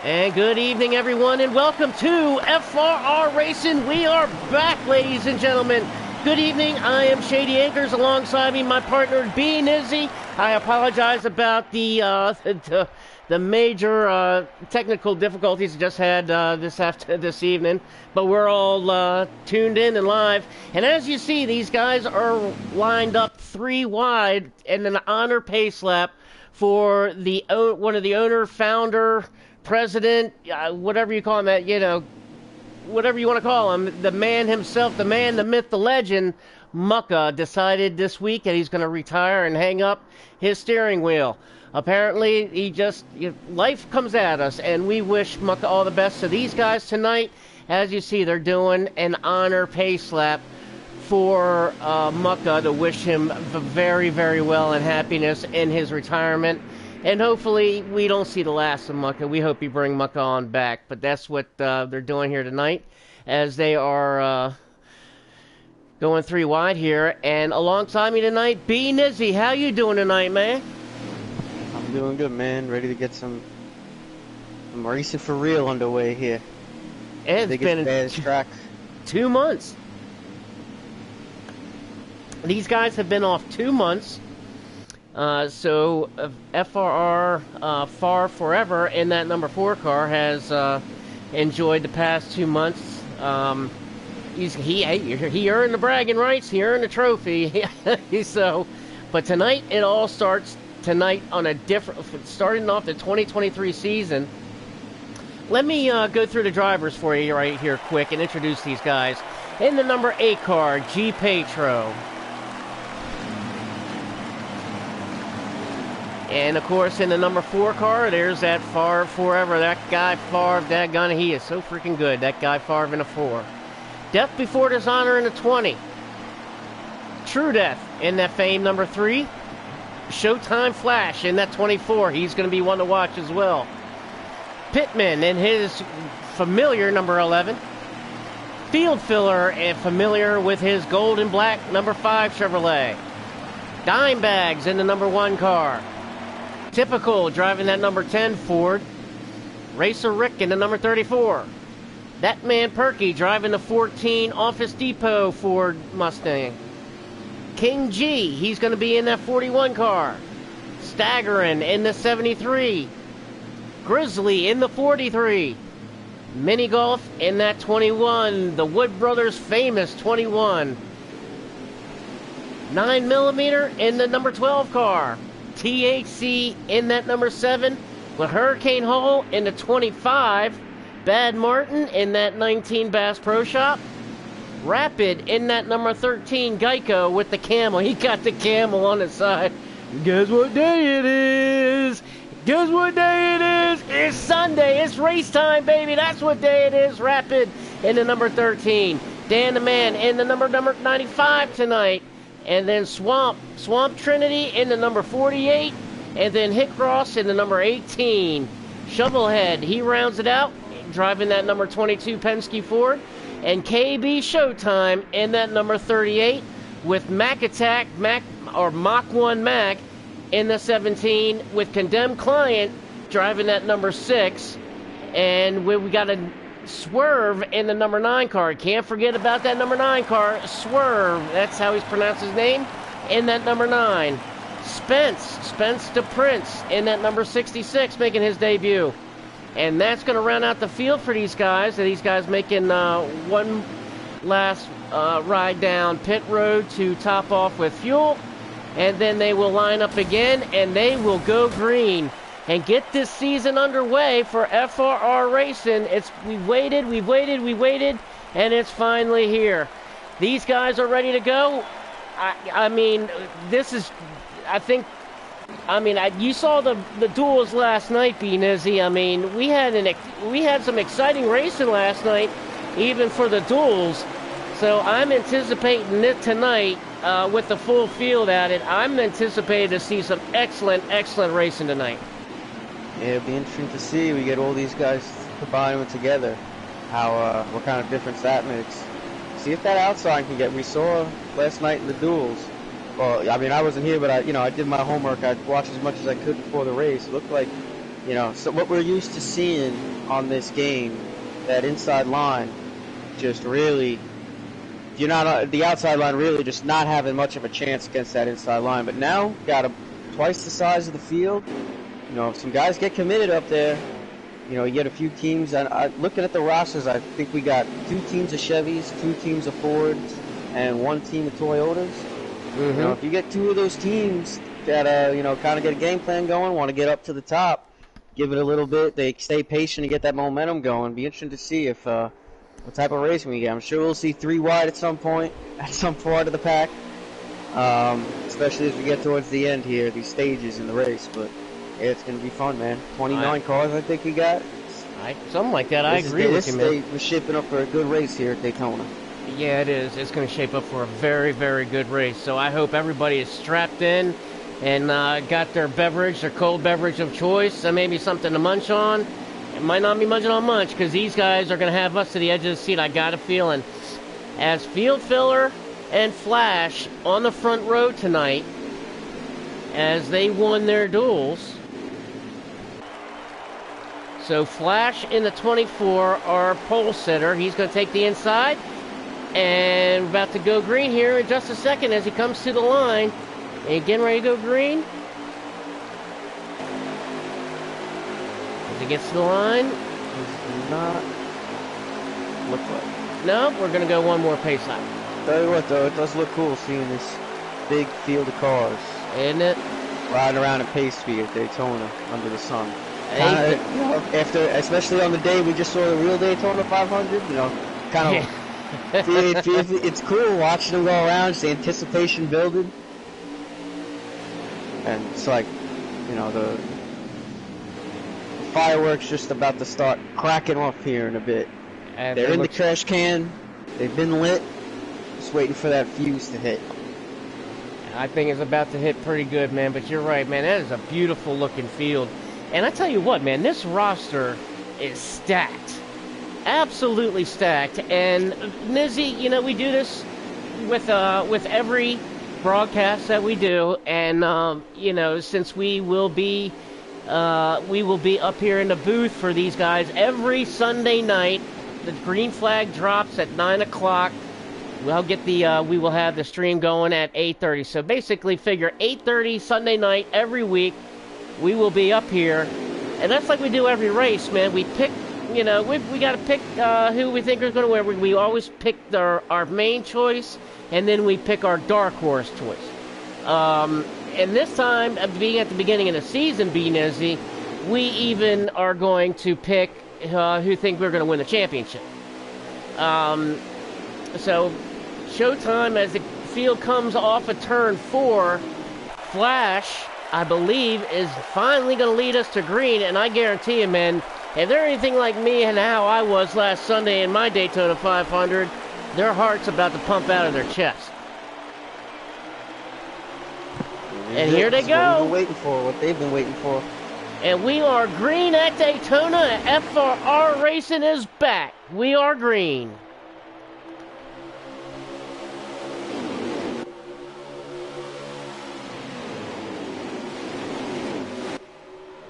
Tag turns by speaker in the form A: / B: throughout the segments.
A: And good evening, everyone, and welcome to FRR Racing. We are back, ladies and gentlemen. Good evening. I am Shady Anchors. Alongside me, my partner, B. Nizzy. I apologize about the major technical difficulties I just had this evening, but we're all tuned in and live. And as you see, these guys are lined up 3 wide in an honor pace lap for the one of the owner, founder, president, whatever you call him, whatever you want to call him, the man himself, the man, the myth, the legend, Mucka, decided this week that he's going to retire and hang up his steering wheel. Apparently, life comes at us, and we wish Mucka all the best. So these guys tonight, as you see, they're doing an honor pace lap for Mucka to wish him very, very well and happiness in his retirement. And hopefully we don't see the last of Mucka. We hope you bring Mucka on back. But that's what they're doing here tonight as they are going 3 wide here. And alongside me tonight, B. Nizzy. How you doing tonight, man?
B: I'm doing good, man. Ready to get some racing for real underway here.
A: It's been
B: track.
A: 2 months. These guys have been off 2 months. So FRR Far Forever in that number 4 car has enjoyed the past 2 months. He earned the bragging rights. He earned the trophy. But tonight it all starts tonight on a different, starting off the 2023 season. Let me go through the drivers for you right here quick and introduce these guys. In the number 8 car, G. Petro. And, of course, in the number 4 car, there's that Favre Forever. That guy Favre, daggone, he is so freaking good. That guy Favre in a 4. Death Before Dishonor in a 20. True Death in that famed number 3. Showtime Flash in that 24. He's going to be one to watch as well. Pittman in his familiar number 11. Field Filler and familiar with his gold and black number 5 Chevrolet. Dimebags in the number 1 car. Typical driving that number 10 Ford. Racer Rick in the number 34. That Man Perky driving the 14 Office Depot Ford Mustang. King G, he's going to be in that 41 car. Staggering in the 73. Grizzly in the 43. Mini Golf in that 21. The Wood Brothers famous 21. 9mm in the number 12 car. THC in that number 7 with Hurricane Hole in the 25. Bad Martin in that 19 Bass Pro Shop. Rapid in that number 13 Geico with the camel. He got the camel on the side. Guess what day it is? Guess what day it is? It's Sunday. It's race time, baby. That's what day it is. Rapid in the number 13. Dan the Man in the number 95 tonight. And then Swamp Trinity in the number 48. And then Hick Ross in the number 18. Shovelhead, he rounds it out, driving that number 22 Penske Ford. And KB Showtime in that number 38 with Mac Attack, Mach 1 Mac in the 17 with Condemned Client driving that number 6. And we got a Swerve in the number 9 car. Can't forget about that number 9 car. Swerve, that's how he's pronounced his name, in that number 9. Spence the Prince in that number 66 making his debut. And that's going to round out the field for these guys. These guys making one last ride down pit road to top off with fuel. And then they will line up again and they will go green and get this season underway for FRR Racing. We've waited, and it's finally here. These guys are ready to go. You saw the duels last night, B. Nizzy. We had some exciting racing last night, even for the duels. So I'm anticipating it tonight with the full field at it. I'm anticipating to see some excellent racing tonight.
B: Yeah, it'll be interesting to see. We get all these guys combined together. What kind of difference that makes. See if that outside can get. We saw last night in the duels. Well, I wasn't here, but I did my homework. I watched as much as I could before the race. It looked like You know, so what we're used to seeing on this game, that inside line, just really, you're not the outside line really just not having much of a chance against that inside line. But now, got twice the size of the field. You know, if some guys get committed up there, you know, you get a few teams. Looking at the rosters, I think we got 2 teams of Chevys, 2 teams of Fords, and 1 team of Toyotas. You know, if you get 2 of those teams that, you know, kind of get a game plan going, want to get up to the top, give it a little bit, they stay patient and get that momentum going. Be interesting to see if what type of racing we get. I'm sure we'll see 3 wide at some point, at some part of the pack, especially as we get towards the end here, these stages in the race. But yeah, it's going to be fun, man. 29 cars, I think we got.
A: Something like that. I agree with you, man.
B: We're shaping up for a good race here at Daytona.
A: Yeah, it is. It's going to shape up for a very, very good race. So I hope everybody is strapped in and got their beverage, their cold beverage of choice, and maybe something to munch on. It might not be munching on much because these guys are going to have us to the edge of the seat. I got a feeling. As Field Filler and Flash on the front row tonight, as they won their duels. So Flash in the 24, our pole sitter, he's going to take the inside. And we're about to go green here in just a second as he comes to the line. And getting ready to go green. As he gets to the line.
B: Does not look like.
A: No, we're going to go one more pace lap.
B: Tell you what, though, it does look cool seeing this big field of cars.
A: Isn't it?
B: Riding around at pace speed at Daytona under the sun. Kinda, you know, after, especially on the day we just saw the real Daytona 500, you know, kind of, it's cool watching them go around, just the anticipation building. And it's like, you know, the fireworks just about to start cracking off here in a bit. And they're in the trash can, they've been lit, just waiting for that fuse to hit.
A: I think it's about to hit pretty good, man, but you're right, man, that is a beautiful looking field. And I tell you what, man, this roster is stacked. Absolutely stacked. And Nizzy, you know, we do this with every broadcast that we do, and you know, since we will be up here in the booth for these guys every Sunday night. The green flag drops at 9 o'clock. We'll get we will have the stream going at 8:30. So basically, figure 8:30 Sunday night every week. We will be up here, and that's like we do every race, man. We pick, you know, we got to pick who we think is going to win. We always pick our main choice, and then we pick our dark horse choice. And this time, being at the beginning of the season, B-Nizzy, we even are going to pick who think we're going to win the championship. So, showtime as the field comes off of turn 4, Flash, I believe, is finally going to lead us to green, and I guarantee you, man, if they're anything like me and how I was last Sunday in my Daytona 500, their heart's about to pump out of their chest. And here they go.
B: What they've been waiting for.
A: And we are green at Daytona. FRR Racing is back. We are green.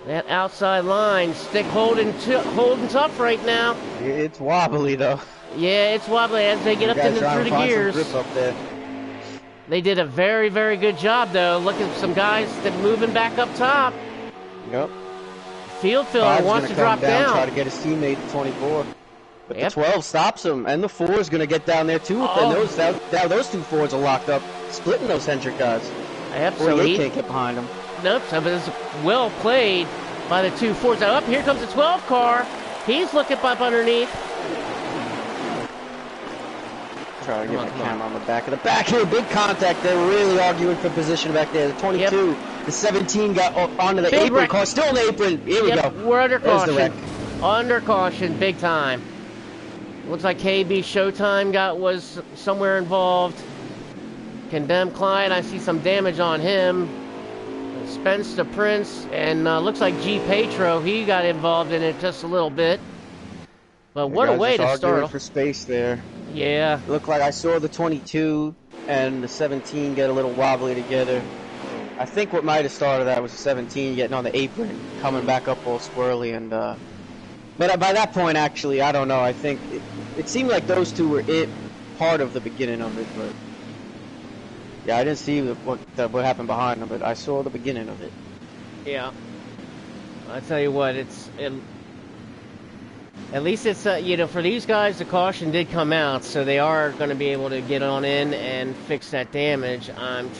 A: That outside line, stick holding tough right now.
B: It's wobbly though.
A: Yeah, it's wobbly as they get up through the gears.
B: Some grip up there.
A: They did a very, very good job though. Look at some guys that moving back up top.
B: Yep.
A: Field Filler wants to drop down.
B: Try to get his teammate 24. But the 12 stops him, and the 4 is going to get down there too.
A: Oh.
B: Now those 2 Fords are locked up, splitting those Hendrick guys.
A: Absolutely.
B: They can't get behind them.
A: Nope, so but it's well played by the 2 Fords. Now up here comes the 12 car. He's looking up underneath.
B: Try to get my camera on the back of the back here. Big contact. They're really arguing for position back there. The 22, the 17 got onto the apron car. Still on the apron. Here we go.
A: We're under caution. Under caution, big time. Looks like KB Showtime was somewhere involved. Condemned Clyde. I see some damage on him. Spence the Prince, and looks like G. Petro, he got involved in it just a little bit. But what a way to start.
B: For space there.
A: Yeah.
B: Looked like I saw the 22 and the 17 get a little wobbly together. I think what might have started that was 17 getting on the apron, coming back up all squirrely, and but by that point, actually, I don't know. I think it seemed like those two were part of the beginning of it, but yeah, I didn't see what happened behind them, but I saw the beginning of it.
A: Yeah, I tell you what, at least it's you know, for these guys, the caution did come out, so they are going to be able to get on in and fix that damage. I'm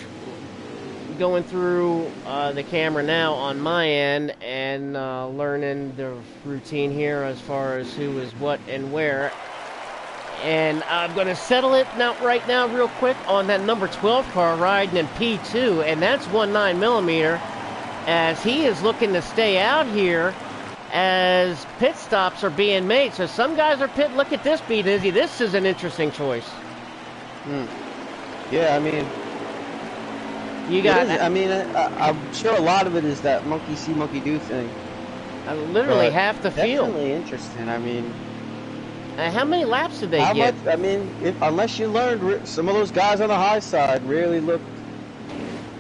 A: going through the camera now on my end and learning the routine here as far as who is what and where. And I'm going to settle it right now real quick on that number 12 car riding in P2, and that's 19mm, as he is looking to stay out here as pit stops are being made. So some guys are pit. Look at this, B Dizzy. This is an interesting choice.
B: Yeah, I mean,
A: you got.
B: I mean, I'm sure a lot of it is that monkey see, monkey do thing.
A: Literally half the field.
B: Definitely interesting. I mean,
A: how many laps did they get?
B: I mean, unless you learned, some of those guys on the high side really look.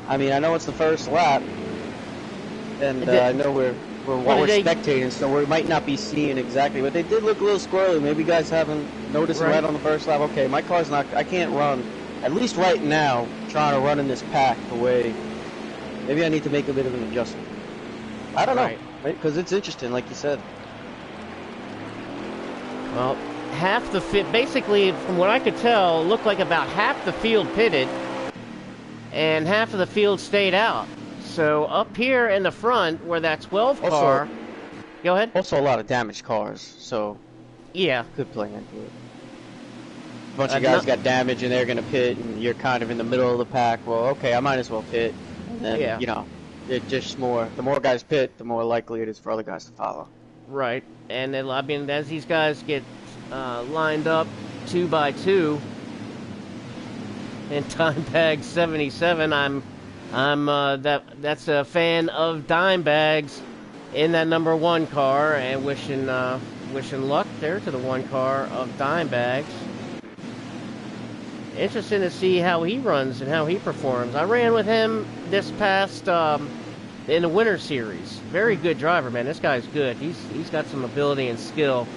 B: I mean, I know it's the first lap, and I know we're spectating, so we might not be seeing exactly, but they did look a little squirrely. Maybe guys haven't noticed right on the first lap. Okay, my car's not. I can't run. At least right now, trying to run in this pack the way. Maybe I need to make a bit of an adjustment. I don't know, because it's interesting, like you said.
A: Well, half the field, basically, from what I could tell, looked like about half the field pitted, and half of the field stayed out. So up here in the front, where that 12 car,
B: also,
A: go ahead.
B: Also, a lot of damaged cars, so
A: yeah,
B: could play into it. A bunch of guys got damaged, and they're gonna pit, and you're kind of in the middle of the pack. Well, okay, I might as well pit. And then, you know, it just more. The more guys pit, the more likely it is for other guys to follow. Right,
A: and then, I mean, as these guys get lined up 2 by 2 in Dimebag 77, that's a fan of Dimebags in that number 1 car, and wishing luck there to the 1 car of Dimebags. Interesting to see how he runs and how he performs. I ran with him this past in the Winter Series. Very good driver, man. This guy's good. He's got some ability and skill.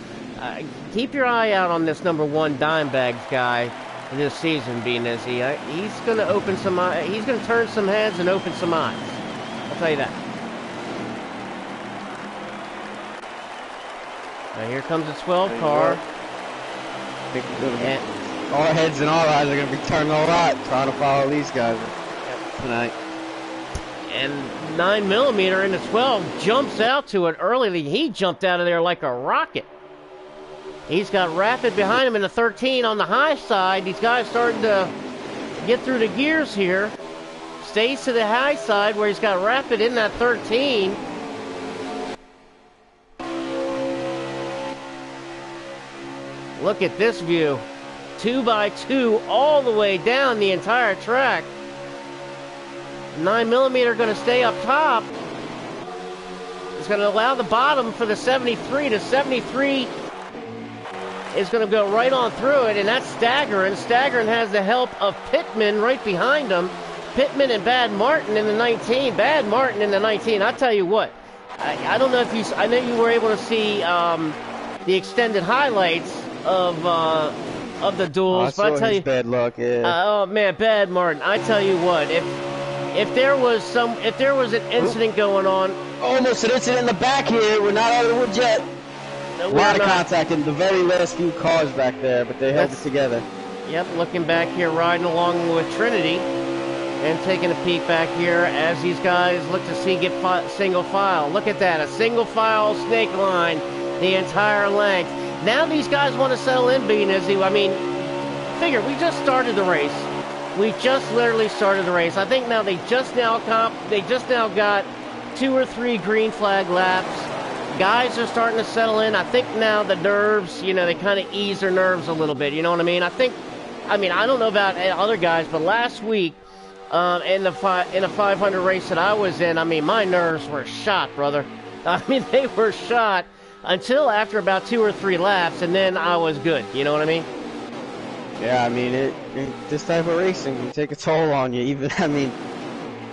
A: Keep your eye out on this number 1 Dimebags guy this season, being as he's going to open some eyes. He's going to turn some heads and open some eyes. I'll tell you that. Now here comes the 12 car.
B: All heads and all eyes are going to be turned a lot trying to follow these guys tonight.
A: And 9mm in the 12 jumps out to it early. He jumped out of there like a rocket. He's got Rapid behind him in the 13 on the high side. These guys starting to get through the gears here. Stays to the high side where he's got Rapid in that 13. Look at this view. 2 by 2 all the way down the entire track. 9mm going to stay up top. It's going to allow the bottom for the 73. The 73 is going to go right on through it, and that's Staggering. Staggering has the help of Pittman right behind him. Pittman and Bad Martin in the 19. Bad Martin in the 19. I'll tell you what. I don't know if you... I know you were able to see the extended highlights of the duels, but I tell you,
B: bad luck. Yeah.
A: Oh man, Bad Martin. I tell you what, if there was an incident going on,
B: almost an incident in the back here. We're not out of the woods yet.
A: No,
B: a lot of contact in the very last few cars back there, but they held it together.
A: Yep, looking back here, riding along with Trinity, and taking a peek back here as these guys look to see get single file. Look at that, a single file snake line, the entire length. Now these guys want to settle in, being Izzy. I mean, figure, we just started the race. We just literally started the race. I think now they just now got 2 or 3 green flag laps. Guys are starting to settle in. I think now the nerves, you know, they kind of ease their nerves a little bit. You know what I mean? I don't know about other guys, but last week in a 500 race that I was in, I mean, my nerves were shot, brother. I mean, they were shot until after about 2 or 3 laps, and then I was good. You know what I mean? Yeah,
B: I mean, this type of racing can take a toll on you. Even, I mean,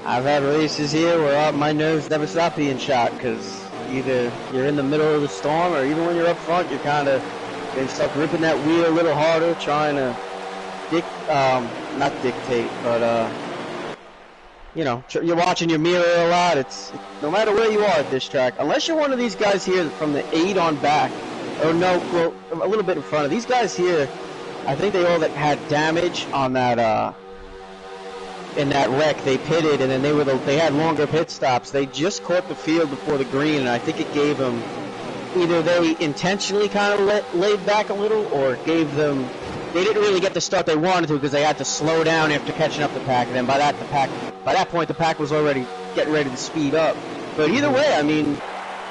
B: I've had races here where my nerves never stop being shot because either you're in the middle of the storm or even when you're up front, you're kind of getting stuck gripping that wheel a little harder, trying to not dictate, but you know, you're watching your mirror a lot. It's no matter where you are at this track, unless you're one of these guys here from the 8 on back, or no, well, a little bit in front of these guys here. I think they all had damage on that in that wreck. They pitted, and then they had longer pit stops. They just caught the field before the green, and I think it gave them either they intentionally kind of laid back a little, or gave them. They didn't really get the start they wanted to because they had to slow down after catching up the pack, and then by that point the pack was already getting ready to speed up. But either way, I mean,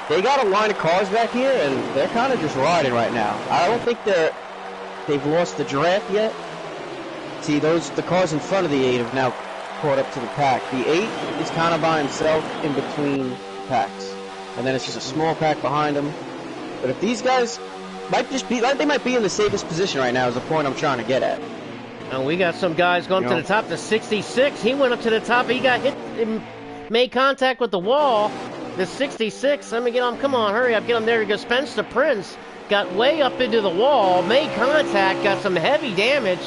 B: they got a line of cars back here, and they're kind of just riding right now. I don't think they've lost the draft yet. See, the cars in front of the 8 have now caught up to the pack. The 8 is kind of by himself in between packs, and then it's just a small pack behind him. But if these guys they might be in the safest position right now is the point I'm trying to get at.
A: And we got some guys going up to the top. The 66, he went up to the top. He got hit, made contact with the wall. The 66, let me get him. Come on, hurry up, get him there. He goes. Spencer Prince got way up into the wall, made contact, got some heavy damage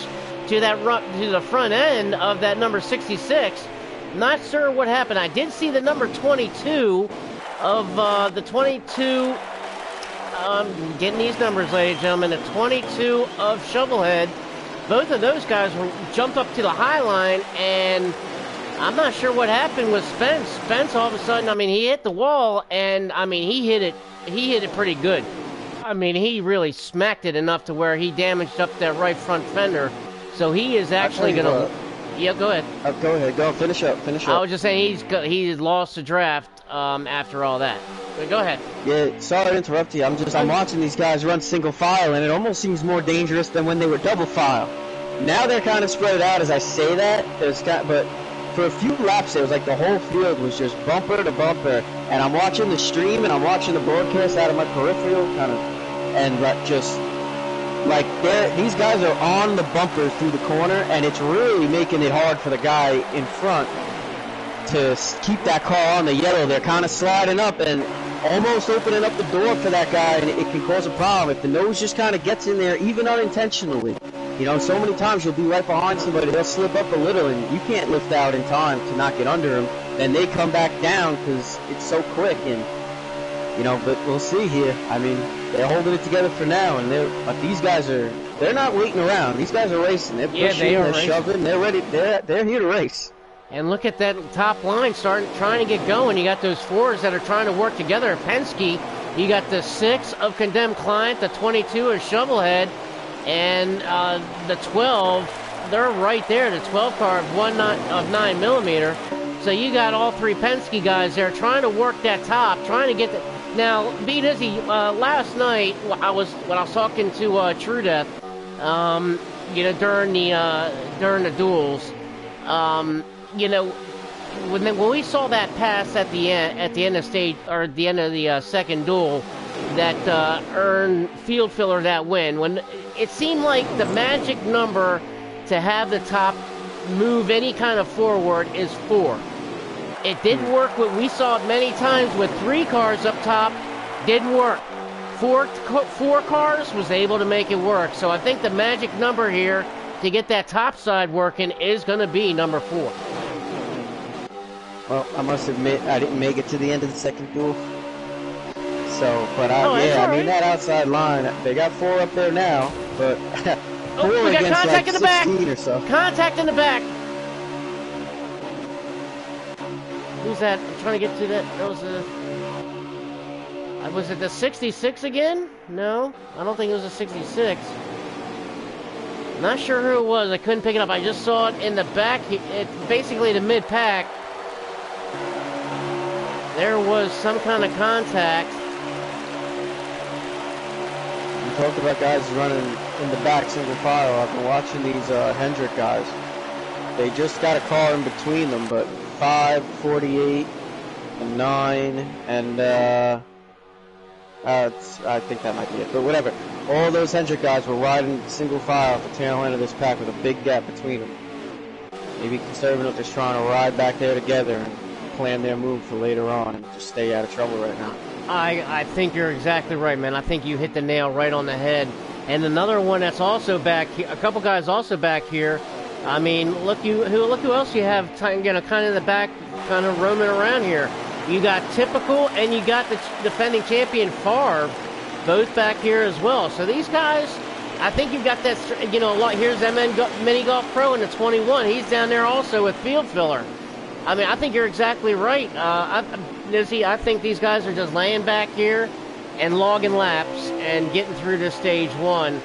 A: to the front end of that number 66. Not sure what happened. I did see the number 22 of the 22. Getting these numbers, ladies and gentlemen. The 22 of Shovelhead. Both of those guys jumped up to the high line, and I'm not sure what happened with Spence. Spence, all of a sudden, I mean, he hit the wall, and I mean, he hit it pretty good. I mean, he really smacked it enough to where he damaged up that right front fender. So he is actually going to. Yeah, go ahead.
B: Go ahead. Go finish up.
A: I was just saying he's lost the draft after all that. But go ahead.
B: Yeah, sorry to interrupt you. I'm watching these guys run single file, and it almost seems more dangerous than when they were double file. Now they're kind of spread out as I say that. But for a few laps, it was like the whole field was just bumper to bumper. And I'm watching the stream and I'm watching the broadcast out of my peripheral, these guys are on the bumpers through the corner, and it's really making it hard for the guy in front to keep that car on the yellow. They're kind of sliding up and almost opening up the door for that guy, and it can cause a problem if the nose just kind of gets in there, even unintentionally. You know, so many times you'll be right behind somebody, they'll slip up a little, and you can't lift out in time to not get under them. Then they come back down because it's so quick, and you know. But we'll see here. I mean, they're holding it together for now, and these guys they're not waiting around. These guys are racing. They're pushing, they're shoving, they're ready. They're here to race.
A: And look at that top line trying to get going. You got those 4s that are trying to work together. Penske, you got the 6 of Condemned Client, the 22 of Shovelhead, and the 12. They're right there. The 12 car of 9mm. So you got all 3 Penske guys there trying to work that top, trying to get the. Now, being Izzy, last night when I was talking to True Death, you know, during the duels. You know, when we saw that pass at the end of stage, or at the end of the second duel, that earned field filler that win, when it seemed like the magic number to have the top move any kind of forward is 4. It didn't work. We saw it many times with 3 cars up top. Didn't work. 4 cars was able to make it work. So I think the magic number here to get that top side working is going to be number 4.
B: Well, I must admit, I didn't make it to the end of the second duel. So, but
A: I
B: mean, that outside line, they got 4 up there now, but 4
A: we got
B: against
A: contact
B: like
A: in the back.
B: 16 or so.
A: Contact in the back. Who's that? I'm trying to get to that. That was it the 66 again? No, I don't think it was a 66. Not sure who it was. I couldn't pick it up. I just saw it in the back. Basically the mid-pack. There was some kind of contact.
B: You talked about guys running in the back single file. I've been watching these Hendrick guys. They just got a car in between them, but 5, 48, and 9, and I think that might be it, but whatever. All those Hendrick guys were riding single file at the tail end of this pack with a big gap between them. maybe conservative, just trying to ride back there together and plan their move for later on and just stay out of trouble right now.
A: I think you're exactly right, man. I think you hit the nail right on the head. And another one that's also back here, a couple guys also back here. I mean, look who else you have, kind of in the back, kind of roaming around here. You got Typical and you got the defending champion Favre, both back here as well. So these guys, I think you've got that, a lot. Here's Mini Golf Pro in the 21. He's down there also with Field Filler. I mean, I think you're exactly right. Nizzy, I think these guys are just laying back here and logging laps and getting through to stage one.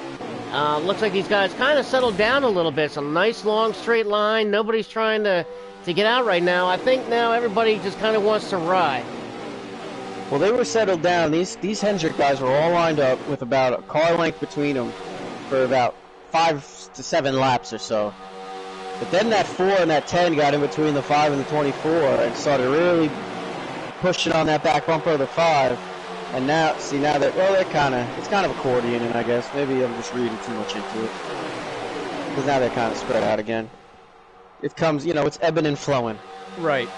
A: Looks like these guys kind of settled down a little bit. It's a nice, long, straight line. Nobody's trying to get out right now. I think now everybody just kind of wants to ride.
B: Well, they were settled down. These Hendrick guys were all lined up with about a car length between them for about 5 to 7 laps or so. But then that 4 and that 10 got in between the 5 and the 24 and started really pushing on that back bumper of the 5. And now, it's kind of accordioning, I guess. Maybe I'm just reading too much into it. Because now they're kind of spread out again. It comes, it's ebbing and flowing.
A: Right.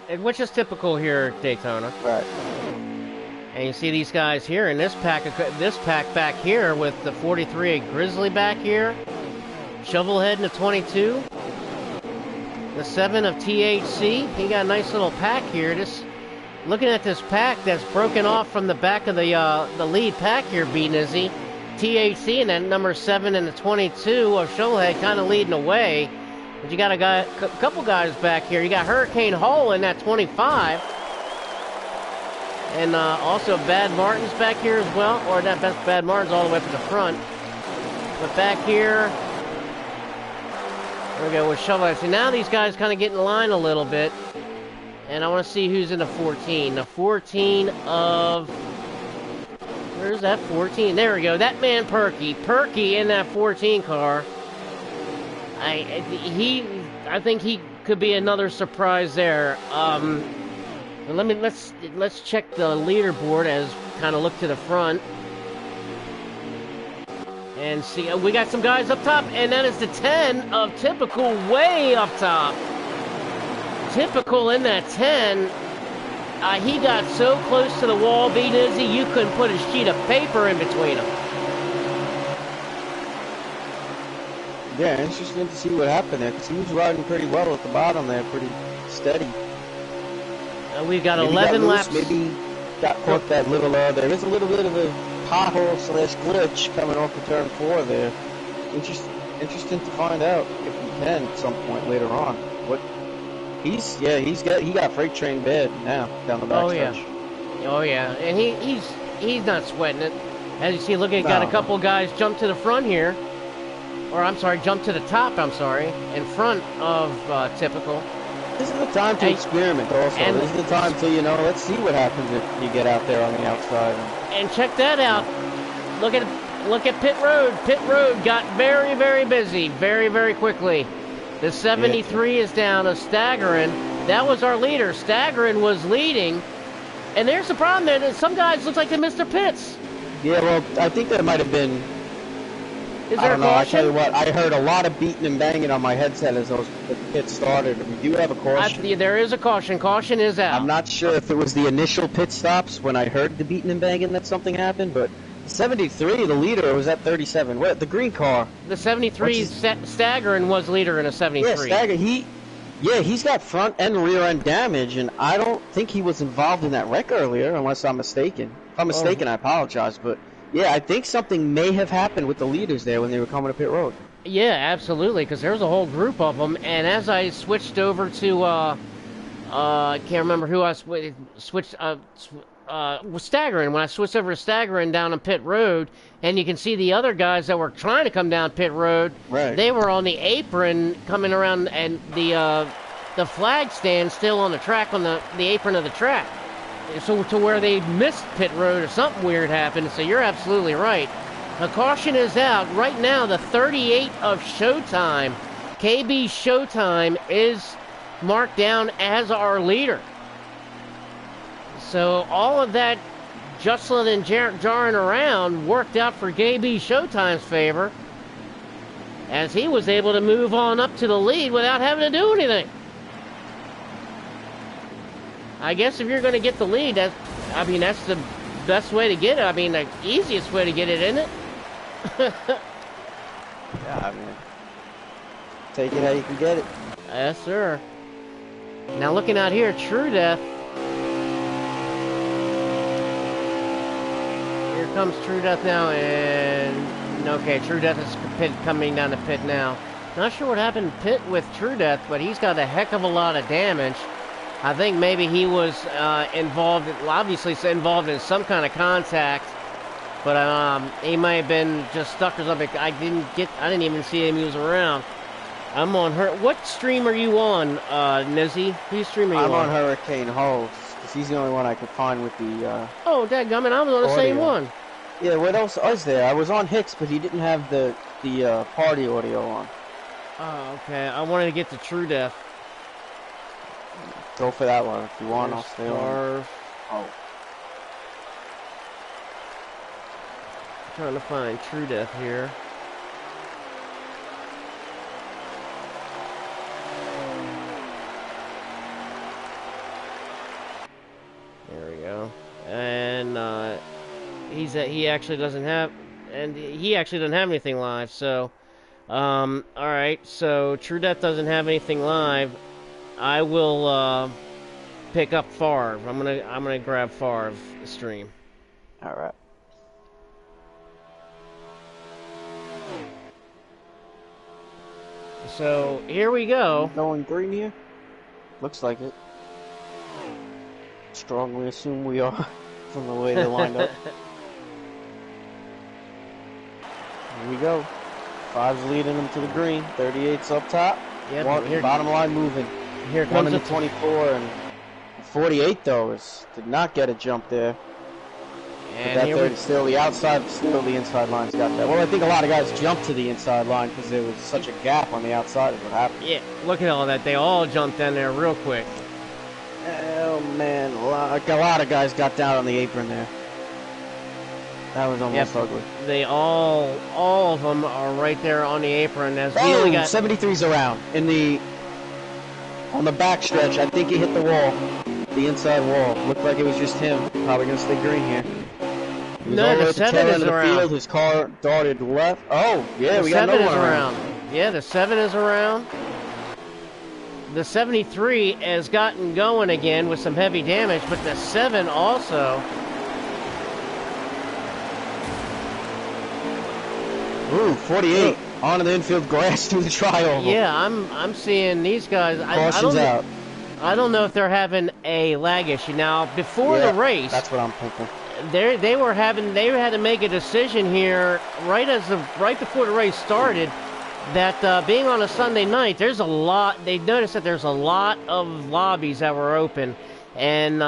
A: And which is typical here at Daytona.
B: Right.
A: And you see these guys here in this pack back here with the 43 Grizzly back here. Shovelhead in the 22. The 7 of THC. He got a nice little pack here. Looking at this pack that's broken off from the back of the lead pack here, B-Nizzy. THC and that number 7 and the 22 of Shovelhead kind of leading away. But you got a couple guys back here. You got Hurricane Hole in that 25. And also Bad Martin's back here as well. Or that Bad Martin's all the way up to the front. But back here, there we go with Shovelhead. So now these guys kind of get in line a little bit. And I want to see who's in the 14. The 14 of... Where's that 14? There we go. That man Perky. Perky in that 14 car. I think he could be another surprise there. Let's check the leaderboard as kind of look to the front. And see, we got some guys up top. And that is the 10 of Typical way up top. Typical in that 10, he got so close to the wall, B-Nizzy, you couldn't put a sheet of paper in between them.
B: Yeah, interesting to see what happened there, because he was riding pretty well at the bottom there, pretty steady.
A: We've got
B: maybe
A: 11 laps.
B: Maybe got caught that little, there is a little bit of a pothole / glitch coming off of turn 4 there. Interesting to find out if we can at some point later on. He got freight train bad now down the backstretch.
A: Oh yeah, and he's not sweating it. As you see, look at got a couple guys jump to the front here, or I'm sorry, jump to the top. I'm sorry, in front of Typical.
B: This is the time to experiment. Also, this is the time to let's see what happens if you get out there on the outside.
A: And check that out. Look at Pit Road. Pit Road got very, very busy, very, very quickly. The 73 is down of Staggering. That was our leader. Staggering was leading. And there's the problem there. That some guys look like they missed their pits.
B: Yeah, well, I think that might have been...
A: Is
B: I
A: there
B: don't
A: a
B: know.
A: caution?
B: I tell you what, I heard a lot of beating and banging on my headset as the pit started. We do have a caution.
A: There is a caution. Caution is out.
B: I'm not sure if it was the initial pit stops when I heard the beating and banging that something happened, but 73, the leader, was at 37. What? The green car.
A: The 73, Staggering was leader in a 73.
B: Yeah, Staggering. He's got front and rear end damage, and I don't think he was involved in that wreck earlier, unless I'm mistaken. If I'm mistaken, I apologize, but yeah, I think something may have happened with the leaders there when they were coming to pit road.
A: Yeah, absolutely, because there's a whole group of them, and as I switched over to, I can't remember who I switched, was Staggering. When I switched over to Staggering down on pit road, and you can see the other guys that were trying to come down pit road,
B: right.
A: They were on the apron coming around, and the flag stand still on the track, on the apron of the track. So to where they missed pit road or something weird happened. So you're absolutely right. The caution is out. Right now, the 38 of Showtime, KB Showtime, is marked down as our leader. So all of that jostling and jarring around worked out for KB Showtime's favor. as he was able to move on up to the lead without having to do anything. I guess if you're going to get the lead, that's the best way to get it. I mean, the easiest way to get it, isn't it?
B: Yeah, I mean, take it how you can get it.
A: Yes, sir. Now looking out here, True Death. Here comes True Death now, and okay, True Death is coming down the pit now. Not sure what happened to pit with True Death, but he's got a heck of a lot of damage. I think maybe he was obviously involved in some kind of contact, but he might have been just stuck or something. I didn't even see him. He was around. I'm on her. What stream are you on, Nizzy? Whose stream are you on?
B: I'm on Hurricane Hulk, because he's the only one I could find with the,
A: Oh, dadgummit, I was on the same one.
B: Yeah, what else is there? I was on Hicks, but he didn't have the party audio on.
A: Oh, okay. I wanted to get to True Death.
B: Go for that one. If you want, I'll stay on. Oh.
A: Trying to find True Death here. There we go. And he actually doesn't have anything live. So, all right. So True Death doesn't have anything live. I will pick up Favre. I'm gonna grab Favre's stream.
B: All right.
A: So here we go.
B: Going green here. Looks like it. Strongly assume we are from the way they lined up. Here we go. Five's leading them to the green. 38's up top.
A: Yep.
B: Bottom line moving.
A: Here comes
B: 1 in the 24 and 48 though did not get a jump there.
A: And
B: that 30 still the outside, still the inside line's got that. Well, I think a lot of guys jumped to the inside line because there was such a gap on the outside of what happened.
A: Yeah, look at all that. They all jumped in there real quick.
B: Oh man, a lot of guys got down on the apron there. That was almost ugly.
A: They all of them are right there on the apron. As we
B: oh,
A: only got
B: 73's around on the back stretch. I think he hit the wall, the inside wall. Looked like it was just him. Probably gonna stay green here.
A: No, the 7 is around.
B: His car darted left. Oh, yeah, we got another one around.
A: Yeah, the 7 is around. The 73 has gotten going again with some heavy damage, but the 7 also.
B: Ooh, 48 onto the infield grass through the trioval.
A: Yeah, I'm seeing these guys.
B: Caution's out.
A: I don't know if they're having a lag issue now. Before the race,
B: that's what I'm thinking.
A: They had to make a decision here right before the race started that being on a Sunday night, there's a lot. They noticed that there's a lot of lobbies that were open, and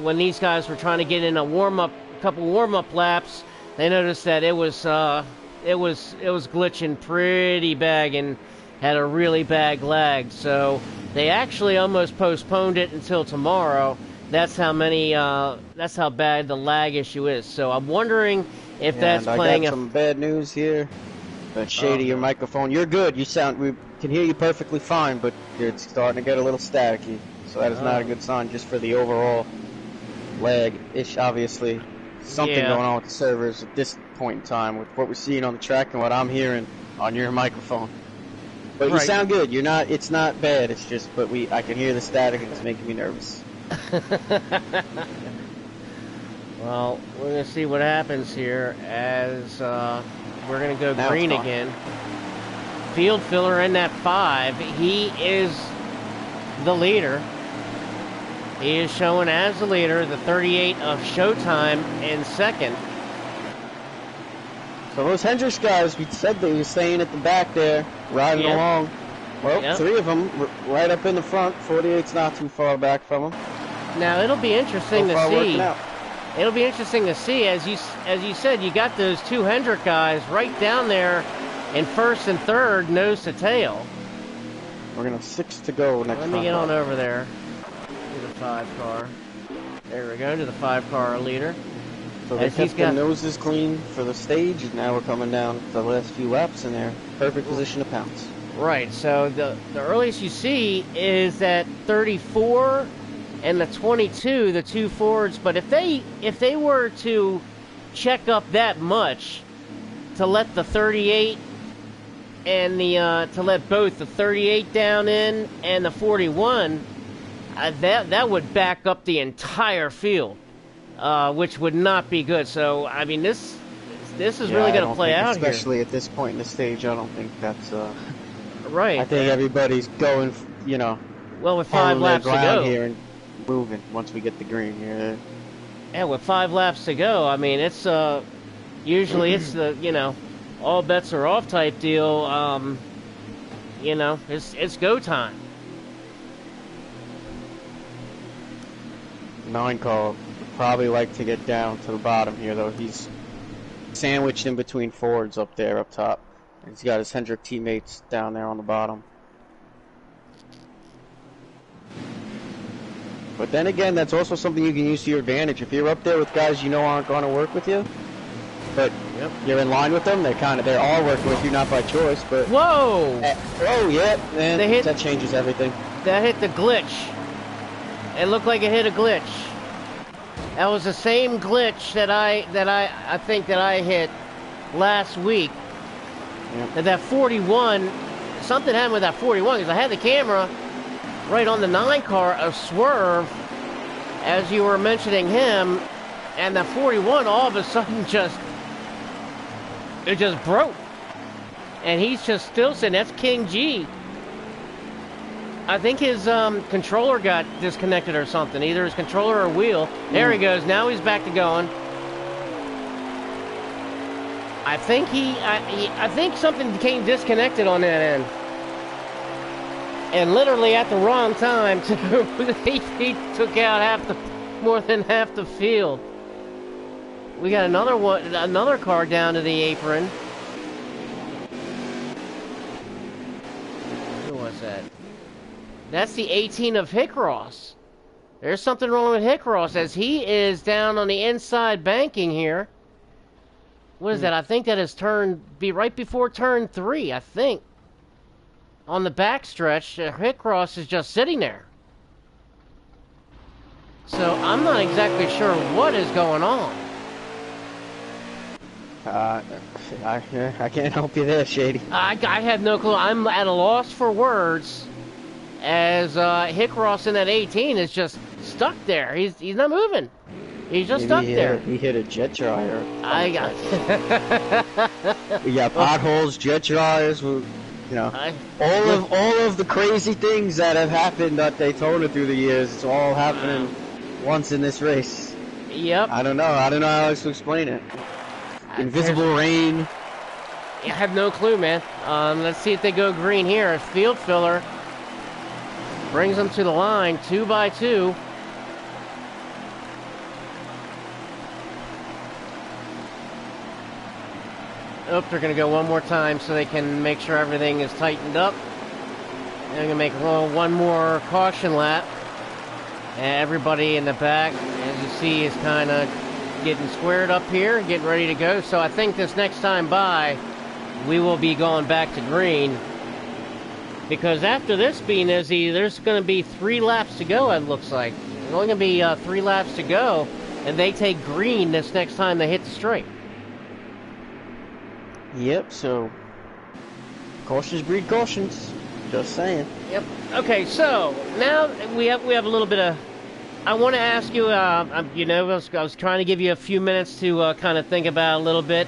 A: when these guys were trying to get in a couple warm-up laps, they noticed that it was glitching pretty bad and had a really bad lag. So they actually almost postponed it until tomorrow. That's how bad the lag issue is. So I'm wondering if that's playing.
B: I got some bad news here. But Shady, your microphone, you're good. We can hear you perfectly fine, but it's starting to get a little staticky. So that is not a good sign just for the overall lag-ish, obviously. Something going on with the servers at this point in time with what we're seeing on the track and what I'm hearing on your microphone. But you sound good. It's not bad. It's just, I can hear the static and it's making me nervous.
A: Well, we're going to see what happens here as we're going to go green again. Field filler in that 5. He is the leader. He is showing as the leader, the 38 of Showtime in second.
B: So those Hendricks guys, we said they were staying at the back there, riding along. Well, 3 of them right up in the front. 48's not too far back from them.
A: Now it'll be interesting to see. It'll be interesting to see, as you said, you got those 2 Hendrick guys right down there in first and third, nose to tail.
B: We're gonna have 6 to go next.
A: Let me get on over there to the 5 car. There we go, to the 5 car leader.
B: So they
A: as he's
B: kept
A: got
B: the noses clean for the stage, and now we're coming down the last few laps, and they're perfect position to pounce.
A: right. So the earliest you see is that 34 and the 22, the two Fords. But if they were to check up that much to let the 38 and the to let both the 38 down in and the 41, that would back up the entire field, which would not be good. So I mean, this is really going to play out here.
B: Especially at this point in the stage, I don't think that's
A: right.
B: I think everybody's going,
A: well, with 5 laps to go
B: here and moving once we get the green here.
A: Yeah, with 5 laps to go, I mean, it's usually it's the all bets are off type deal. It's go time.
B: 9 car would probably like to get down to the bottom here, though. He's sandwiched in between Fords up there, up top. And he's got his Hendrick teammates down there on the bottom. But then again, that's also something you can use to your advantage. If you're up there with guys you know aren't going to work with you, but you're in line with them, they're all working with you, not by choice. But
A: whoa!
B: Oh yeah, man, that changes everything.
A: That hit the glitch. It looked like it hit a glitch. That was the same glitch that I think that I hit last week. Yep. That 41, something happened with that 41 because I had the camera right on the 9 car, a swerve, as you were mentioning him, and the 41 all of a sudden it just broke. And he's just still sitting. That's King G. I think his controller got disconnected or something. Either his controller or wheel. There he goes. Now he's back to going. I think I think something became disconnected on that end. And literally at the wrong time, too. he took out more than half the field. We got another car down to the apron. Who was that? That's the 18 of Hickross. There's something wrong with Hickross as he is down on the inside banking here. What is that? I think that is right before turn 3, I think. On the backstretch, Hickross is just sitting there. So I'm not exactly sure what is going on.
B: I can't help you there, Shady.
A: I have no clue. I'm at a loss for words as Hickross in that 18 is just stuck there. He's not moving. He's just stuck there.
B: He hit a jet dryer.
A: I got
B: We got potholes, jet dryers, all of the crazy things that have happened at Daytona through the years. It's all happening once in this race.
A: Yep.
B: I don't know how else to explain it. Invisible rain.
A: I have no clue, man. Let's see if they go green here. Field filler brings them to the line, 2 by 2. Oh, they're going to go one more time so they can make sure everything is tightened up. They're going to make one more caution lap. And everybody in the back, as you see, is kind of getting squared up here, getting ready to go. So I think this next time by, we will be going back to green. Because after this being Izzy, there's going to be 3 laps to go, it looks like. There's only going to be 3 laps to go, and they take green this next time they hit the straight.
B: Yep, so cautions breed cautions. Just saying.
A: Yep. Okay, so now we have a little bit of. I want to ask you. I was trying to give you a few minutes to kind of think about a little bit.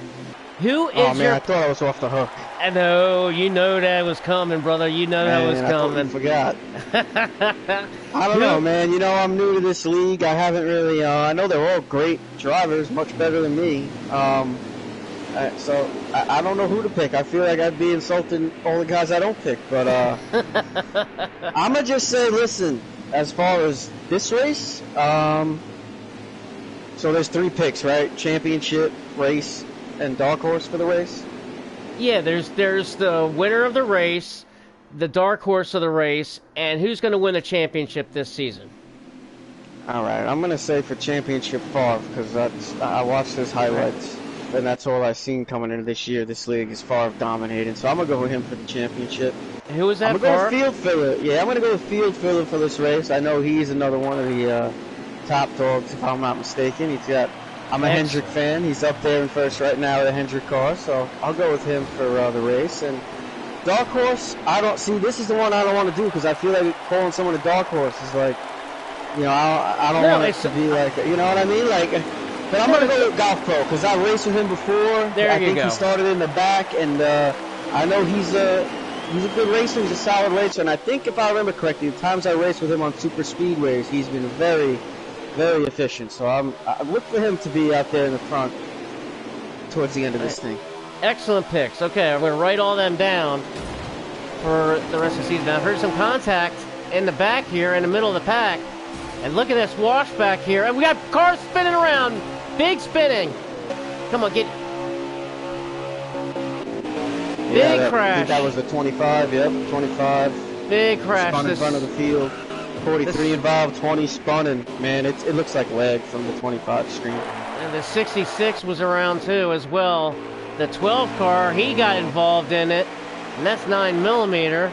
A: Who is
B: Oh man, I thought I was off the hook.
A: I know, you know that was coming, brother. You know that was coming.
B: I forgot. I don't know, man. I'm new to this league. I haven't really. I know they're all great drivers, much better than me. So I don't know who to pick. I feel like I'd be insulting all the guys I don't pick. But I'm gonna just say, listen. As far as this race, so there's 3 picks, right? Championship, race, and dark horse for the race.
A: Yeah, there's the winner of the race, the dark horse of the race, and who's going to win the championship this season.
B: All right, I'm gonna say for championship Favre because I watched his highlights, and that's all I've seen coming into this year. This league is Favre dominating, so I'm gonna go with him for the championship.
A: Who was that
B: I'm gonna
A: for?
B: go with field filler. Yeah, I'm gonna go with field filler for this race. I know he's another one of the top dogs, if I'm not mistaken. I'm a Hendrick fan. He's up there in first right now with a Hendrick car, so I'll go with him for the race. And dark horse, I don't see. This is the one I don't want to do because I feel like calling someone a dark horse is like, you know, I don't want it to be like, you know what I mean? Like, but I'm gonna go with Golf Pro because I raced with him before. I think he started in the back, and I know he's a good racer. He's a solid racer, and I think if I remember correctly, the times I raced with him on super speedways, he's been very, very efficient. So I look for him to be out there in the front towards the end of this thing.
A: Excellent picks. Okay, I'm going to write all them down for the rest of the season. Now, I've heard some contact in the back here, in the middle of the pack. And look at this wash back here. And we got cars spinning around. Big spinning. Come on, get... Big crash.
B: I think that was the 25, yep, 25.
A: Big crash.
B: Spun in front of the field. 43 involved, 20 spun, and man, it looks like leg from the 25 screen.
A: And the 66 was around too as well. The 12 car, he got involved in it, and that's 9mm.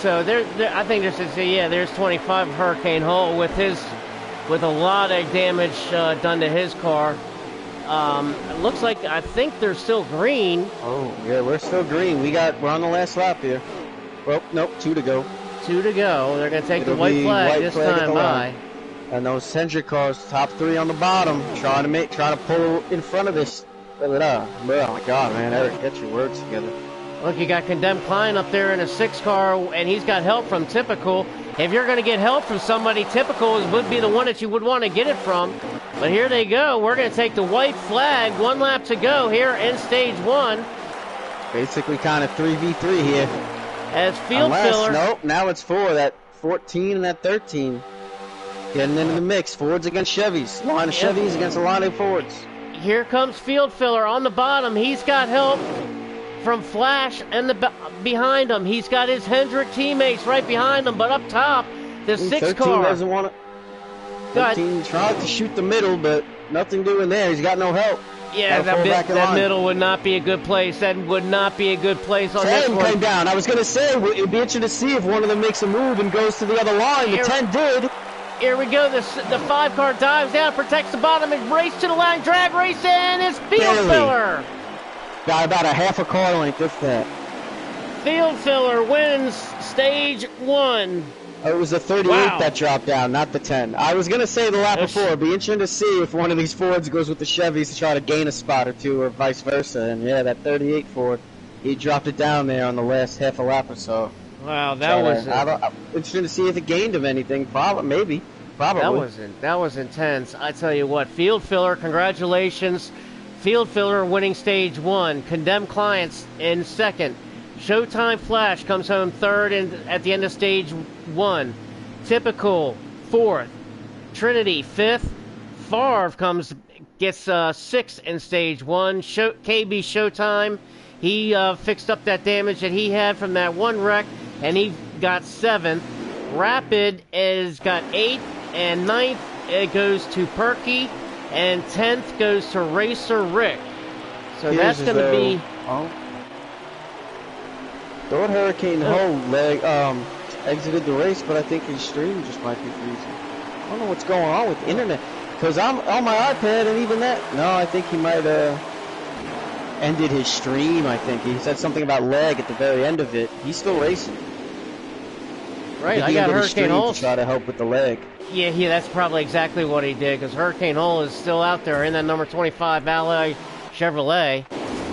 A: So I think there's 25 Hurricane Hull with a lot of damage done to his car. It looks like I think they're still green.
B: Oh yeah, we're still green. We're on the last lap here. Well, nope, 2 to go.
A: 2 to go. They're going to take the white flag this time by.
B: And those Hendrick cars, top 3 on the bottom, trying to pull in front of this. Oh my God, man, Eric, get your words together.
A: Look, you got Condemned Klein up there in a 6 car, and he's got help from Typical. If you're going to get help from somebody, Typical would be the one that you would want to get it from. But here they go. We're going to take the white flag. 1 lap to go here in stage 1.
B: Basically kind of 3v3 here.
A: As field filler.
B: Nope, now it's 4. That 14 and that 13. Getting into the mix. Fords against Chevys. Line of Chevys against a line of Fords.
A: Here comes field filler on the bottom. He's got help from Flash and behind him. He's got his Hendrick teammates right behind him, but up top, the 6 car.
B: Doesn't want to. 13 tried to shoot the middle, but nothing doing there. He's got no help.
A: Yeah, that middle would not be a good place. That would not be a good place on this one.
B: 10 came down. I was going to say, it would be interesting to see if one of them makes a move and goes to the other line. The 10 did.
A: Here we go. The 5 car dives down, protects the bottom, and race to the line. Drag race in is field filler.
B: Got about a half a car length, if that.
A: Field filler wins stage 1.
B: It was the 38 that dropped down, not the 10. I was going to say the lap before. It'd be interesting to see if one of these Fords goes with the Chevys to try to gain a spot or 2 or vice versa. And yeah, that 38 Ford, he dropped it down there on the last half a lap or so.
A: Wow, that was...
B: interesting to see if it gained him anything. Maybe. Probably.
A: That was intense. I tell you what, field filler, congratulations. Field filler winning stage 1. Condemned Clients in 2nd. Showtime Flash comes home 3rd at the end of stage 1. Typical 4th. Trinity 5th. Favre gets 6th in stage 1. KB Showtime, he fixed up that damage that he had from that one wreck, and he got 7th. Rapid has got 8th, and 9th it goes to Perky, and 10th goes to Racer Rick. So that's going to be...
B: Thought Hurricane Hull exited the race, but I think his stream just might be freezing. I don't know what's going on with the internet, because I'm on my iPad, and even that. No, I think he might have ended his stream, I think. He said something about lag at the very end of it. He's still racing.
A: Right, I got Hurricane Hull
B: to try to help with the lag.
A: Yeah, that's probably exactly what he did, because Hurricane Hull is still out there in that number 25 Ally Chevrolet.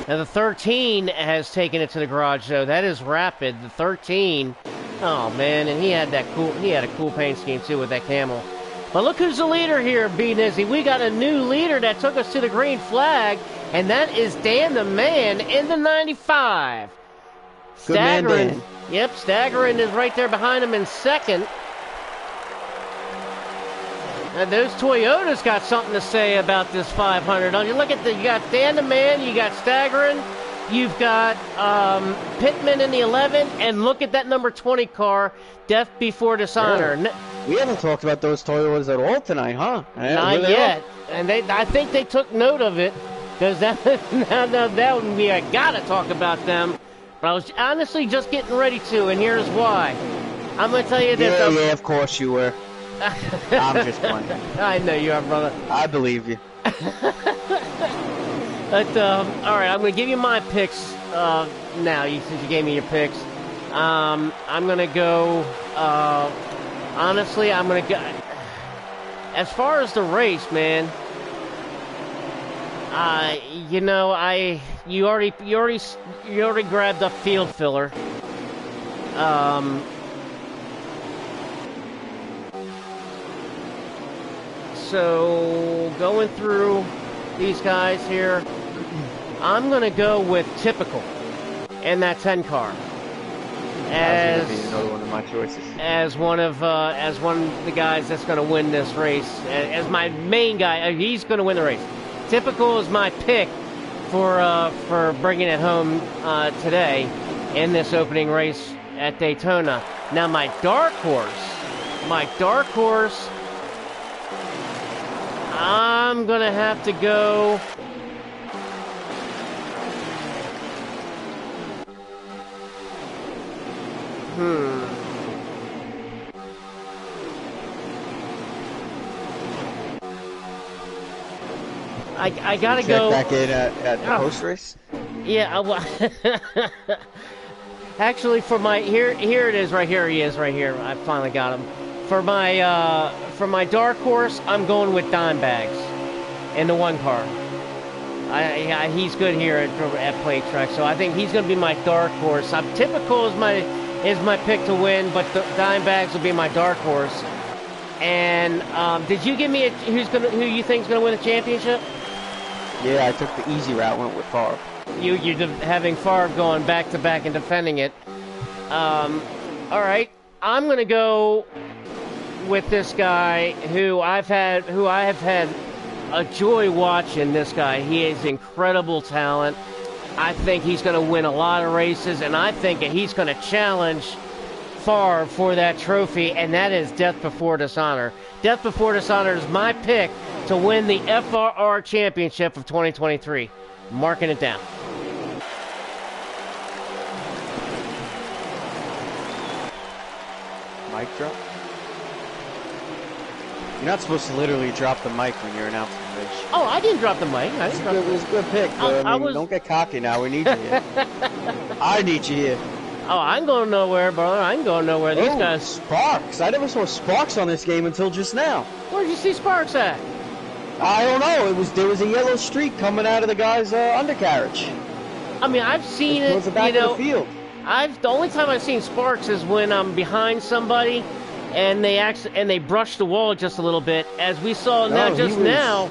A: Now the 13 has taken it to the garage, though. That is Rapid. The 13, oh man, and he had a cool paint scheme too with that camel. But look who's the leader here, B Nizzy. We got a new leader that took us to the green flag, and that is Dan the Man in the 95.
B: Good man, Dan.
A: Yep, Staggering is right there behind him in 2nd. And those Toyotas got something to say about this 500. Don't you look at you got Dan the Man, you got Staggering, you've got Pittman in the 11, and look at that number 20 car, Death Before Dishonor.
B: We haven't talked about those Toyotas at all tonight, huh?
A: Not yet. And I think they took note of it, because that would be, I gotta talk about them. But I was honestly just getting ready to, and here's why. I'm gonna tell you this.
B: Yeah, of course you were. I'm just playing.
A: I know you are, brother.
B: I believe you.
A: But, all right, I'm going to give you my picks now, since you gave me your picks. I'm going to go, honestly, I'm going to go, as far as the race, man, you know, you already grabbed a field filler. So, going through these guys here, I'm going to go with Typical in that 10 car. As
B: another one of my choices.
A: As one of the guys that's going to win this race. As my main guy, he's going to win the race. Typical is my pick for bringing it home today in this opening race at Daytona. Now my dark horse, I'm going to have to go... I gotta go...
B: Check back in at the post race?
A: Yeah, actually, for my... Here it is, right here. He is, right here. I finally got him. For my dark horse, I'm going with Dimebags in the 1 car. He's good here at Plate Track, so I think he's going to be my dark horse. Typical is my pick to win, but the Dimebags will be my dark horse. And did you give me who you think is going to win the championship?
B: Yeah, I took the easy route, went with Favre.
A: You're having Favre going back to back and defending it. All right, I'm going to go with this guy who I have had a joy watching. This guy, he is incredible talent. I think he's going to win a lot of races, and I think that he's going to challenge Favre for that trophy, and that is Death Before Dishonor. Death Before Dishonor is my pick to win the FRR Championship of 2023. Marking it down.
B: Mic drop? You're not supposed to literally drop the mic when you're announcing the race.
A: Oh, I didn't drop the mic.
B: It was a good pick, but don't get cocky now. We need you here. I need you here.
A: Oh, I ain't going nowhere, brother. I ain't going nowhere. These guys...
B: Sparks. I never saw Sparks on this game until just now.
A: Where'd you see Sparks at?
B: I don't know. There was a yellow streak coming out of the guy's undercarriage.
A: I mean, I've seen it,
B: towards the back of the field.
A: The only time I've seen Sparks is when I'm behind somebody and they brush the wall just a little bit, as we saw now,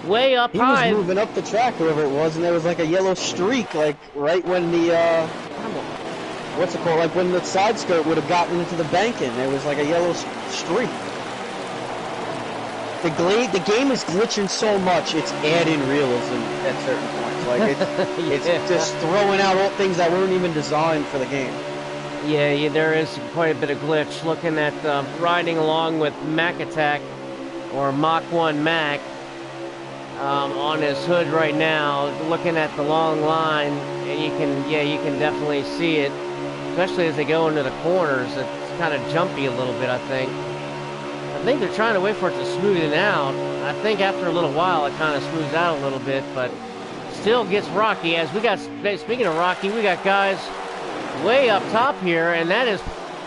A: way up high.
B: He was moving up the track, whoever it was, and there was like a yellow streak, like right when the what's it called? Like when the side skirt would have gotten into the banking, there was like a yellow streak. The game is glitching so much, it's adding realism at certain points. Like it's just throwing out all things that weren't even designed for the game.
A: Yeah, there is quite a bit of glitch. Looking at riding along with Mac Attack, or Mach 1 Mac, on his hood right now, looking at the long line, and you can definitely see it, especially as they go into the corners. It's kind of jumpy a little bit, I think. I think they're trying to wait for it to smoothen out. I think after a little while it kind of smooths out a little bit, but still gets rocky. As we got, speaking of rocky, we got guys way up top here, and that is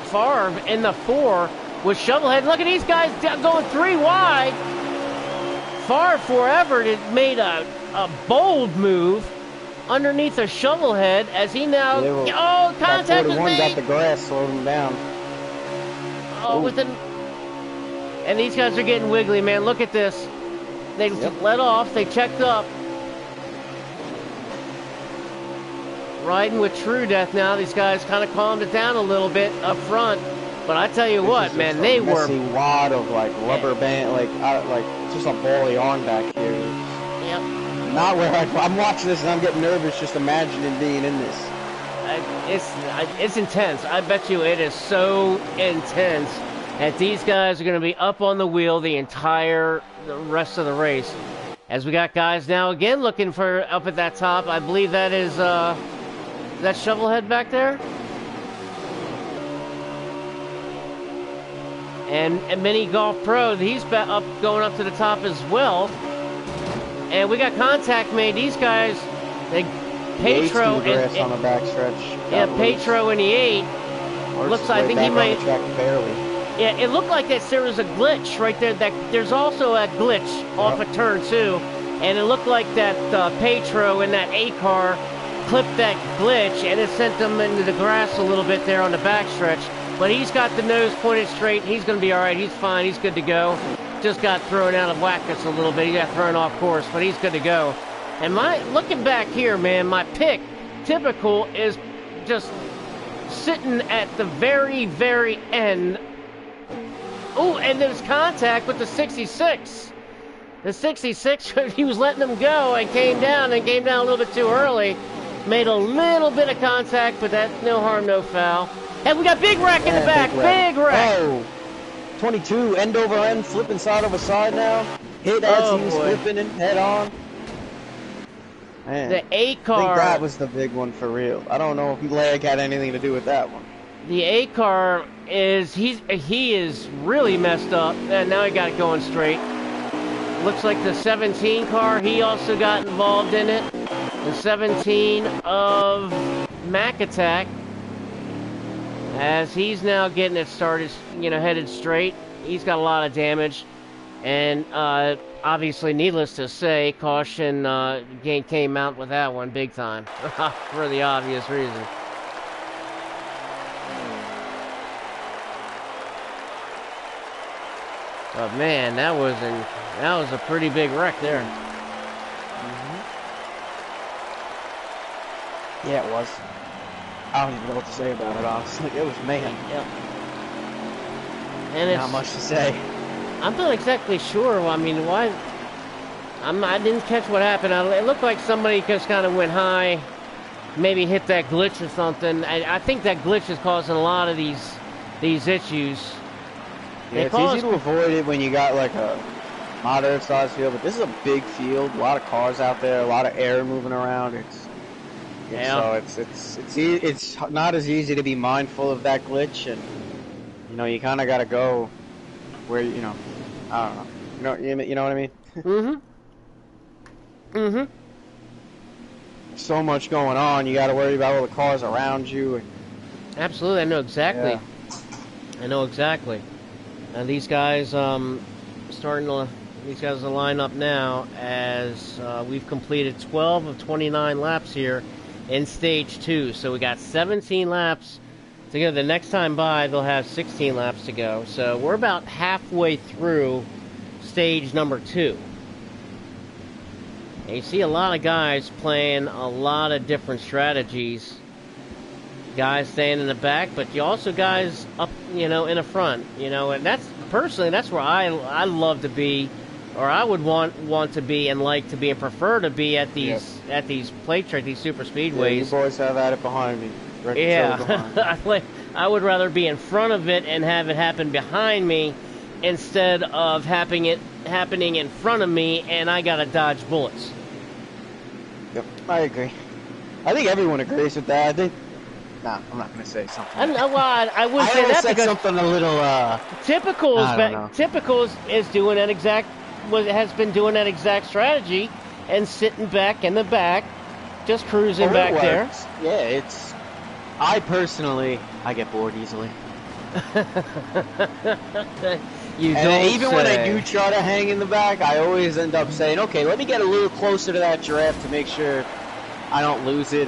A: Favre in the 4 with Shovelhead. Look at these guys going 3 wide. Favre forever made a bold move underneath a Shovelhead as he now... contact was made!
B: Got the grass, slowed him down.
A: And these guys are getting wiggly, man. Look at this. They let off. They checked up. Riding with True Death now. These guys kind of calmed it down a little bit up front. But I tell you what, man, they were...
B: a messy wad of, like, rubber band, like just a bally on back here.
A: Yep.
B: Not where I'm watching this and I'm getting nervous just imagining being in this.
A: It's intense. I bet you it is so intense. that these guys are going to be up on the wheel the rest of the race. As we got guys now again looking for up at that top. I believe that is that Shovelhead back there. And Mini Golf Pro, he's going up to the top as well. And we got contact made. These guys, Petro
B: on the backstretch.
A: Yeah, Petro in the 8. Looks like I think he might.
B: Barely.
A: Yeah, it looked like there was a glitch right there. There's also a glitch off of turn 2, and it looked like that Petro in that A car clipped that glitch, and it sent them into the grass a little bit there on the backstretch. But he's got the nose pointed straight. He's going to be all right. He's fine. He's good to go. Just got thrown out of whack just a little bit. He got thrown off course, but he's good to go. And looking back here, man, my pick, typical, is just sitting at the very, very end. Oh, and there's contact with the 66. The 66, he was letting them go and came down a little bit too early. Made a little bit of contact, but that's no harm, no foul. And we got Big Wreck in the back. Big Wreck.
B: Oh, 22, end over end, flipping side over side now. Hit as he was flipping and head on. Man,
A: the A car.
B: I think that was the big one for real. I don't know if leg had anything to do with that one.
A: The A car is he is really messed up, and now he got it going straight. Looks like the 17 car, he also got involved in it. The 17 of Mac Attack, as he's now getting it started, headed straight. He's got a lot of damage, and obviously, needless to say, caution came out with that one big time for the obvious reason. But man, that was a pretty big wreck there.
B: Yeah, it was. I don't even know what to say about it, honestly. It was mayhem.
A: Yep. And
B: not much to say.
A: I'm not exactly sure. I mean, why? I didn't catch what happened. It looked like somebody just kind of went high, maybe hit that glitch or something. I think that glitch is causing a lot of these issues.
B: Yeah, it's easy to avoid it when you got like a moderate sized field, but this is a big field, a lot of cars out there, a lot of air moving around. So it's not as easy to be mindful of that glitch, and you kind of got to go where I don't know, you know what I mean? So much going on, you got to worry about all the cars around you.
A: Absolutely, I know exactly.
B: Yeah.
A: I know exactly. And these guys are line up now as we've completed 12 of 29 laps here in stage 2. So we got 17 laps to go. The next time by, they'll have 16 laps to go. So we're about halfway through stage number 2. And you see a lot of guys playing a lot of different strategies. Guys staying in the back, but you also guys up, in the front, and that's where I love to be, or I would want to be and like to be and prefer to be at these plate tracks, these super speedways.
B: Yeah, you boys have at it behind me.
A: I would rather be in front of it and have it happen behind me instead of happening in front of me and I gotta dodge bullets.
B: Yep, I agree. I think everyone agrees with that. Nah, I'm not going to say something.
A: I wouldn't say that because
B: something a little.
A: Typical is doing that has been doing that exact strategy and sitting back in the back, just cruising back there.
B: Yeah, I personally get bored easily. Even when I do try to hang in the back, I always end up saying, "Okay, let me get a little closer to that giraffe to make sure I don't lose it."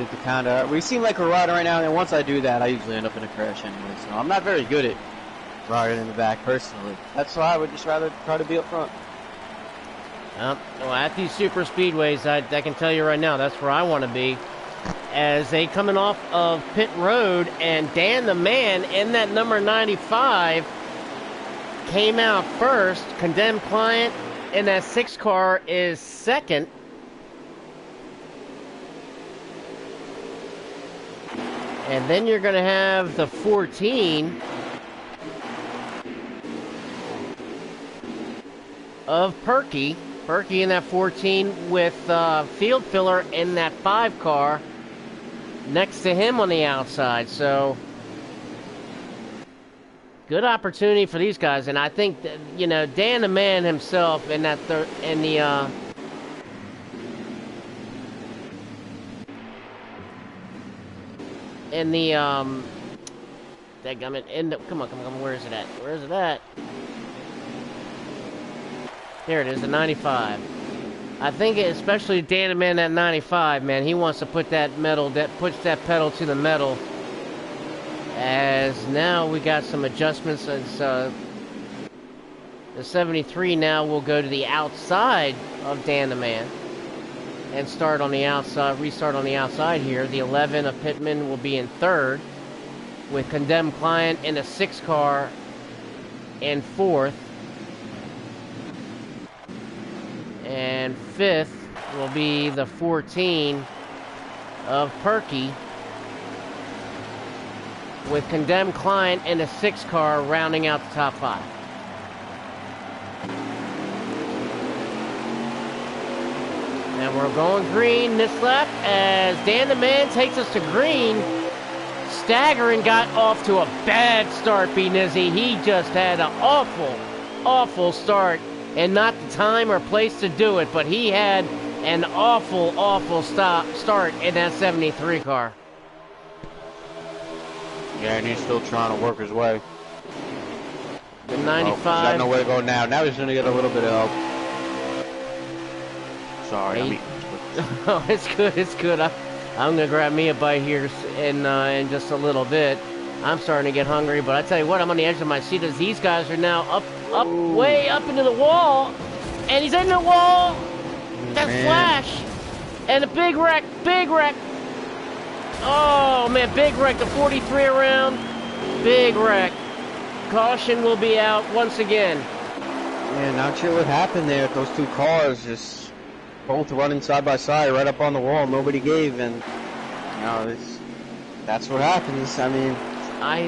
B: We seem like we're riding right now, and once I do that, I usually end up in a crash anyway. So I'm not very good at riding in the back personally. That's why I would just rather try to be up front.
A: Well, at these super speedways, I can tell you right now, that's where I want to be. As they coming off of pit road, and Dan the Man in that number 95 came out first. Condemned Client in that 6 car is second. And then you're going to have the 14 of Perky. Perky in that 14 with Field Filler in that 5 car next to him on the outside. So good opportunity for these guys, and I think that, you know, Dan the Man himself in that come on, where is it at? Where is it at? There it is, the 95. I think especially Dan the Man at 95, man, he wants to put that puts that pedal to the metal. As now we got some adjustments as the 73 now will go to the outside of Dan the Man and start on the outside, restart on the outside here. The 11 of Pittman will be in third with Condemned Client in a 6 car in fourth. And fifth will be the 14 of Perky with Condemned Client in a 6 car rounding out the top 5. And we're going green this lap as Dan the Man takes us to green. Staggering got off to a bad start, B-Nizzy. He just had an awful start, and not the time or place to do it, but he had an awful start in that 73 car.
B: Yeah, and he's still trying to work his way.
A: The 95.
B: He's got nowhere to go now. Now he's going to get a little bit of help. Sorry, I'm eating.
A: Oh, it's good. I'm going to grab me a bite here in just a little bit. I'm starting to get hungry, but I tell you what, I'm on the edge of my seat as these guys are now way up into the wall. And he's in the wall. That flash. And a big wreck. Oh, man, big wreck. The 43 around. Big wreck. Caution will be out once again.
B: Yeah, not sure what happened there. Those two cars just both running side by side right up on the wall. Nobody gave, and you know, that's what happens. I mean, I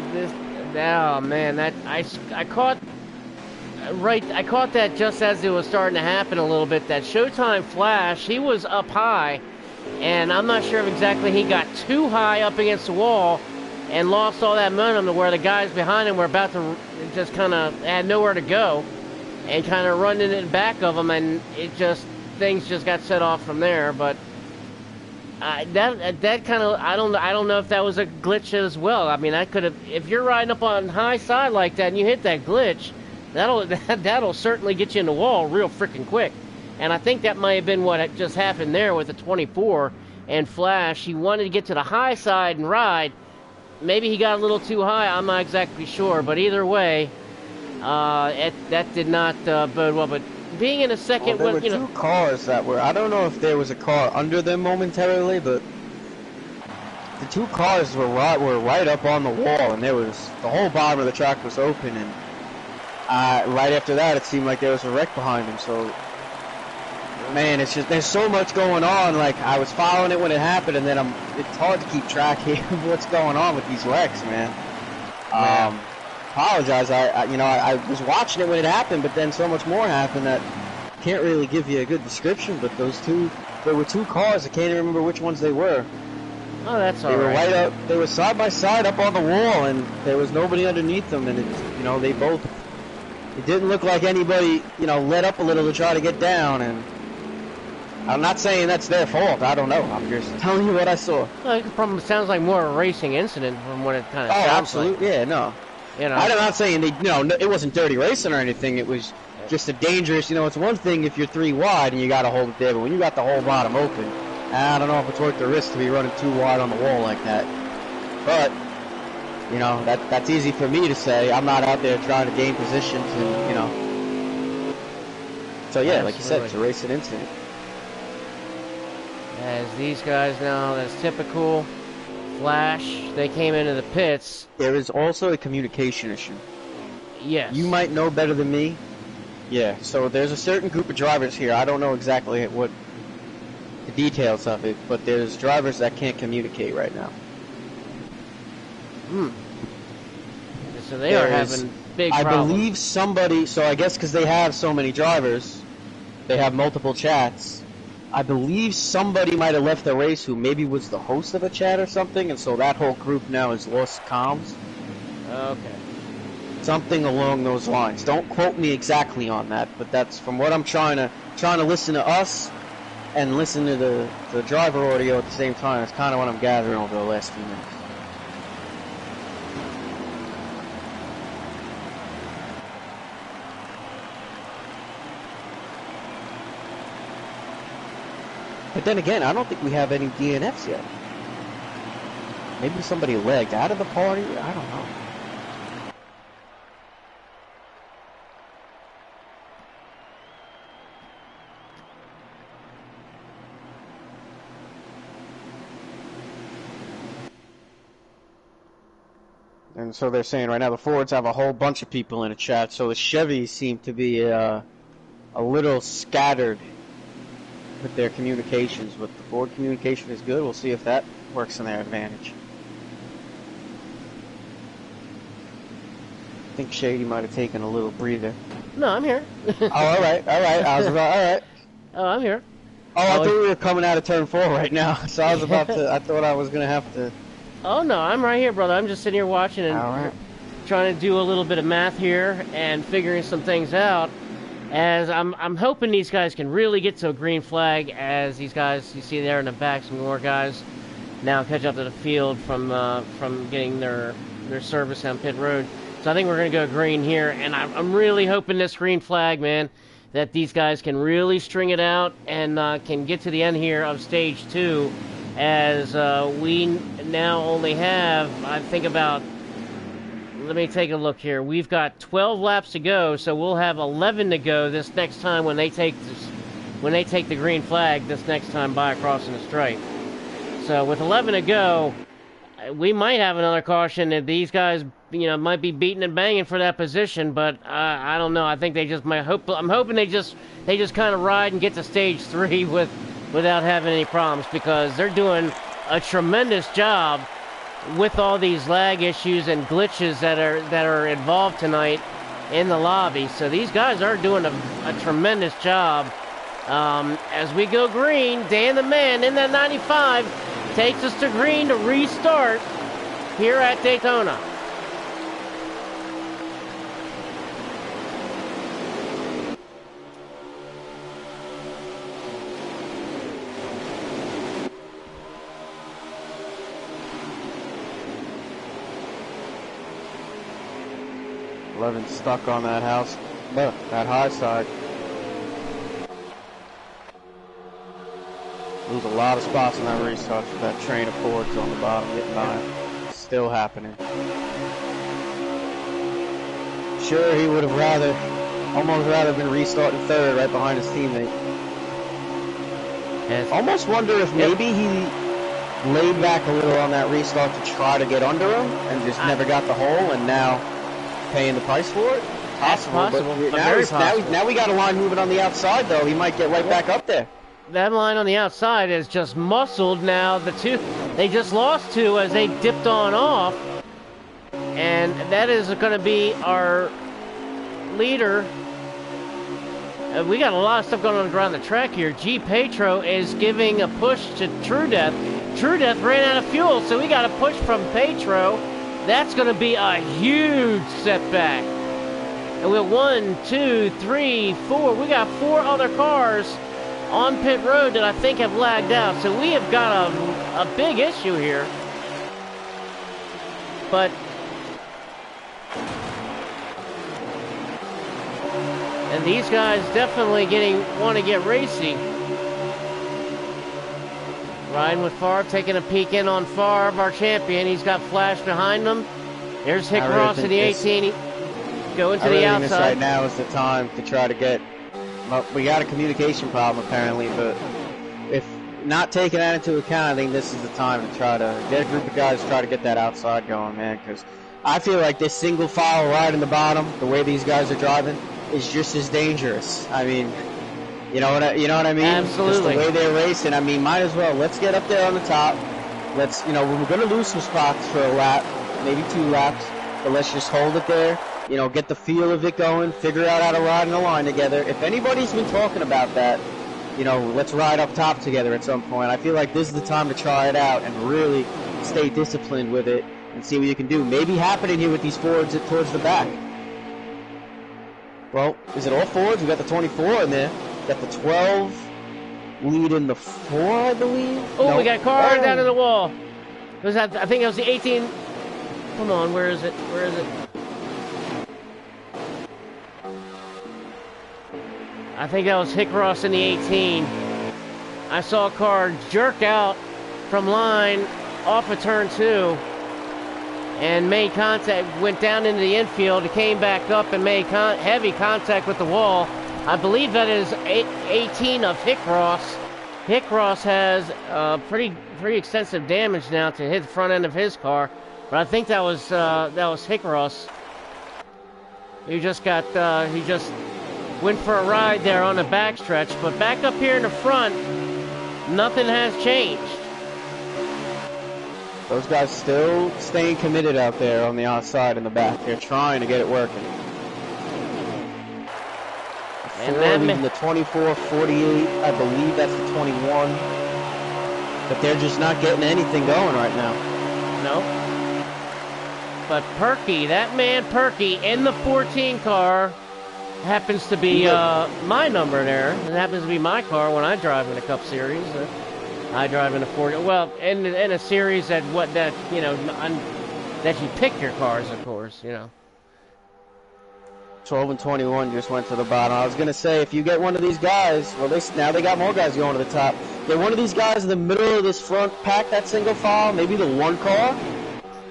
B: caught that just as it was starting to happen a little bit. That Showtime flash, he was up high, and I'm not sure if exactly he got too high up against the wall and lost all that momentum to where the guys behind him were about to just kind of had nowhere to go and kind of running it back of him, and things just got set off from there. But that kind of, I don't know if that was a glitch as well. I mean, I could have, if you're riding up on high side like that and you hit that glitch, that'll certainly get you in the wall real freaking quick. And I think that might have been what had just happened there with the 24 and Flash. He wanted to get to the high side and ride. Maybe he got a little too high. I'm not exactly sure, but either way, that did not bode well. But being in a second, there were two cars that were, I don't know if there was a car under them momentarily, but the two cars were right up on the wall, and there was, the whole bottom of the track was open, and right after that it seemed like there was a wreck behind him. So man, it's just, there's so much going on. Like, I was following it when it happened, and then it's hard to keep track of what's going on with these wrecks, man. Apologize. I was watching it when it happened, but then so much more happened that I can't really give you a good description. But there were two cars. I can't even remember which ones they were.
A: Oh, that's all right.
B: They were right up. They were side by side up on the wall, and there was nobody underneath them. And they both. It didn't look like anybody, let up a little to try to get down. And I'm not saying that's their fault. I don't know. I'm just telling you what I saw.
A: Well, it probably sounds like more of a racing incident from what it kind of
B: sounds
A: absolutely.
B: Like. Yeah, no. I'm not saying it wasn't dirty racing or anything. It was just a dangerous. It's one thing if you're 3 wide and you got to hold it there, but when you got the whole bottom open, I don't know if it's worth the risk to be running 2 wide on the wall like that. But that's easy for me to say. I'm not out there trying to gain positions, and So yeah, like you said, it's a racing incident.
A: As these guys now, that's typical. Flash, they came into the pits.
B: There is also a communication issue.
A: Yes.
B: You might know better than me. Yeah, so there's a certain group of drivers here. I don't know exactly what the details of it, but there's drivers that can't communicate right now.
A: So they are having Big
B: I
A: problem.
B: believe somebody, so I guess because they have so many drivers, they have multiple chats. I believe somebody might have left the race who maybe was the host of a chat or something, and so that whole group now has lost comms.
A: Okay.
B: Something along those lines. Don't quote me exactly on that, but that's from what I'm trying to listen to us and listen to the driver audio at the same time. That's kind of what I'm gathering over the last few minutes. But then again, I don't think we have any DNFs yet. Maybe somebody lagged out of the party. I don't know. And so they're saying right now the Fords have a whole bunch of people in a chat, so the Chevys seem to be a little scattered with their communications, but the Ford communication is good. We'll see if that works in their advantage. I think Shady might have taken a little breather.
A: No, I'm here.
B: Oh, all right. I was about, all right.
A: Oh, I'm here.
B: Oh, I thought we were coming out of turn 4 right now, so I was about to, I thought I was going to have to.
A: Oh, no, I'm right here, brother. I'm just sitting here watching and
B: All right.
A: trying to do a little bit of math here and figuring some things out. As I'm hoping these guys can really get to a green flag, as these guys, you see there in the back, some more guys now catch up to the field from getting their service on pit road. So I think we're going to go green here, and I'm really hoping this green flag, man, that these guys can really string it out and can get to the end here of stage 2, as we now only have, I think, about, let me take a look here. We've got 12 laps to go, so we'll have 11 to go this next time when they take the green flag this next time by crossing the stripe. So with 11 to go, we might have another caution that these guys, might be beating and banging for that position, but I don't know. I think they just might hope. I'm hoping they just kind of ride and get to stage 3 without having any problems, because they're doing a tremendous job with all these lag issues and glitches that are involved tonight in the lobby. So these guys are doing a tremendous job. As we go green, Dan the Man in that 95 takes us to green to restart here at Daytona.
B: Levin stuck on that house, that high side. Lose a lot of spots in that restart with that train of Fords on the bottom getting by. Still happening. Sure, he would have almost rather been restarting 3rd right behind his teammate.
A: Yes.
B: Almost wonder if maybe he laid back a little on that restart to try to get under him and just never got the hole, and now paying the price for it?
A: Possible, but very possible.
B: Now we got a line moving on the outside, though. He might get right back up there.
A: That line on the outside is just muscled now. They just lost 2 as they dipped on off. And that is going to be our leader. We got a lot of stuff going on around the track here. G. Petro is giving a push to True Death. True Death ran out of fuel, so we got a push from Petro. That's going to be a huge setback. And we have 1, 2, 3, 4. We got 4 other cars on pit road that I think have lagged out. So we have got a big issue here. But and these guys definitely want to get racy. Riding with Favre, taking a peek in on Favre, our champion. He's got Flash behind him. There's Hick Ross in the 18. Going to the outside.
B: Right now is the time to try to get. Well, we got a communication problem apparently, but if not taking that into account, I think this is the time to try to get a group of guys try to get that outside going, man. Because I feel like this single file ride in the bottom, the way these guys are driving, is just as dangerous. I mean. You know what I mean?
A: Absolutely.
B: Just the way they're racing. I mean, might as well. Let's get up there on the top. Let's, we're going to lose some spots for a lap, maybe 2 laps, but let's just hold it there you know, get the feel of it going, figure out how to ride in a line together. If anybody's been talking about that, you know, let's ride up top together at some point, I feel like this is the time to try it out and really stay disciplined with it and see what you can do. Maybe happening here with these Fords towards the back. Well, is it all Fords? We got the 24 in there. Got the 12 leading the 4, I believe.
A: Oh,
B: no.
A: We got a car down in the wall. It was that, I think it was the 18. Come on, where is it? Where is it? I think that was Hickross in the 18. I saw a car jerk out from line off of turn 2 and made contact, went down into the infield, came back up and made heavy contact with the wall. I believe that is 18 of Hickross. Hickross has pretty extensive damage now to his front end of his car, but I think that was Hickross. He just went for a ride there on the backstretch, but back up here in the front, nothing has changed.
B: Those guys still staying committed out there on the outside in the back. They're trying to get it working.
A: And
B: then the 24, 48, I believe that's the 21. But they're just not getting anything going right now.
A: No. But Perky, that man Perky in the 14 car happens to be my number there. It happens to be my car when I drive in a Cup Series. I drive in a 40. Well, in a series that you pick your cars, of course, you know.
B: 12 and 21 just went to the bottom. I was going to say, if you get one of these guys, well, now they got more guys going to the top. Get one of these guys in the middle of this front pack, that single file, maybe the 1 car,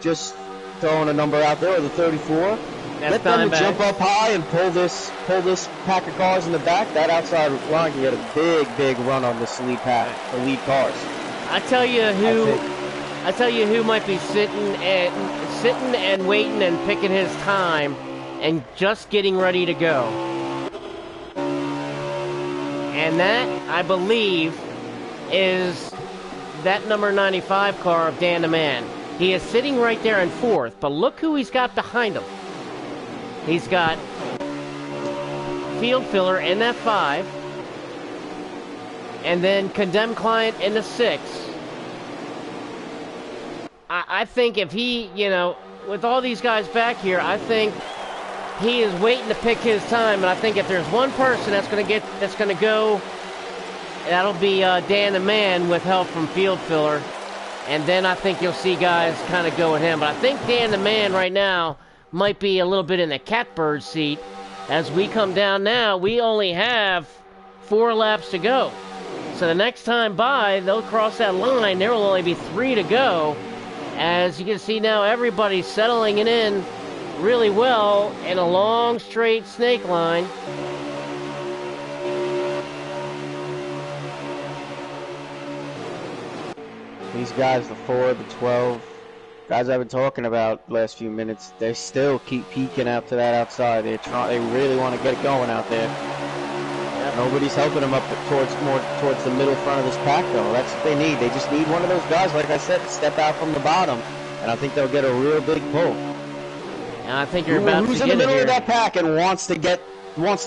B: just throwing a number out there, or the 34. Let them jump up high and pull this pack of cars in the back. That outside line can get a big run on this lead pack, the lead cars.
A: I tell you who might be sitting and waiting and picking his time and just getting ready to go. And that, I believe, is that number 95 car of Dan the Man. He is sitting right there in 4th, but look who he's got behind him. He's got Field Filler in that 5, and then Condemned Client in the 6. I think if he, with all these guys back here, I think he is waiting to pick his time, and I think if there's one person that's going to go, that'll be Dan the Man with help from Field Filler, and then I think you'll see guys kind of go with him. But I think Dan the Man right now might be a little bit in the catbird seat. As we come down now, we only have 4 laps to go. So the next time by, they'll cross that line. There will only be 3 to go. As you can see now, everybody's settling it in really well in a long, straight snake line.
B: These guys, the 4, the 12, guys I've been talking about the last few minutes, they still keep peeking out to that outside. They really want to get it going out there. Nobody's helping them up towards the middle front of this pack, though. That's what they need. They just need one of those guys, like I said, to step out from the bottom, and I think they'll get a real big pull.
A: And I think you're about to get it.
B: Who's in the middle of that pack and wants to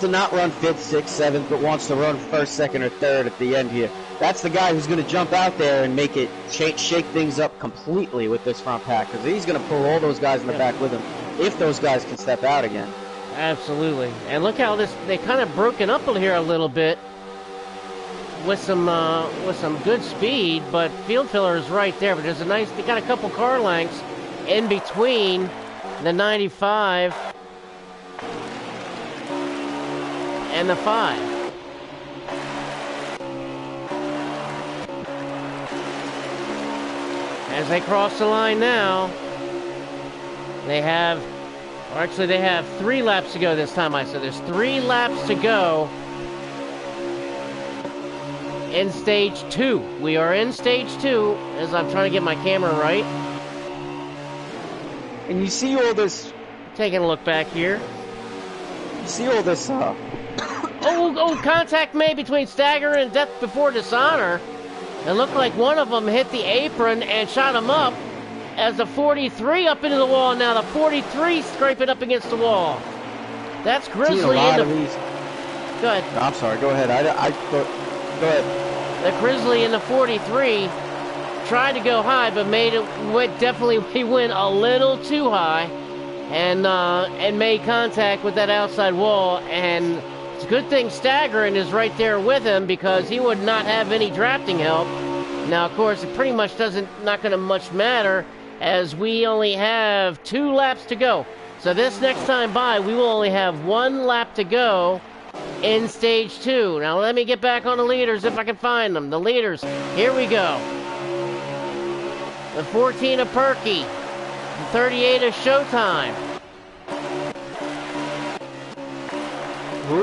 B: not run 5th, 6th, 7th, but wants to run 1st, 2nd, or 3rd at the end here? That's the guy who's going to jump out there and make it shake things up completely with this front pack, because he's going to pull all those guys in the back with him if those guys can step out again. Absolutely.
A: And look how they kind of broken up here a little bit with some good speed, but Field Filler is right there. But there's they got a couple car lengths in between the 95 and the 5. As they cross the line now, they have 3 laps to go this time. I said there's 3 laps to go in stage 2. We are in stage 2 as I'm trying to get my camera right.
B: And you see all this...
A: Taking a look back here.
B: You see all this...
A: contact made between Stagger and Death Before Dishonor. It looked like one of them hit the apron and shot him up. as the 43 up into the wall. Now the 43 scraping up against the wall. That's Grizzly in the... Go ahead.
B: No, I'm sorry. Go ahead. Go ahead.
A: The Grizzly in the 43 tried to go high, but he went a little too high, and made contact with that outside wall. And it's a good thing Staggering is right there with him, because he would not have any drafting help. Now, of course, it pretty much not going to much matter, as we only have 2 laps to go. So this next time by, we will only have 1 lap to go in stage 2. Now let me get back on the leaders if I can find them. The leaders, here we go. The 14 of Perky, the 38 of Showtime.
B: Who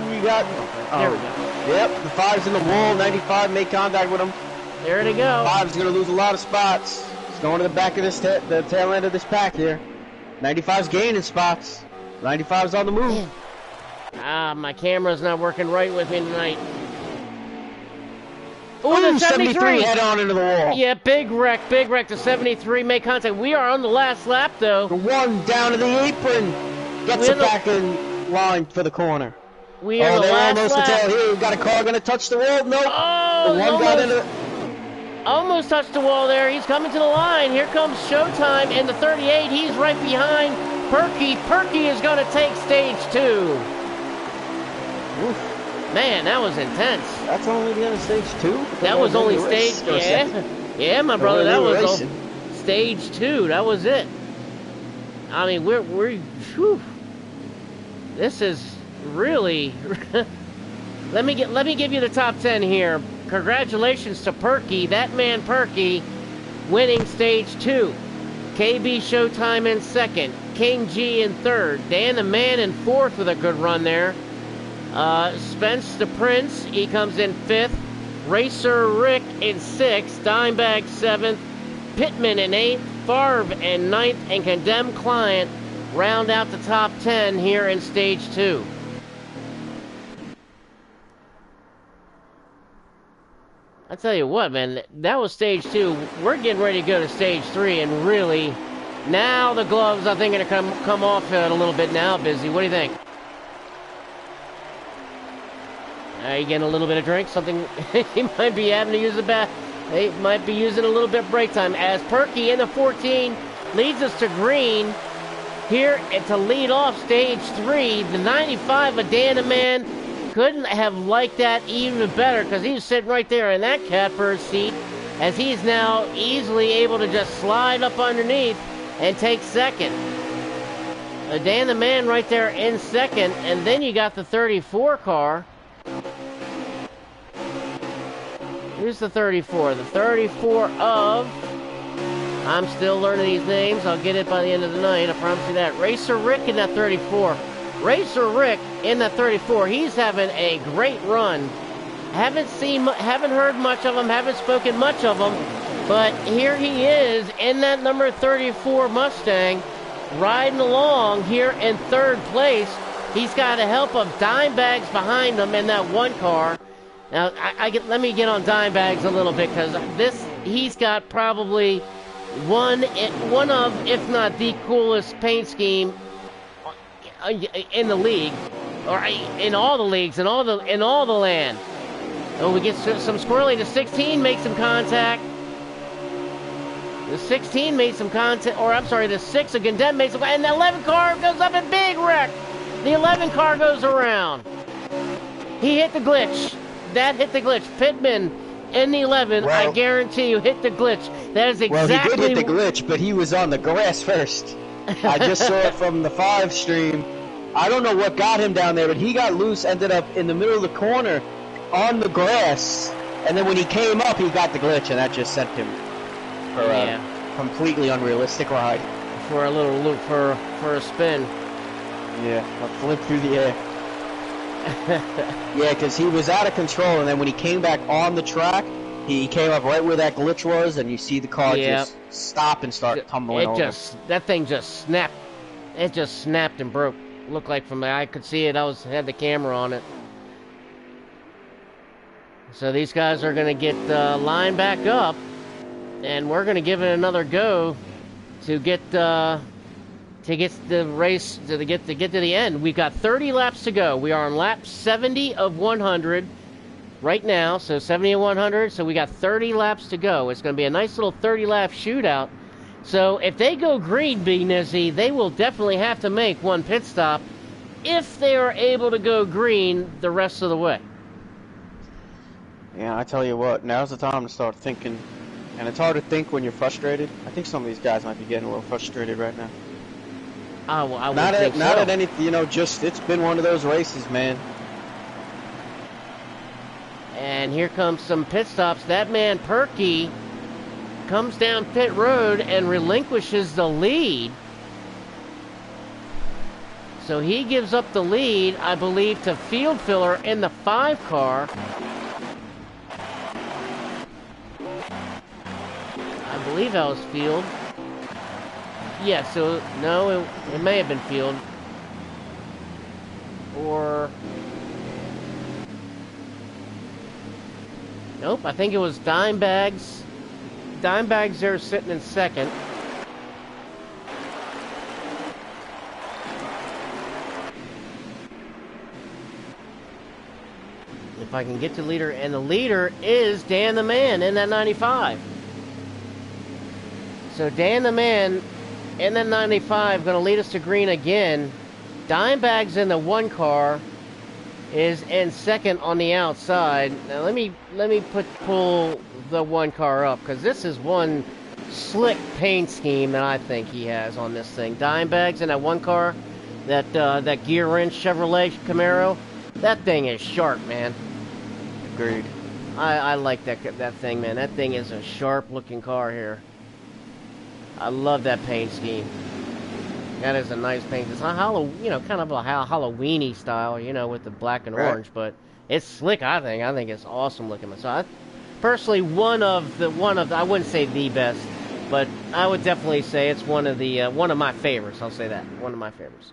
B: we got?
A: There we go.
B: Yep, the 5's in the wall. 95 made contact with him.
A: There they go.
B: 5's going to lose a lot of spots. He's going to the back of the tail end of this pack here. 95's gaining spots. 95's on the move.
A: Man. My camera's not working right with me tonight. Oh, the 73
B: head on into the wall.
A: Yeah, big wreck. The 73 made contact. We are on the last lap, though.
B: The 1 down to the apron. Gets it back in line for the corner.
A: We are the last lap.
B: Here, we've got a car going to touch the wall. Nope.
A: Oh,
B: the 1 got into...
A: Almost touched the wall there. He's coming to the line. Here comes Showtime, and the 38. He's right behind Perky. Perky is going to take stage 2.
B: Oof.
A: Man, that was intense.
B: That's only the end of stage 2?
A: That was only stage... Yeah, my brother, that was stage 2. That was it. I mean, we're whew. This is really... Let me give you the top 10 here. Congratulations to Perky, that man Perky, winning stage 2. KB Showtime in 2nd. King G in 3rd. Dan the Man in 4th with a good run there. Spence the Prince, he comes in 5th. Racer Rick in 6th. Dimebag 7th. Pittman in 8th. Favre in 9th. And Condemned Client round out the top 10 here in stage 2. I tell you what, man, that was stage 2. We're getting ready to go to stage 3, and really, now the gloves, I think, are going to come off a little bit now, Busy. What do you think? You getting a little bit of drink? Something he might be having to use the bath. They might be using a little bit of break time, as Perky in the 14 leads us to green here to lead off stage 3. The 95 of Dan the Man couldn't have liked that even better, because he was sitting right there in that catbird seat, as he's now easily able to just slide up underneath and take 2nd. Dan the Man right there in 2nd, and then you got the 34 car. Here's the 34. The 34 of... I'm still learning these names. I'll get it by the end of the night. I promise you that. Racer Rick in that 34. Racer Rick in that 34. He's having a great run. Haven't heard much of him. Haven't spoken much of him. But here he is in that number 34 Mustang, riding along here in 3rd place. He's got the help of Dimebags behind him in that 1 car. Now, let me get on Dimebags a little bit, because he's got probably one of, if not the coolest paint scheme in the league, or in all the leagues, in all the land. Oh, we get some squirrely. The 16 makes some contact. The 16 made some contact, or I'm sorry, the 6 of Condemned made some, and the 11 car goes up in big wreck. The 11 car goes around. He hit the glitch. That hit the glitch. Pittman in the 11, I guarantee you, hit the glitch. That is exactly...
B: Well, he did hit the glitch, but he was on the grass first. I just saw it from the 5 stream. I don't know what got him down there, but he got loose, ended up in the middle of the corner on the grass, and then when he came up, he got the glitch, and that just sent him for a completely unrealistic ride.
A: For a little loop, for a spin.
B: Yeah, a flip through the air. Yeah, because he was out of control, and then when he came back on the track, he came up right where that glitch was, and you see the car just stop and start tumbling over.
A: That thing just snapped. It just snapped and broke. Looked like from I could see it. Had the camera on it. So these guys are going to get lined back up, and we're going to give it another go to get the race to get to the end. We've got 30 laps to go. We are on lap 70 of 100 right now, so 70 of 100. So we got 30 laps to go. It's going to be a nice little 30-lap shootout. So if they go green, B Nizzy, they will definitely have to make one pit stop if they are able to go green the rest of the way.
B: Yeah, I tell you what, now's the time to start thinking. And it's hard to think when you're frustrated. I think some of these guys might be getting a little frustrated right now.
A: I would
B: not
A: think
B: at, not
A: so.
B: at any, just it's been one of those races, man.
A: And here comes some pit stops. That man, Perky, comes down pit road and relinquishes the lead. So he gives up the lead, I believe, to Field Filler in the 5 car. I believe that was Field. Yeah, so, no, it may have been Field. Or... Nope, I think it was Dimebags. Dimebags there sitting in second. If I can get to leader, and the leader is Dan the Man in that 95. So Dan the Man in that 95 going to lead us to green again. Dimebags in the 1 car is in second on the outside. Now let me pull the 1 car up, because this is one slick paint scheme that I think he has on this thing. Dimebags in that 1 car, that gear wrench Chevrolet Camaro, that thing is sharp, man.
B: Agreed.
A: I like that thing, man. That thing is a sharp looking car here. I love that paint scheme. That is a nice paint. It's not kind of a Halloween-y style, with the black and orange, but it's slick. I think it's awesome looking. So, personally, one of I wouldn't say the best, but I would definitely say it's one of my favorites. I'll say that, one of my favorites.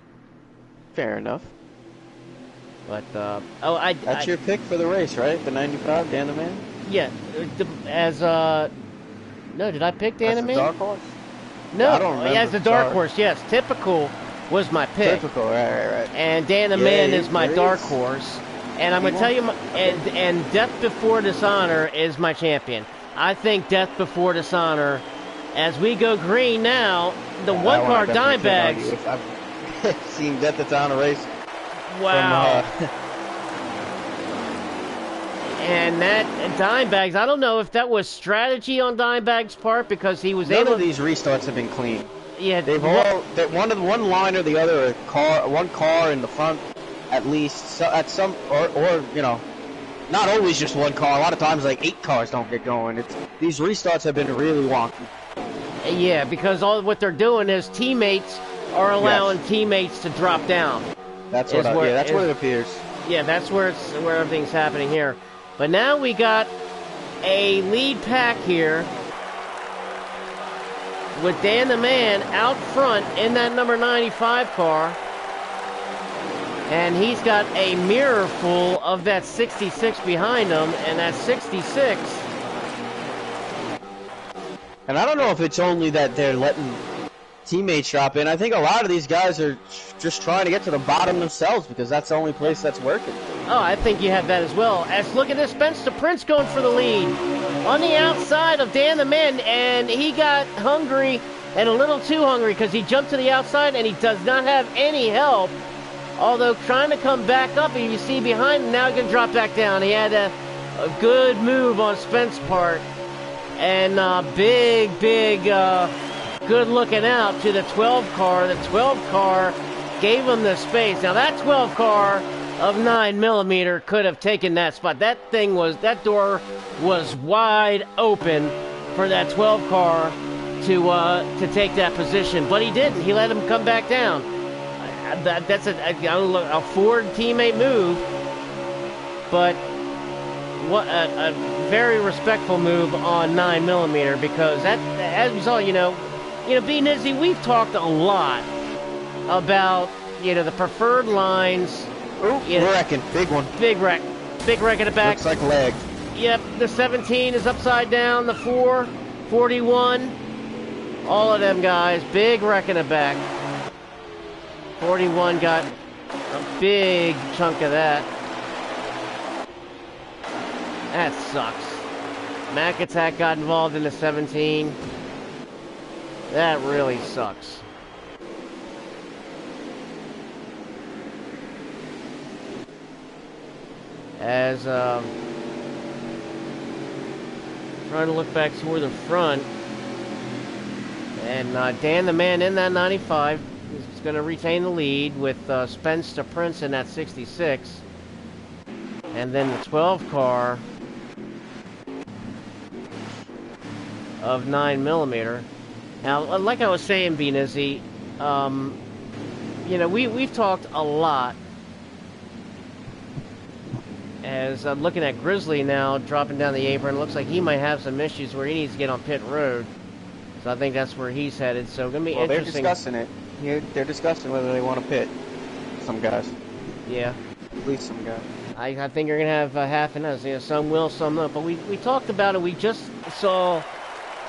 B: Fair enough.
A: But
B: that's your pick for the race, right? The 95, Dan the Man.
A: Yeah, no, did I pick Dan the Man?
B: Dark horse.
A: No,
B: I don't remember.
A: as a dark horse, yes. Typical was my pick.
B: Typical, right.
A: And Dan the Man is my dark horse. And I'm going to tell you, and Death Before Dishonor is my champion. I think Death Before Dishonor, as we go green now, the 1 car Dimebags.
B: I've seen Death Dishonor race.
A: Wow. And that Dimebags, I don't know if that was strategy on Dimebags' part, because he was able.
B: None of these restarts have been clean.
A: Yeah,
B: they've all one line or the other. One car in the front, at least. So at some or not always just 1 car. A lot of times, like 8 cars don't get going. These restarts have been really wonky.
A: Yeah, because what they're doing is teammates are allowing teammates to drop down.
B: That's what it appears.
A: Yeah, that's where everything's happening here. But now we got a lead pack here with Dan the Man out front in that number 95 car. And he's got a mirror full of that 66 behind him, and that 66.
B: And I don't know if it's only that they're letting teammates drop in. I think a lot of these guys are just trying to get to the bottom themselves, because that's the only place that's working.
A: Oh, I think you have that as well. As look at this, Spencer Prince going for the lead on the outside of Dan the Man, and he got hungry and a little too hungry, because he jumped to the outside and he does not have any help. Although trying to come back up, and you see behind him now, going to drop back down. He had a good move on Spence's part, and big, good looking out to the 12 car. The 12 car gave him the space. Now that 12 car of 9mm could have taken that spot. That door was wide open for that 12 car to take that position, but he didn't. He let him come back down. That's a Ford teammate move, but what a very respectful move on 9mm, because that, as we saw, B Nizzy, we've talked a lot about the preferred lines.
B: Wrecking, big one.
A: Big wreck at the back.
B: Looks like lagged.
A: Yep, the 17 is upside down, the 41. All of them guys, big wreck in the back. 41 got a big chunk of that. That sucks. Mac Attack got involved in the 17. That really sucks. As trying to look back toward the front, and Dan the Man in that 95 is going to retain the lead with Spence to Prince in that 66, and then the 12 car of 9mm. Now, like I was saying, Benizzi, you know, we've talked a lot. As I'm looking at Grizzly now, dropping down the apron, looks like he might have some issues where he needs to get on pit road. So I think that's where he's headed. So going to be interesting.
B: They're discussing it. They're discussing whether they want to pit. Some guys.
A: Yeah.
B: At least some guys.
A: I think you're going to have half and half. You know, some will, some not. But we talked about it. We just saw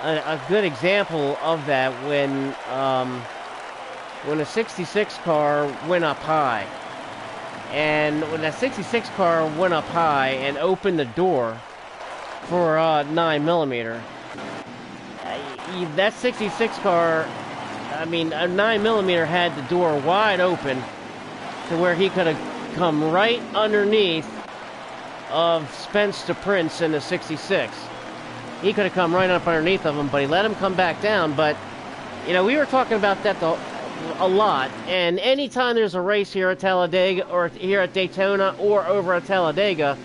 A: a good example of that when a 66 car went up high. And when that 66 car went up high and opened the door for 9mm, that 66 car, I mean, a 9mm had the door wide open to where he could have come right underneath of Spence to Prince in the 66. He could have come right up underneath of him, but he let him come back down. But, you know, we were talking about that a lot, and anytime there's a race here at Talladega or here at Daytona or over at Talladega,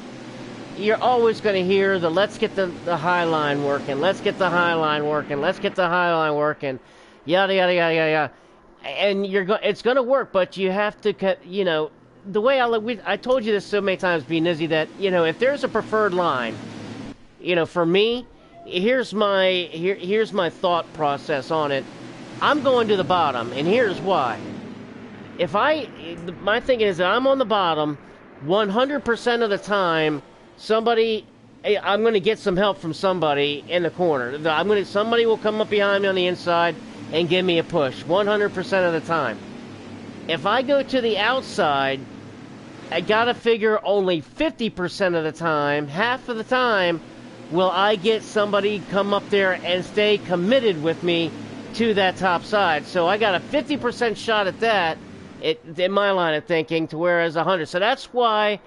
A: you're always going to hear the let's get the high line working, let's get the high line working, let's get the high line working, yada yada yada yada, and it's going to work, but you have to, you know, the way I told you this so many times, Benizzi, that, you know, if there's a preferred line, you know, for me, here's my thought process on it. I'm going to the bottom, and here's why. My thinking is that I'm on the bottom 100% of the time. I'm going to get some help from somebody in the corner. Somebody will come up behind me on the inside and give me a push 100% of the time. If I go to the outside, I got to figure only 50% of the time, half of the time, will I get somebody come up there and stay committed with me to that top side. So I got a 50% shot at that in my line of thinking, to whereas 100. So that's why,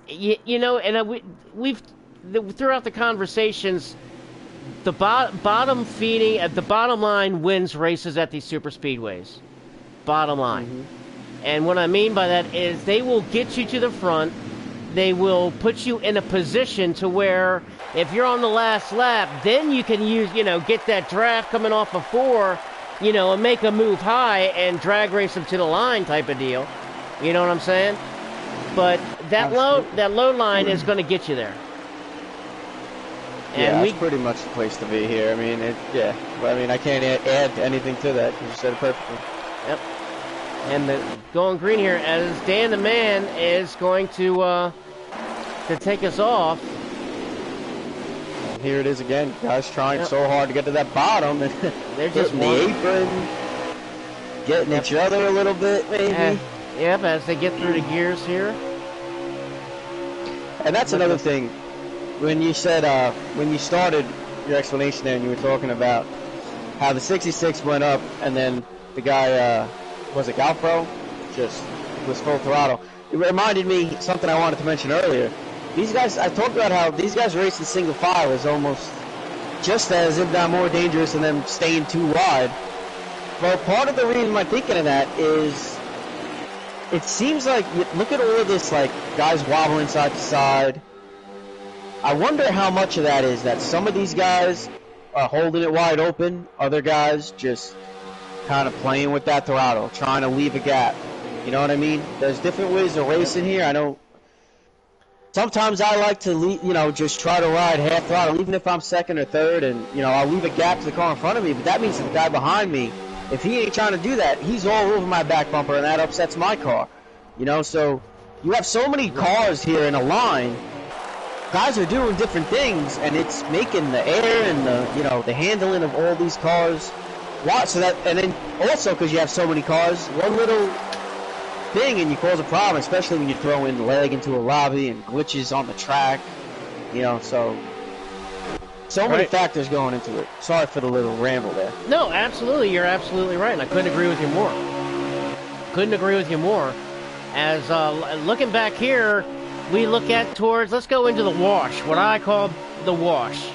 A: you know, and we've throughout the conversations, the bottom feeding at the bottom line wins races at these super speedways. Bottom line. Mm-hmm. And what I mean by that is they will get you to the front. They will put you in a position to where if you're on the last lap, then you can get that draft coming off of 4, you know, and make a move high and drag race them to the line type of deal. You know what I'm saying? But that low line is going to get you there.
B: And that's pretty much the place to be here. I mean, I can't add anything to that. You said it perfectly.
A: Yep. And going green here as Dan the Man is going to take us off.
B: And here it is again. Guys trying so hard to get to that bottom, and
A: they're just
B: hitting the apron, getting each other a little bit, maybe.
A: Yep, as they get through the gears here.
B: And that's another thing. When you said, when you started your explanation there, and you were talking about how the 66 went up, and then the guy, was it Galfro, just was full throttle. It reminded me something I wanted to mention earlier. These guys, I talked about how these guys racing single file is almost just as, if not more dangerous than them staying too wide. Well, part of the reason I'm thinking of that is it seems like, look at all of this, like, guys wobbling side to side. I wonder how much of that is that some of these guys are holding it wide open, other guys just kind of playing with that throttle, trying to leave a gap. You know what I mean? There's different ways of racing here. I know sometimes I like to, just try to ride half throttle, even if I'm second or third, and, I'll leave a gap to the car in front of me, but that means the guy behind me, if he ain't trying to do that, he's all over my back bumper, and that upsets my car. So you have so many cars here in a line. Guys are doing different things, and it's making the air and the handling of all these cars Why? So that, and then also because you have so many cars, one little thing and you cause a problem, especially when you throw in leg into a lobby and glitches on the track. You know, so many factors going into it. Sorry for the little ramble there.
A: No, absolutely. You're absolutely right, and I couldn't agree with you more. Couldn't agree with you more. As looking back here, we look at towards, let's go into the wash, what I call the wash.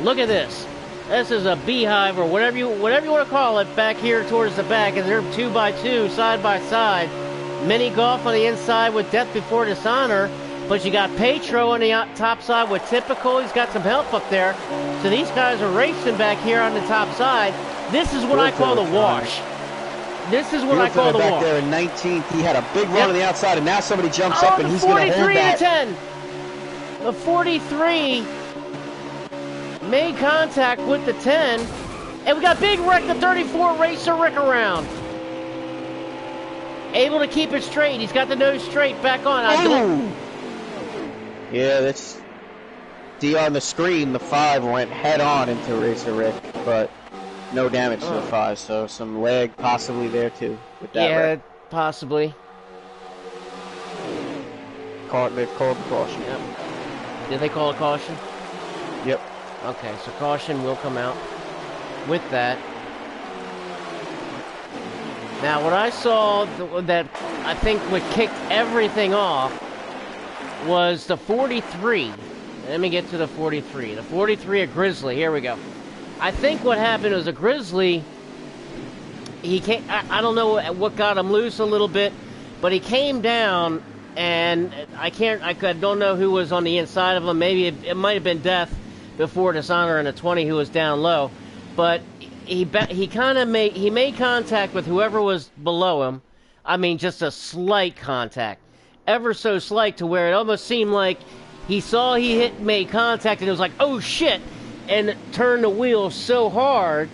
A: Look at this. This is a beehive or whatever you want to call it back here towards the back, and they're 2x2 side by side. Mini golf on the inside with Death Before Dishonor, but you got Petro on the top side with Typical. He's got some help up there. So these guys are racing back here on the top side. This is what I call the wash. This is what I call the wash.
B: Back there in 19th, he had a big run on the outside, and now somebody jumps up and he's going to hold that.
A: 10. The 43 made contact with the 10, and we got Big Rick, the 34 racer Rick around. Able to keep it straight. He's got the nose straight back on.
B: Yeah, that's on the screen. The 5 went head on into Racer Rick, but no damage to the 5. So some leg possibly there too with that.
A: Yeah,
B: wreck.
A: Possibly.
B: They've called the caution.
A: Yep. Did they call a caution?
B: Yep.
A: Okay, so caution will come out with that. Now, what I saw that I think what kicked everything off was the 43. Let me get to the 43. The 43 at Grizzly. Here we go. I think what happened was a Grizzly, he came, I don't know what got him loose a little bit, but he came down, and I don't know who was on the inside of him. Maybe it might have been Death Before Dishonor in a 20 who was down low, but he made contact with whoever was below him. I mean, just a slight contact, ever so slight, to where it almost seemed like he saw he made contact, and it was like, oh shit, and turned the wheel so hard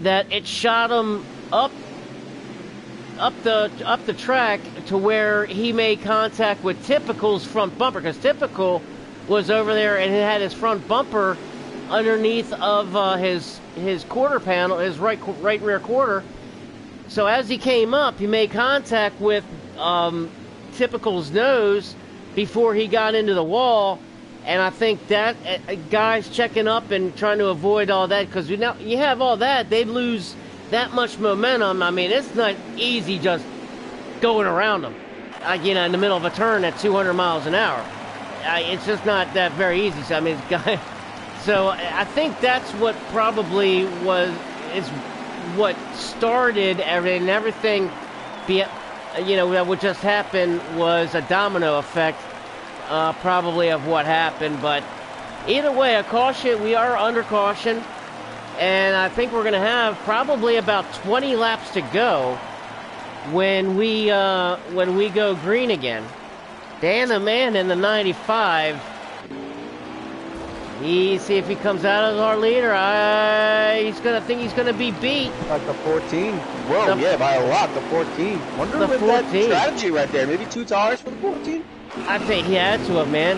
A: that it shot him up the track to where he made contact with Typical's front bumper, because Typical was over there and had his front bumper underneath of his quarter panel, his right rear quarter. So as he came up, he made contact with Typical's nose before he got into the wall, and I think that guys checking up and trying to avoid all that, because you have all that, they lose that much momentum. I mean, it's not easy just going around them, in the middle of a turn at 200 miles an hour. It's just not that very easy. So, I mean, so I think that's what probably is what started everything. That would just happen was a domino effect, probably, of what happened. But either way, a caution. We are under caution, and I think we're going to have probably about 20 laps to go when we go green again. Dan the Man in the 95. See if he comes out as our leader. He's gonna be beat.
B: Like the 14. Whoa, yeah, by a lot. The 14. Wonder
A: the
B: with
A: 14.
B: That strategy right there. Maybe 2 tires for the 14.
A: I think he had to have, man.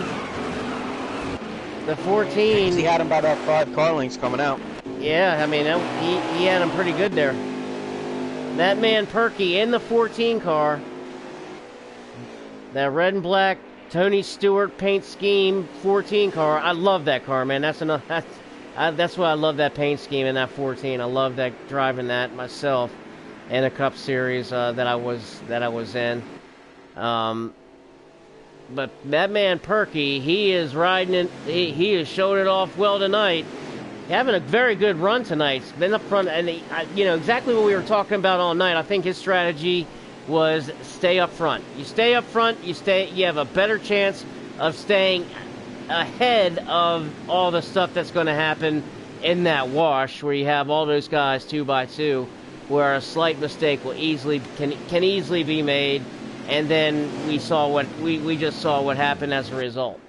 A: The 14.
B: He had him by about 5 car lengths coming out.
A: Yeah, I mean, he had him pretty good there. That man Perky in the 14 car. That red and black Tony Stewart paint scheme 14 car. I love that car, man. That's why I love that paint scheme in that 14. I love that, driving that myself in a Cup Series that I was in. But that man Perky, he is riding it. He has showed it off well tonight. Having a very good run tonight. He's been up front, and exactly what we were talking about all night. I think his strategy was stay up front. You stay up front, you have a better chance of staying ahead of all the stuff that's going to happen in that wash, where you have all those guys 2x2, where a slight mistake can easily be made, and then we just saw what happened as a result.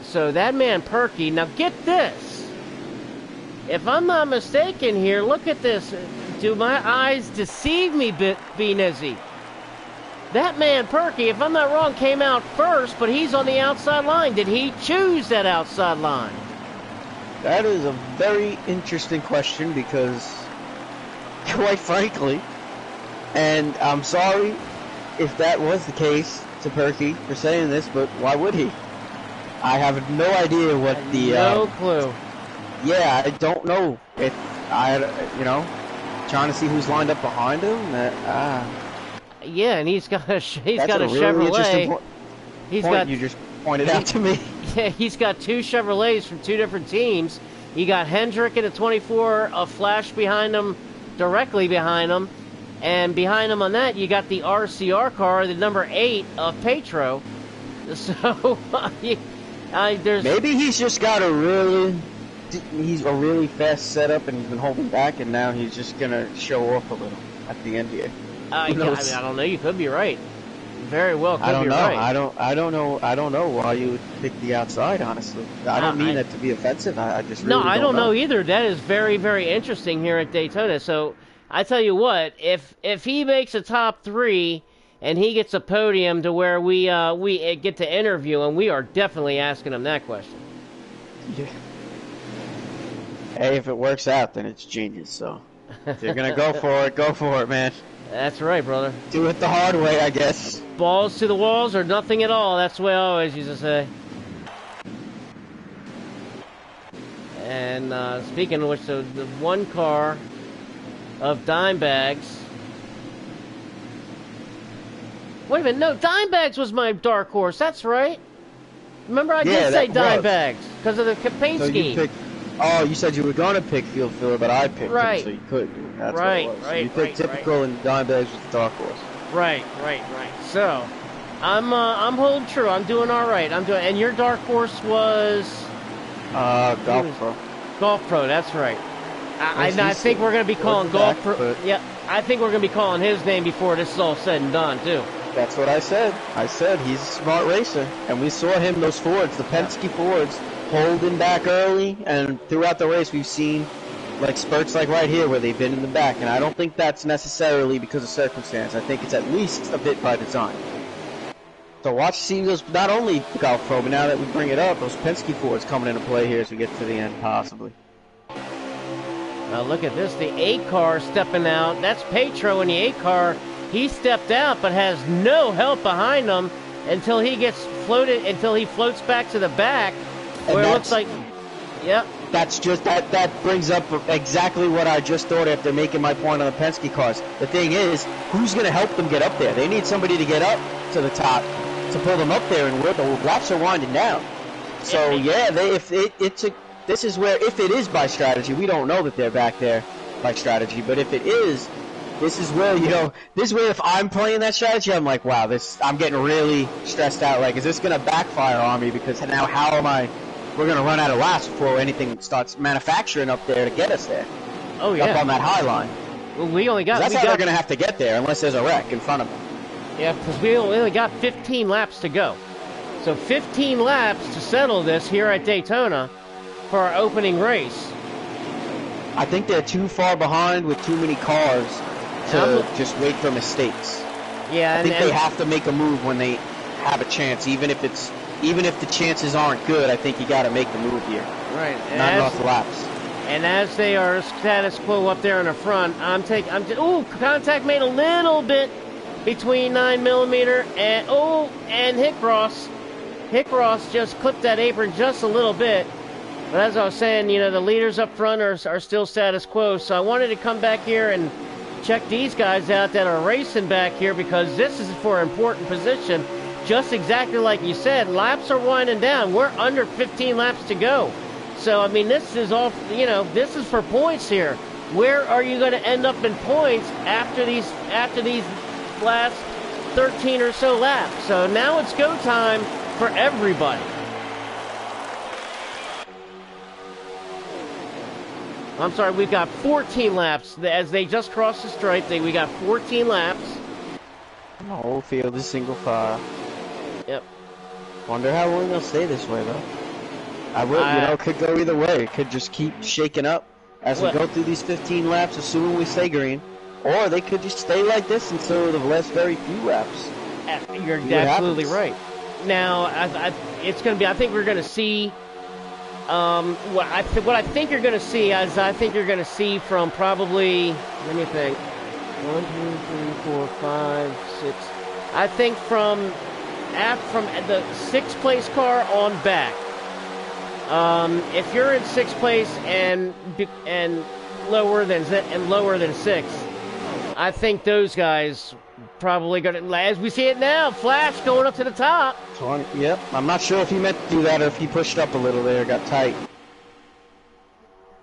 A: So that man Perky, now get this. If I'm not mistaken here, look at this. Do my eyes deceive me, B-Nizzy? That man Perky, if I'm not wrong, came out first, but he's on the outside line. Did he choose that outside line?
B: That is a very interesting question because, quite frankly, and I'm sorry if that was the case to Perky for saying this, but why would he? I have no idea what the...
A: No clue.
B: Yeah, I don't know if trying to see who's lined up behind him.
A: Yeah, and he's got a
B: Really
A: Chevrolet.
B: You just pointed out to me.
A: Yeah, he's got 2 Chevrolets from 2 different teams. You got Hendrick in a 24, a Flash behind him, directly behind him, and behind him on that you got the RCR car, the number 8 of Petro. So there's
B: maybe he's just got he's a really fast setup and he's been holding back, and now he's just gonna show off a little at the end here.
A: I don't know. You could be right. Very well could be right.
B: I don't know why you would pick the outside, honestly. I don't mean that to be offensive. I just really
A: I don't know either. That is very, very interesting here at Daytona. So I tell you what, if he makes a top 3 and he gets a podium to where we get to interview him, we are definitely asking him that question.
B: Yeah. Hey, if it works out, then it's genius. So if you're gonna go for it, man.
A: That's right, brother.
B: Do it the hard way, I guess.
A: Balls to the walls or nothing at all. That's the way I always used to say. And speaking of which, so the one car of Dimebags. Wait a minute, no, Dimebags was my dark horse. That's right. Remember, I did say Dimebags because of the paint scheme.
B: You said you were going to pick Field Filler, but I picked him, so you couldn't. That's what it was. So you picked typical and Dimebags with the dark horse. Right.
A: So, I'm holding true. I'm doing all right. And your dark horse was
B: Golf Pro.
A: Golf Pro. That's right. I think we're going to be calling Golf Pro. Yeah, I think we're going to be calling his name before this is all said and done too.
B: That's what I said. I said he's a smart racer, and we saw him those Fords, the Penske Fords, holding back early, and throughout the race we've seen like spurts like right here where they've been in the back, and I don't think that's necessarily because of circumstance. I think it's at least a bit by design. So watch see those, not only Golf Pro, but now that we bring it up, those Penske Fords coming into play here as we get to the end, possibly.
A: Now look at this, the 8 car stepping out. That's Petro in the 8 car. He stepped out, but has no help behind him until he gets floated, until he floats back to the back, where it looks like, yep.
B: That's just, that brings up exactly what I just thought after making my point on the Penske cars. The thing is, who's going to help them get up there? They need somebody to get up to the top to pull them up there, and where the laps are winding down. So yeah, this is where, if it is by strategy, we don't know that they're back there by strategy, but if it is, this is where, if I'm playing that strategy, I'm like, wow, I'm getting really stressed out. Like, is this going to backfire on me? Because now we're going to run out of laps before anything starts manufacturing up there to get us there.
A: Oh, yeah.
B: Up on that high line.
A: Well, that's
B: how they're going to have to get there, unless there's a wreck in front of them.
A: Yeah, because we only got 15 laps to go. So 15 laps to settle this here at Daytona for our opening race.
B: I think they're too far behind with too many cars to just wait for mistakes.
A: Yeah,
B: I think they have to make a move when they have a chance, even if the chances aren't good. I think you got to make the move here.
A: Right.
B: Not enough laps.
A: And as they are status quo up there in the front, contact made a little bit between 9mm and Hickross. Hickross just clipped that apron just a little bit. But as I was saying, the leaders up front are still status quo. So I wanted to come back here and check these guys out that are racing back here, because this is for an important position. Just exactly like you said, laps are winding down. We're under 15 laps to go. So, I mean, this is all, this is for points here. Where are you going to end up in points after these last 13 or so laps? So now it's go time for everybody. I'm sorry, we've got 14 laps. As they just crossed the stripe, we got 14 laps.
B: The whole field is single file.
A: Yep.
B: Wonder how long they'll stay this way, though. It could go either way. It could just keep shaking up as we go through these 15 laps, assuming we stay green. Or they could just stay like this until the last very few laps.
A: You're absolutely right. Now, it's going to be, I think we're going to see what I think you're going to see is I think you're going to see from probably, let me think, 1, 2, 3, 4, 5, 6. I think from the 6th place car on back. If you're in 6th place and lower than 6th, I think those guys probably going to, as we see it now, Flash going up to the top.
B: 20, yep. I'm not sure if he meant to do that or if he pushed up a little there, got tight.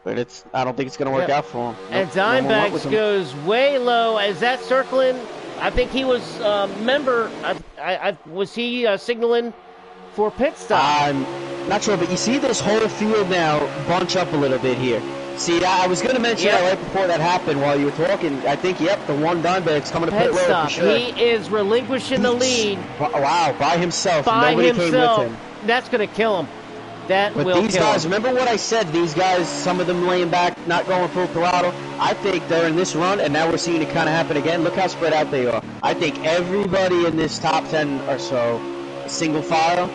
B: But I don't think it's going to work out for him.
A: And Dimebacks goes way low. Is that circling? I think he was was he signaling for pit stop?
B: I'm not sure, but you see this whole field now bunch up a little bit here. See, I was going to mention that right before that happened while you were talking. I think, the one Dimebag's coming to pit road for sure.
A: He is relinquishing the lead.
B: Wow, by himself. Nobody came with him.
A: That's going to kill him. That will kill him.
B: But these guys, remember what I said? These guys, some of them laying back, not going full throttle. I think they're in this run, and now we're seeing it kind of happen again. Look how spread out they are. I think everybody in this top 10 or so, single file,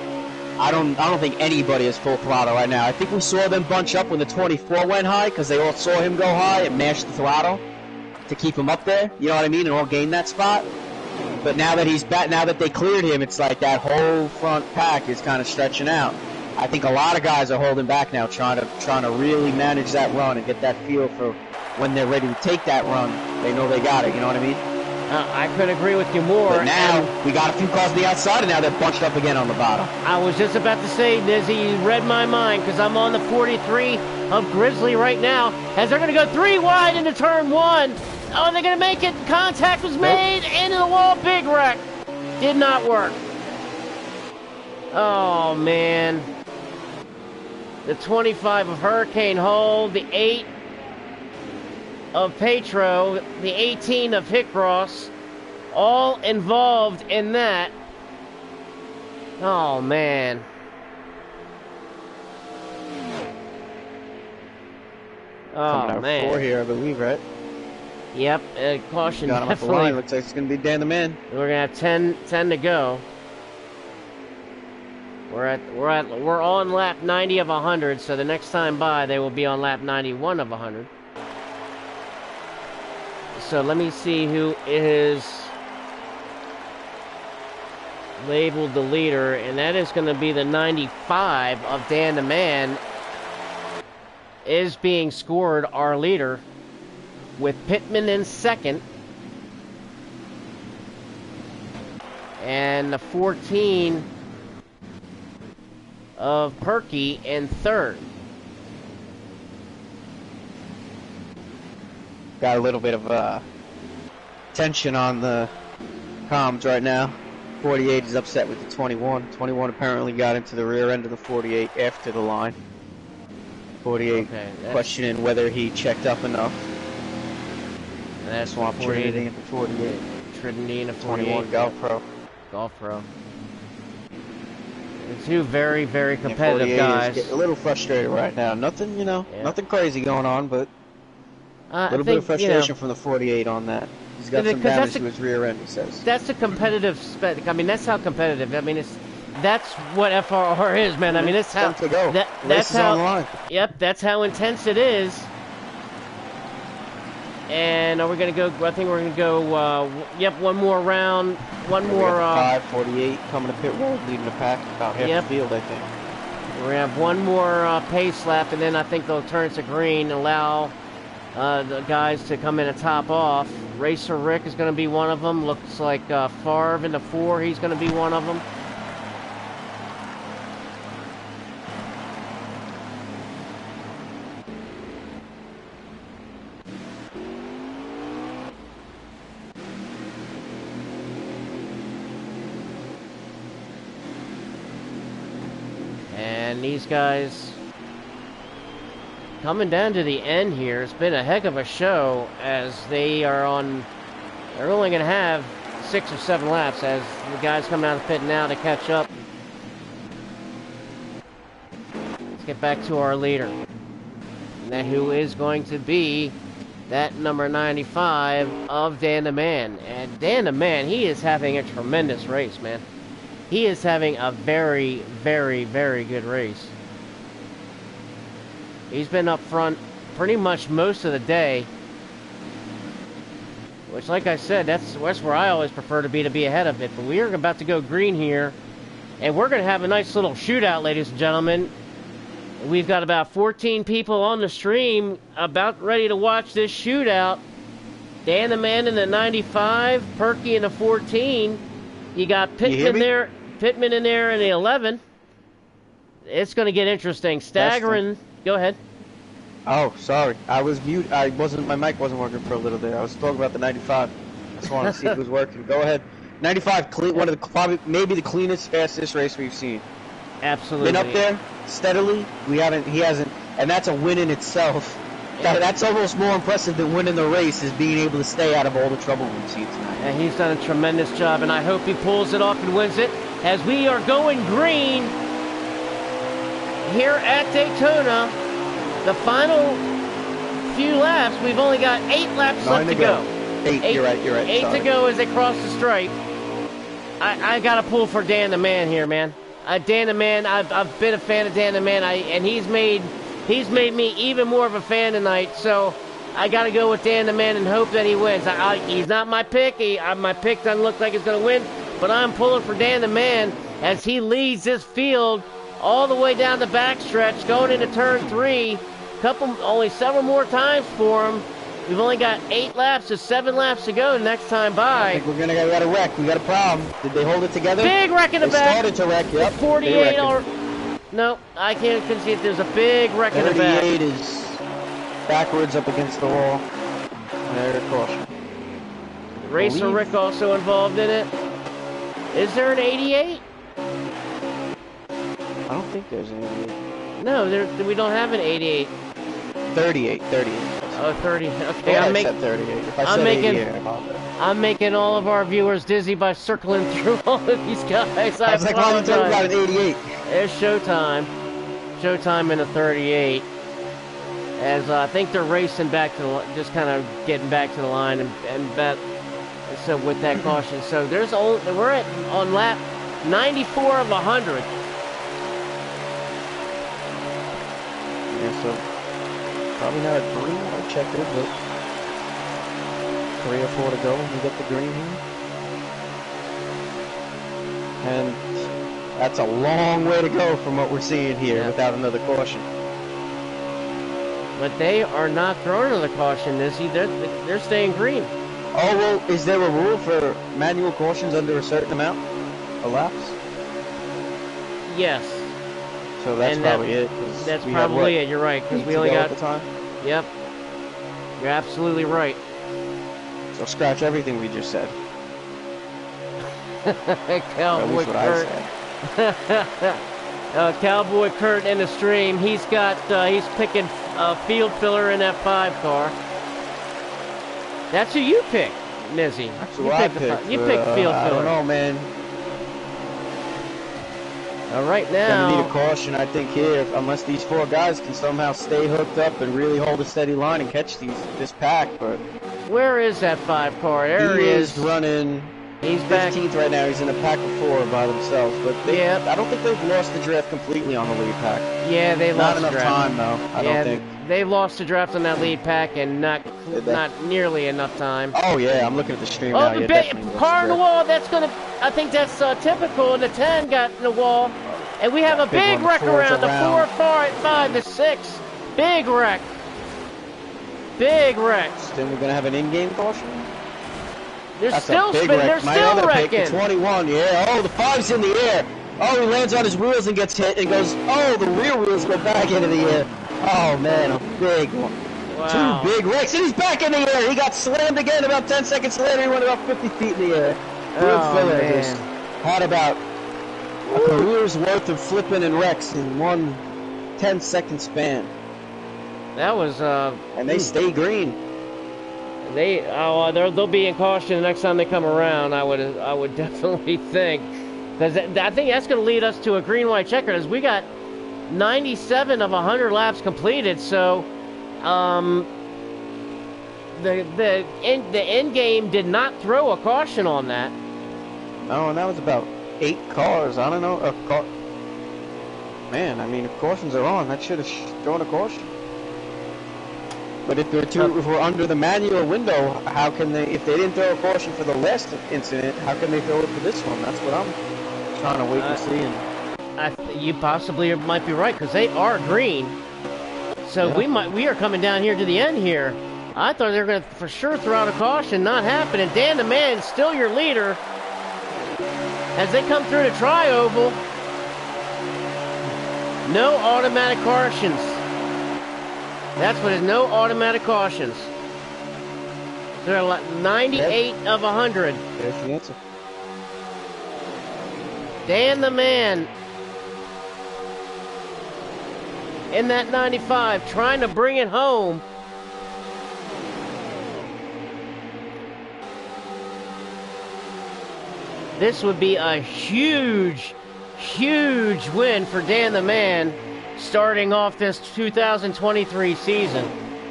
B: I don't think anybody is full throttle right now. I think we saw them bunch up when the 24 went high because they all saw him go high and mashed the throttle to keep him up there. You know what I mean? And all gain that spot. But now that he's back, now that they cleared him, it's like that whole front pack is kind of stretching out. I think a lot of guys are holding back now, trying to really manage that run and get that feel for when they're ready to take that run. They know they got it. You know what I mean?
A: I couldn't agree with you more.
B: But now, we got a few cars on the outside, and now they're bunched up again on the bottom.
A: I was just about to say, Nizzy, you read my mind, because I'm on the 43 of Grizzly right now, as they're going to go 3 wide into turn 1. Oh, they're going to make it. Contact was made. Into the wall. Big wreck. Did not work. Oh, man. The 25 of Hurricane Hole, the 8 of Petro, the 18 of Hickross, all involved in that. Oh, man. Oh, man.
B: 4 here, I believe, right?
A: Yep, caution
B: got him
A: definitely.
B: Off the line. Looks like it's going to be Dan the Man.
A: We're going to have 10 to go. We're on lap 90 of 100, so the next time by they will be on lap 91 of 100. So let me see who is labeled the leader, and that is going to be the 95 of Dan the Man is being scored our leader, with Pittman in second and the 14 of Perky in third.
B: Got a little bit of tension on the comms right now. 48 is upset with the 21. 21 apparently got into the rear end of the 48 after the line. 48 questioning whether he checked up enough.
A: And that's
B: Swamp Trinity into 48.
A: Trinity into 48.
B: 21 Golf Pro.
A: Golf Pro. Two very, very competitive guys.
B: Getting a little frustrated right now. Nothing, nothing crazy going on, but a little bit of frustration from the 48 on that. He's got some damage to his rear end, he says.
A: That's a competitive spec. I mean, that's how competitive. I mean, that's what FRR is, man. I mean, that's how. That's how. On the line. Yep, that's how intense it is. And are we going to go? I think we're going to go. Yep, one more round. One more.
B: 5:48 coming to pit road, leading the pack about half the field, I think.
A: We're going to have one more pace lap, and then I think they'll turn to green, allow the guys to come in and top off. Racer Rick is going to be one of them. Looks like Favre in the 4. He's going to be one of them. And these guys coming down to the end here. It's been a heck of a show as they're only going to have 6 or 7 laps as the guys coming out of the pit now to catch up. Let's get back to our leader. And that who is going to be that number 95 of Dan the Man. And Dan the Man, he is having a tremendous race, man. He is having a very, very, very good race. He's been up front pretty much most of the day. Which, like I said, that's where I always prefer to be ahead of it. But we are about to go green here. And we're going to have a nice little shootout, ladies and gentlemen. We've got about 14 people on the stream about ready to watch this shootout. Dan the Man in the 95, Perky in the 14. You got Pittman there, Pittman in there in the 11. It's going to get interesting. Staggering. Go ahead.
B: Oh, sorry. I was mute. My mic wasn't working for a little bit. I was talking about the 95. Just wanted to see if it was working. Go ahead. 95, clean, one of the probably maybe the cleanest, fastest race we've seen.
A: Absolutely.
B: Been up there steadily. He hasn't, and that's a win in itself. That's almost more impressive than winning the race, is being able to stay out of all the trouble we've seen tonight.
A: And he's done a tremendous job, and I hope he pulls it off and wins it as we are going green here at Daytona. The final few laps, we've only got 8 laps left to go.
B: 8, you're right.
A: 8 to go as they cross the stripe. I got to pull for Dan the Man here, man. Dan the Man, I've been a fan of Dan the Man, and he's made me even more of a fan tonight. So I got to go with Dan the Man and hope that he wins. He's not my pick. My pick doesn't look like it's going to win, but I'm pulling for Dan the Man as he leads this field all the way down the backstretch, going into turn 3. Only several more times for him. We've only got 8 laps to 7 laps to go next time by.
B: I think we got a wreck. We got a problem. Did they hold it together?
A: Big wreck in the back.
B: They started to wreck, yep.
A: 48 or... No, I can't concede. There's a big wreck in the back.
B: 38 is backwards up against the wall. There's a caution.
A: Racer Rick also involved in it. Is there an 88?
B: I don't think there's an 88.
A: No, we don't have an 88.
B: 38.
A: Oh, 30. Okay,
B: I said 38. If I said 88, I apologize.
A: I'm making all of our viewers dizzy by circling through all of these guys. I
B: was like, why are you talking about an 88?
A: It's showtime. Showtime in a 38. As I think they're racing back to just kind of getting back to the line and bet. So with that caution, so we're on lap 94 of 100.
B: Yeah, so probably not a green. I'll check it, but 3 or 4 to go when we get the green here. And that's a long way to go from what we're seeing here without another caution.
A: But they are not throwing another caution, Izzy. They're staying green.
B: Oh, well, is there a rule for manual cautions under a certain amount of laps?
A: Yes.
B: So that's probably it.
A: That's probably it. You're right, because we only got...
B: time.
A: Yep. You're absolutely right.
B: So scratch everything we just said.
A: Cowboy Kurt. Cowboy Kurt in the stream. He's picking field filler in that 5 car. That's who you picked, Mizzy.
B: That's who I picked.
A: You picked field filler.
B: I don't know, man.
A: Right now,
B: gonna need a caution, I think, here, unless these 4 guys can somehow stay hooked up and really hold a steady line and catch this pack. But
A: where is that 5 car? There he is.
B: Running. He's 15th right now. He's in a pack of 4 by themselves. But I don't think they've lost the draft completely on the lead pack.
A: Yeah, they lost
B: not enough time though. I don't think
A: they lost the draft on that lead pack, and not nearly enough time.
B: Oh yeah, I'm looking at the stream now.
A: The car in the wall. I think that's typical. And the 10 got in the wall, and we have a big wreck around the 4 car at 5 to 6. Big wreck. Big wreck.
B: Then we're gonna have an in-game caution.
A: They're still spinning. They're still wrecking.
B: 21. Yeah. Oh, the 5's in the air. Oh, he lands on his wheels and gets hit and goes. Oh, the rear wheels go back into the air. Oh man, a big one.
A: Wow.
B: 2 big wrecks, and he's back in the air. He got slammed again about 10 seconds later. He went about 50 feet in the air. Filler just had about a career's worth of flipping and wrecks in one 10-second span.
A: That was
B: and they stay green.
A: They'll be in caution the next time they come around. I would definitely think, because I think that's going to lead us to a green-white checker. As we got 97 of 100 laps completed, so the end game did not throw a caution on that.
B: No, and that was about 8 cars. I don't know. Man, I mean, if cautions are on, that should have thrown a caution. But if if we're under the manual window, how can they? If they didn't throw a caution for the last incident, how can they throw it for this one? That's what I'm trying to wait and see.
A: You possibly might be right because they are green. So
B: yeah.
A: we are coming down here to the end here. I thought they were going to for sure throw out a caution, not happening. Dan the Man, still your leader as they come through the tri-oval. No automatic cautions. That's what it is. No automatic cautions. They're 98 of 100.
B: There's the answer.
A: Dan the Man in that 95, trying to bring it home. This would be a huge, huge win for Dan the Man starting off this 2023 season.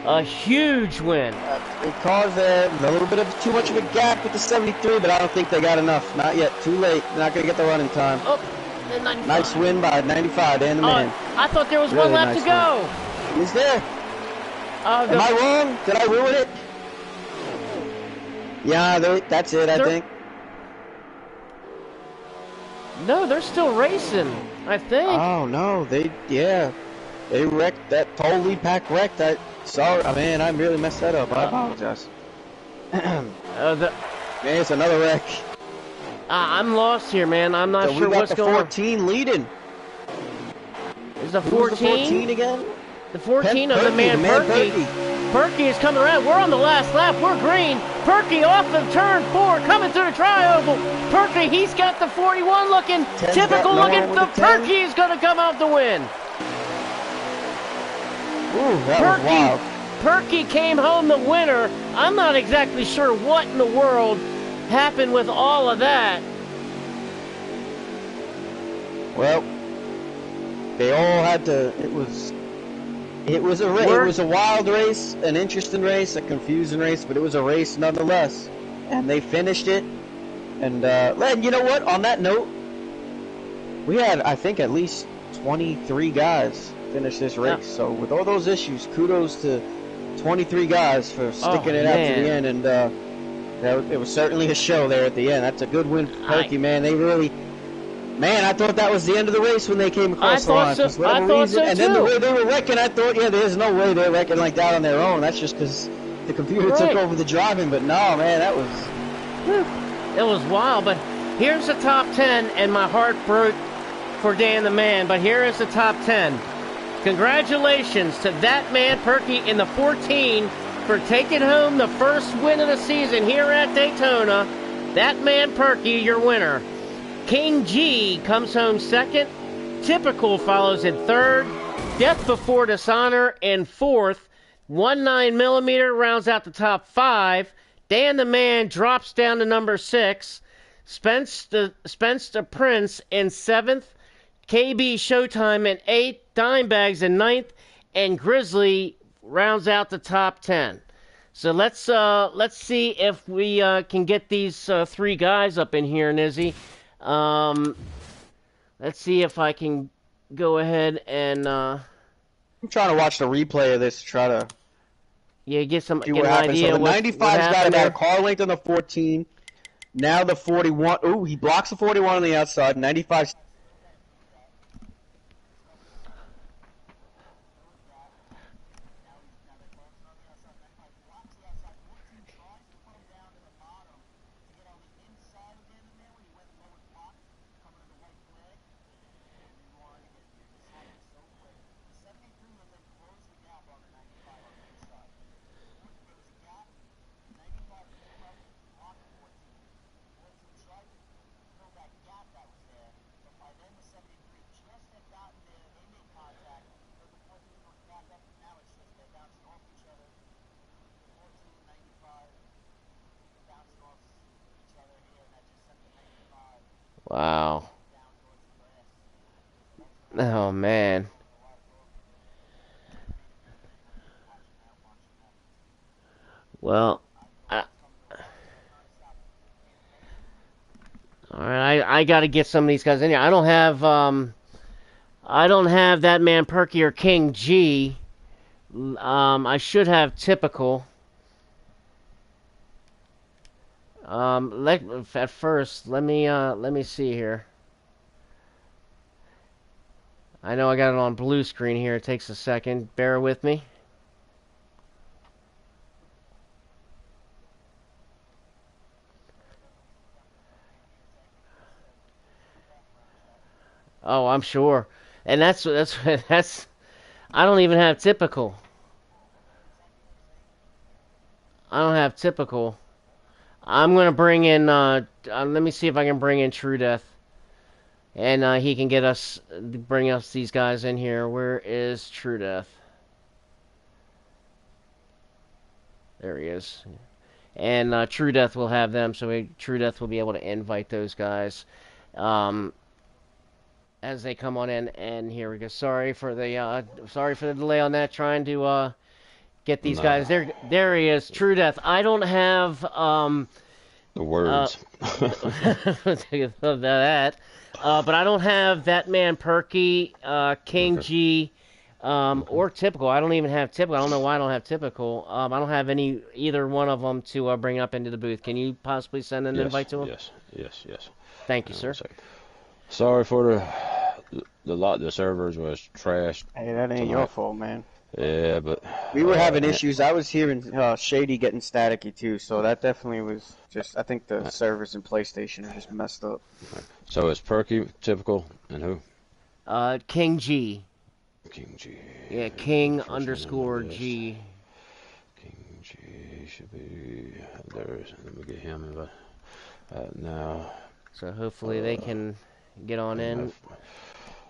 A: A huge win.
B: It caused a little bit of too much of a gap with the 73, but I don't think they got enough. Not yet. Too late. They're not going to get the running time.
A: Oh,
B: nice win by 95, Dan the Man.
A: I thought there was really one left to go.
B: Win. Is there? Am I wrong? Did I ruin it? Yeah, that's it, I think.
A: No, they're still racing, I think.
B: Oh, no. They wrecked that. Totally packed wrecked. Sorry, man, I really messed that up. I apologize. Man, it's another wreck.
A: I'm lost here, man. I'm not sure what's going on.
B: We got the 14 leading.
A: Is the 14?
B: The 14 again?
A: The 14 of the Man Perky. Perky is coming around. We're on the last lap. We're green. Perky off of turn 4, coming through the tri-oval. Perky, he's got the 41 looking. Typical looking. The Perky is going to come out to win.
B: Ooh, that was wild.
A: Perky came home the winner. I'm not exactly sure what in the world happened with all of that.
B: Well, they all had to. It was a race. It was a wild race, an interesting race, a confusing race, but it was a race nonetheless. And they finished it. And you know what? On that note, we had, I think, at least 23 guys finish this race. Yeah. So with all those issues, kudos to 23 guys for sticking it out to the end. And it was certainly a show there at the end. That's a good win for Perky, man. They really. Man, I thought that was the end of the race when they came across the line.
A: I thought so,
B: and then the way they were wrecking, I thought, there's no way they're wrecking like that on their own. That's just because the computer took over the driving. But no, man, that was...
A: It was wild. But here's the top 10, and my heart broke for Dan the Man. But here is the top 10. Congratulations to that man, Perky, in the 14 for taking home the first win of the season here at Daytona. That man, Perky, your winner. King G comes home second. Typical follows in third. Death Before Dishonor in fourth. 19mm rounds out the top 5. Dan the Man drops down to number 6. Spence the Prince in 7th. KB Showtime in 8th. Dimebags in 9th. And Grizzly rounds out the top 10. So let's see if we can get these 3 guys up in here, Nizzy. Let's see if I can go ahead and I'm
B: trying to watch the replay of this to try to
A: get an
B: idea. So the 95's got about a car length on the 14. Now the 41. Ooh, he blocks the 41 on the outside. 95.
A: Wow. Oh, man. Well, all right, I got to get some of these guys in here. I don't have that man Perky or King G I should have typical. At first, let me see here. I know I got it on blue screen here. It takes a second. Bear with me. Oh, I'm sure. And that's. I don't even have typical. I don't have typical. I'm gonna bring in. Let me see if I can bring in True Death, and he can bring us these guys in here. Where is True Death? There he is. And True Death will have them, so True Death will be able to invite those guys um, as they come on in. And here we go. Sorry for the delay on that. Trying to get these
C: No,
A: guys. There he is. True Death. I don't have
C: the words.
A: of that, but I don't have that man Perky, King
C: Okay.
A: G.
C: Okay.
A: Or typical. I don't even have typical. I don't know why I don't have typical. I don't have either one of them to bring up into the booth. Can you possibly send an
C: Yes.
A: invite to them?
C: Yes. Yes. Yes.
A: Thank you,
C: Hang on a
A: sir.
C: second. Sorry for the servers was trashed
B: Hey, that ain't your
C: tonight.
B: fault, man.
C: Yeah, but
B: We were having
C: and,
B: issues. I was hearing Shady getting staticky too, so that definitely was just. I think the servers in PlayStation are just messed up.
C: so it's Perky, typical, and who?
A: King G.
C: King G.
A: Yeah,
C: Be the
A: King
C: first one on
A: underscore
C: the list.
A: G.
C: King G should be there. Let me get him now.
A: So hopefully they
C: Uh,
A: can get on in.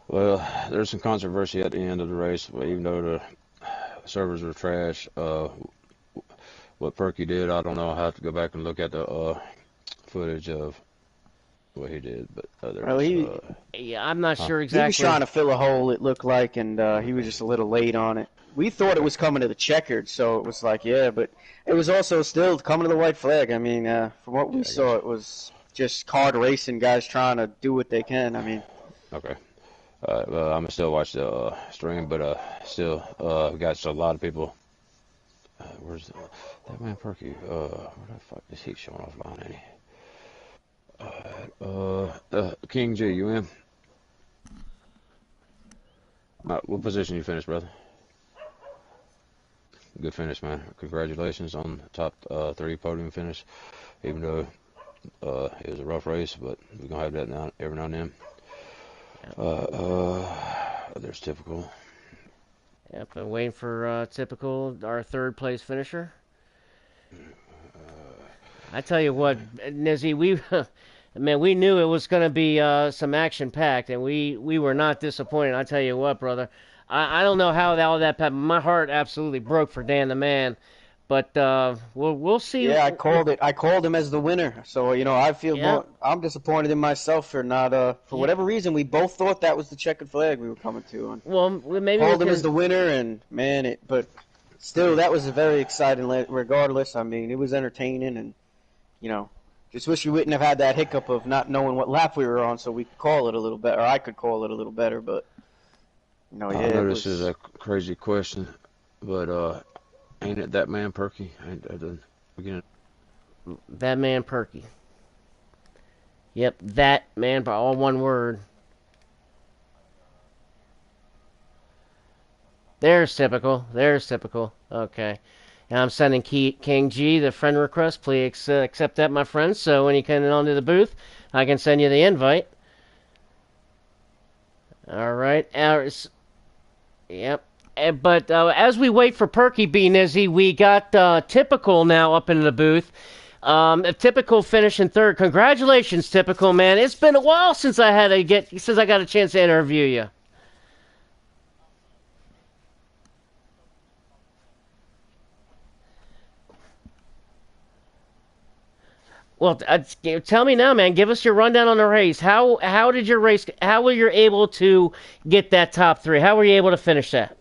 C: well, there's some controversy at the end of the race, even though the servers were trash. What Perky did, I don't know. I have to go back and look at the footage of what he did, but
B: Well,
A: Yeah, I'm not
C: huh?
A: sure
B: he was
A: exactly.
B: trying to fill a hole. It looked like, and he was just a little late on it. We thought it
C: Okay,
B: was coming to the checkered, so it was like, yeah, but it was also still coming to the white flag. I mean, from what we
C: yeah, I got
B: saw, it was just card racing guys trying to do what they can. I mean,
C: you. Okay, well, I'm gonna still watch the stream, but still, we got a lot of people. Where's that man Perky? Where the fuck is he showing offline? Any? King G, you in? What position you finished, brother? Good finish, man. Congratulations on the top three podium finish. Even though it was a rough race, but we're gonna have that now every now and then. There's typical.
A: Yep, I'm waiting for typical our third place finisher. I tell you what, Nizzy, we man, we knew it was going to be some action packed, and we were not disappointed. I tell you what, brother, I don't know how all that happened. My heart absolutely broke for Dan the man, but we'll see.
B: yeah, I called it. I called him as the winner. So I feel
A: Yeah,
B: more. I'm disappointed in myself for not. For
A: yeah.
B: whatever reason, we both thought that was the checkered flag we were coming to, and
A: Well, maybe we
B: called him as
A: can.
B: the winner. And man, but still, that was a very exciting. Regardless, I mean, it was entertaining, and you know, just wish we wouldn't have had that hiccup of not knowing what lap we were on, so we could call it a little better. Or I could call it a little better, but yeah,
C: I
B: it
C: know this is
B: was.
C: a crazy question, but ain't it that man Perky? Ain't that the beginning?
A: That man Perky. Yep, that man, by all one word. There's typical. There's typical. Okay. And I'm sending King G the friend request. Please accept that, my friend. So when you come onto the booth, I can send you the invite. All right. Yep. But as we wait for Perky B Nizzy, we got Typical now up in the booth. A Typical finish in third. Congratulations, Typical man. It's been a while since I got a chance to interview you. Well, tell me now, man. Give us your rundown on the race. How did your race? How were you able to get that top three? How were you able to finish that?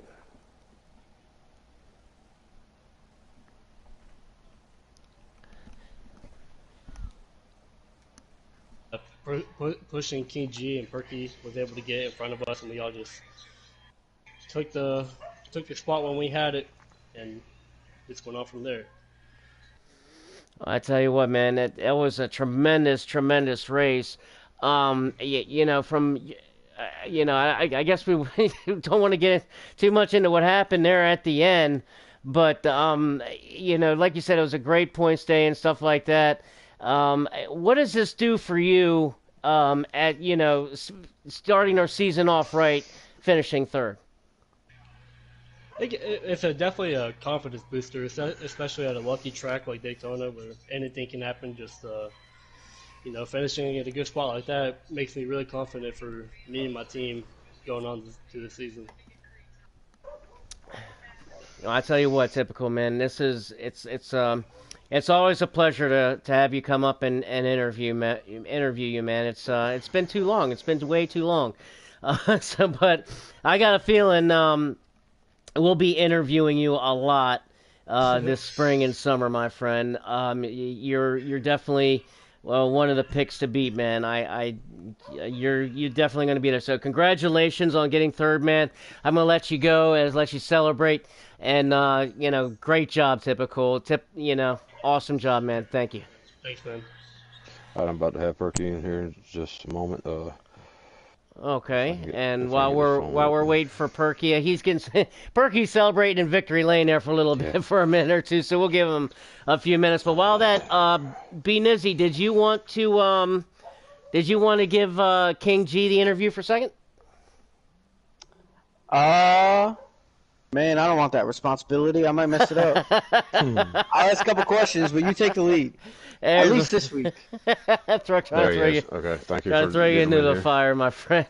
D: Pushing King G and Perky was able to get in front of us, and we all just took the took the spot when we had it, and just went on from there.
A: I tell you what, man, it was a tremendous, tremendous race. You know, I guess we don't want to get too much into what happened there at the end, but like you said, it was a great points day and stuff like that. What does this do for you? At starting our season off right, finishing third.
D: I think it's definitely a confidence booster, especially at a lucky track like Daytona, where anything can happen. Just finishing at a good spot like that makes me really confident for me and my team going on to the season.
A: I tell you what, typical man. It's always a pleasure to have you come up and interview you, man. It's been too long. It's been way too long. But I got a feeling we'll be interviewing you a lot this spring and summer, my friend. You're definitely one of the picks to beat, man. You're definitely going to be there. So congratulations on getting third, man. I'm gonna let you go and let you celebrate. And great job, typical. Awesome job, man. Thank you.
D: Thanks, man.
C: I'm about to have Perky in here in just a moment.
A: Okay, and
C: if I can
A: while
C: get his
A: we're
C: phone
A: while we're
C: open.
A: waiting for Perky, he's getting Perky's celebrating in victory lane there for a little bit
C: Yeah.
A: for a minute or two, so we'll give him a few minutes. But while that, B Nizzy, did you want to give King G the interview for a second?
B: Man, I don't want that responsibility. I might mess it up. I'll ask a couple questions, but you take the lead. At least this week.
C: There he is. Okay, thank you
A: Trying
C: for
A: to throw you
C: getting
A: into
C: him in
A: the
C: here.
A: fire, my friend.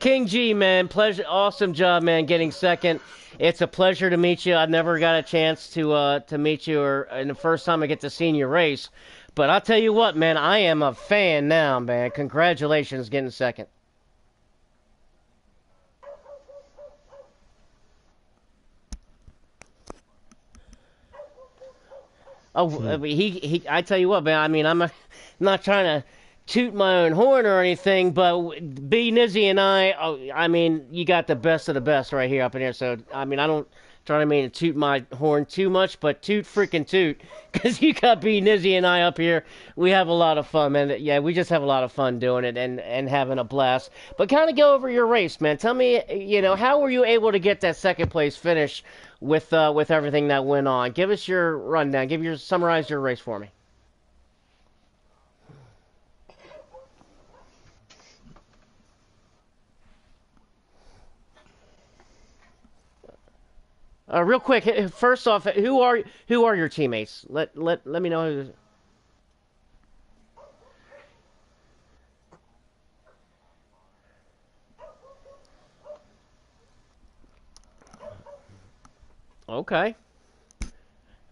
A: King G, man, pleasure, awesome job, man, getting second. It's a pleasure to meet you. I've never got a chance to meet you, and the first time I get to see you race. But I'll tell you what, man, I am a fan now, man. Congratulations, getting second. Oh,
C: Hmm.
A: he. I tell you what, man. I mean, not trying to toot my own horn or anything, but B Nizzy and I. Oh, I mean, you got the best of the best right here up in here. So, I mean, I don't try to mean to toot my horn too much, but toot freaking toot, because you got B Nizzy and I up here. We have a lot of fun, man. Yeah, we just have a lot of fun doing it and having a blast. But kind of go over your race, man. Tell me, how were you able to get that second place finish with everything that went on? Give us your rundown. Summarize your race for me. Real quick, first off, who are your teammates? Let me know who. Okay.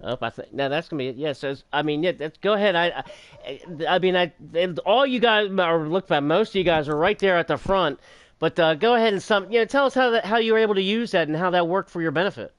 A: Oh, I think now that's gonna be it. Yes, I mean, yeah. Go ahead. I mean, all you guys, or look at most of you guys are right there at the front. But go ahead and tell us how you were able to use that and how that worked for your benefit.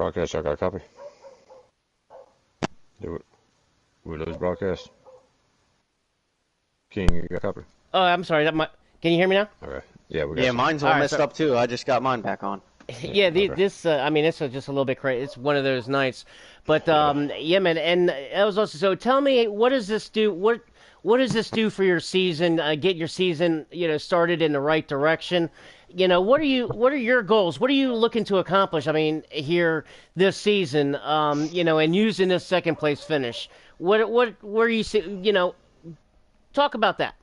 C: broadcast. I got a copy. We lose broadcast. King, you got a copy?
A: Oh, I'm sorry. Can you hear me now?
C: Okay. Yeah, we got
B: Yeah,
C: some.
B: mine's all
A: All right,
B: messed
A: so-
B: up too. I just got mine back on.
A: Yeah,
C: okay.
A: this I mean, it's just a little bit crazy. It's one of those nights, but
C: Yeah.
A: yeah, man. And I was also so tell me, what does this do? What does this do for your season? Get your season, started in the right direction. What are your goals? What are you looking to accomplish? I mean, here this season, and using this second place finish. Where you see, talk about that.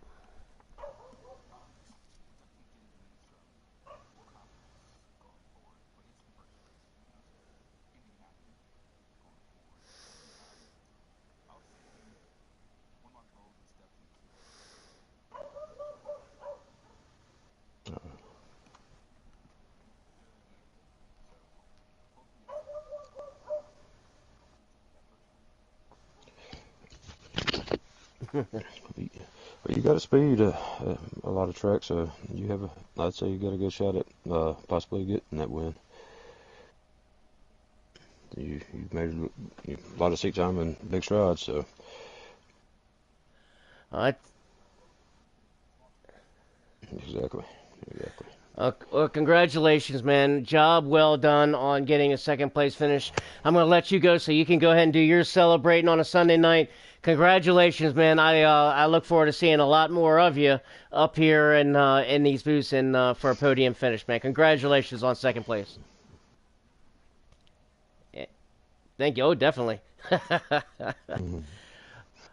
C: Well, you got a speed, a lot of tracks, so I'd say you got a good shot at possibly getting that win. You've made a lot of seat time and big strides, so
A: Uh,
C: exactly.
A: well, congratulations, man. Job well done on getting a second place finish. I'm going to let you go so you can go ahead and do your celebrating on a Sunday night. Congratulations, man. I look forward to seeing a lot more of you up here in these booths and for a podium finish, man. Congratulations on second place. Yeah, thank you. Oh, definitely.
C: Mhm.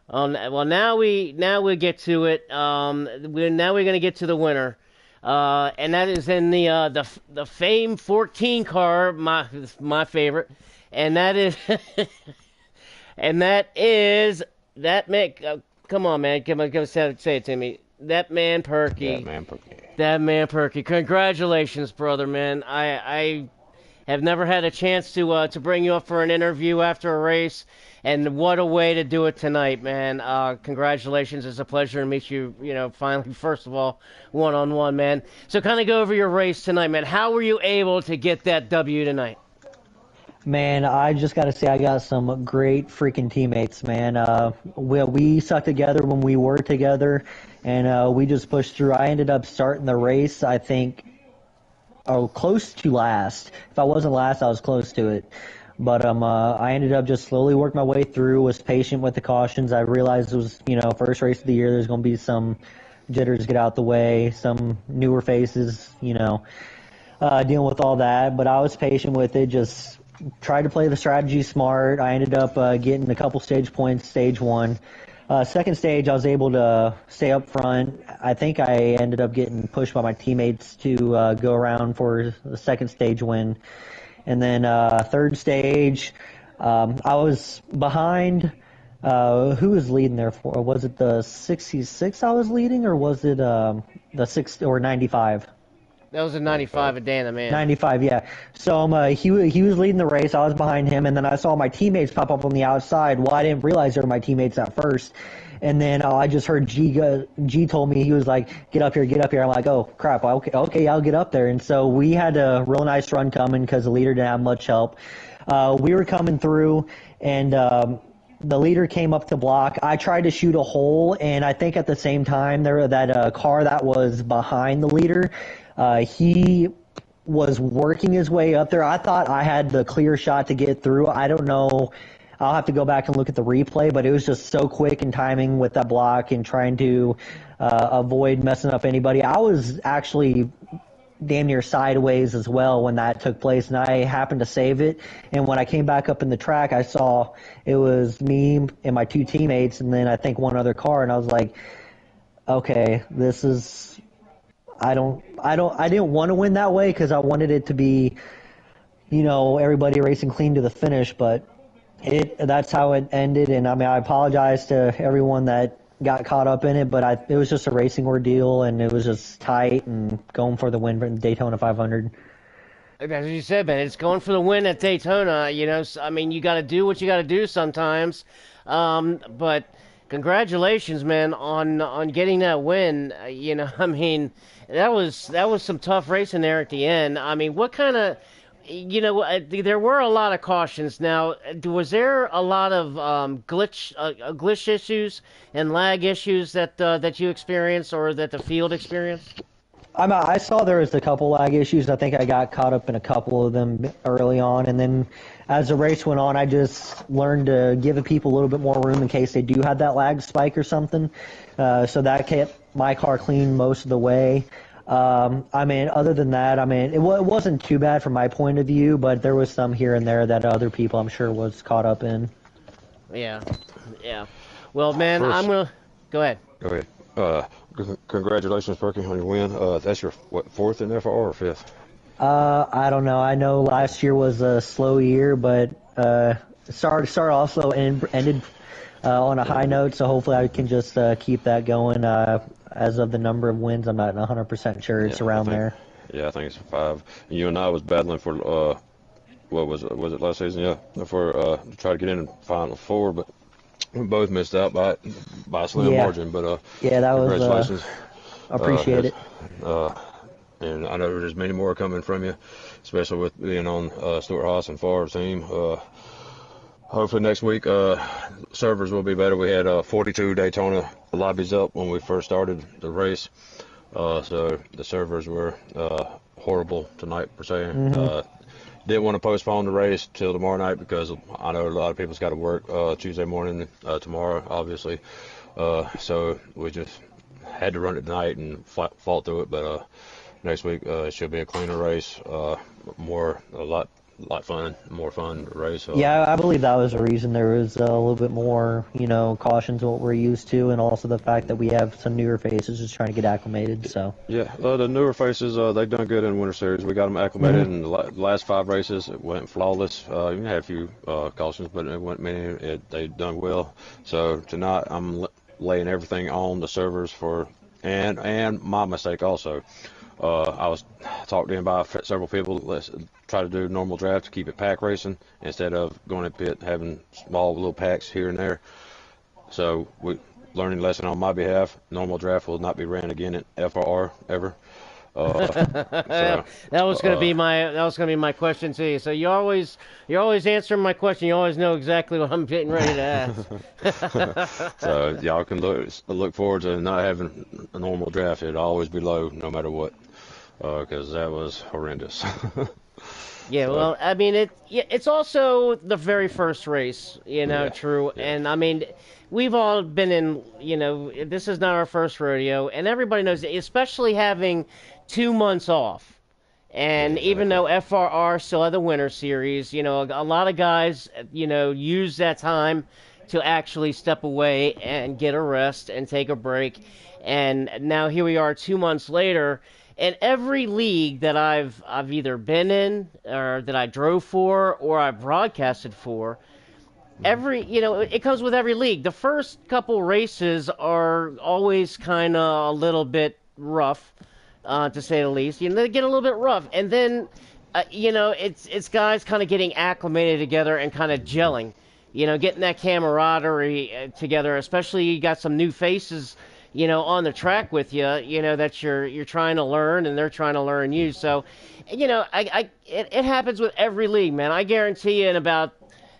A: Well, now we get to it. Now we're going to get to the winner. And that is in the Fame 14 car, my favorite, and that is that man. Come on, man, come on, say it to me. That man Perky.
C: That man, Perky.
A: That man Perky. Congratulations, brother, man. I have never had a chance to bring you up for an interview after a race, and what a way to do it tonight, man. Congratulations. It's a pleasure to meet you, finally, first of all, one-on-one, man. So kind of go over your race tonight, man. How were you able to get that W tonight?
E: Man, I just got to say I got some great freaking teammates, man. We stuck together when we were together, and we just pushed through. I ended up starting the race, I think, close to last. If I wasn't last, I was close to it. But I ended up just slowly working my way through, was patient with the cautions. I realized it was, first race of the year, there's going to be some jitters get out the way, some newer faces, dealing with all that. But I was patient with it, just tried to play the strategy smart. I ended up getting a couple stage points, stage one. Second stage, I was able to stay up front. I think I ended up getting pushed by my teammates to go around for the second stage win. And then third stage, I was behind. Who was leading there for? Was it the 66 I was leading, or was it the 95?
A: That was a 95 of Dana, man.
E: 95, yeah. So he was leading the race. I was behind him, and then I saw my teammates pop up on the outside. Well, I didn't realize they were my teammates at first. And then I just heard G told me, he was like, get up here, get up here. I'm like, oh, crap, okay, I'll get up there. And so we had a real nice run coming because the leader didn't have much help. We were coming through, and the leader came up to block. I tried to shoot a hole, and I think at the same time, that car that was behind the leader, he was working his way up there. I thought I had the clear shot to get through. I don't know. I'll have to go back and look at the replay, but it was just so quick in timing with that block and trying to avoid messing up anybody. I was actually damn near sideways as well when that took place, and I happened to save it. And when I came back up in the track, I saw it was me and my two teammates, and then I think one other car, and I was like, okay, this is. I didn't want to win that way because I wanted it to be, everybody racing clean to the finish, but that's how it ended. And I mean, I apologize to everyone that got caught up in it, but it was just a racing ordeal, and it was just tight and going for the win for Daytona 500.
A: As you said, man, it's going for the win at Daytona. I mean, you got to do what you got to do sometimes. But congratulations, man, on getting that win. I mean, that was some tough racing there at the end. I mean, what kind of there were a lot of cautions. Now, was there a lot of glitch issues and lag issues that you experienced or that the field experienced?
E: I saw there was a couple lag issues. I think I got caught up in a couple of them early on, and then as the race went on, I just learned to give people a little bit more room in case they do have that lag spike or something. So that kept my car clean most of the way. Other than that, it wasn't too bad from my point of view, but there was some here and there that other people, I'm sure, was caught up in.
A: Yeah, yeah. Well, man,
C: First,
A: go ahead.
C: Go ahead. Congratulations, Perky, on your win. That's your fourth in FRR or fifth?
E: I don't know. I know last year was a slow year, but started off slow and ended on a high note. So hopefully I can just keep that going. As of the number of wins, I'm not 100% sure. It's around there.
C: Yeah, I think it's 5. You and I was battling for what was it? Was it last season? Yeah, for to try to get in Final Four, but we both missed out by a slim margin. But
E: yeah, that was
C: congratulations.
E: Appreciate it.
C: And I know there's many more coming from you, especially with being on Stuart Haas and FRR team. Hopefully next week servers will be better. We had 42 Daytona lobbies up when we first started the race, so the servers were horrible tonight per se. Didn't want to postpone the race till tomorrow night because I know a lot of people's got to work Tuesday morning, tomorrow, obviously. So we just had to run it tonight and fought through it. But next week it should be a cleaner race, a lot fun, more fun race.
E: Yeah, I believe that was the reason there was a little bit more, caution to what we're used to, and also the fact that we have some newer faces just trying to get acclimated. So
C: yeah, the newer faces they've done good in Winter Series. We got them acclimated in the last 5 races. It went flawless. We had a few cautions, but it went many. They done well. So tonight I'm laying everything on the servers and my mistake also. I was talked in by several people. Let's try to do normal draft to keep it pack racing instead of going to pit having small little packs here and there. So we learning lesson on my behalf. Normal draft will not be ran again at FRR ever.
A: That was going to be my question to you. So you're always answering my question. You always know exactly what I'm getting ready to ask.
C: So y'all can look forward to not having a normal draft. It'll always be low no matter what, because that was horrendous.
A: Yeah, well, it's also the very first race, true. Yeah. And we've all been in, this is not our first rodeo, and everybody knows it, especially having 2 months off. And even though FRR still had the Winter Series, a lot of guys, use that time to actually step away and get a rest and take a break. And now here we are 2 months later. And every league that I've either been in or that I drove for or I broadcasted for, it comes with every league. The first couple races are always kind of a little bit rough, to say the least. They get a little bit rough, and then it's guys kind of getting acclimated together and kind of gelling, getting that camaraderie together. Especially you got some new faces, on the track with you, that you're trying to learn and they're trying to learn you. So, it happens with every league, man. I guarantee you in about,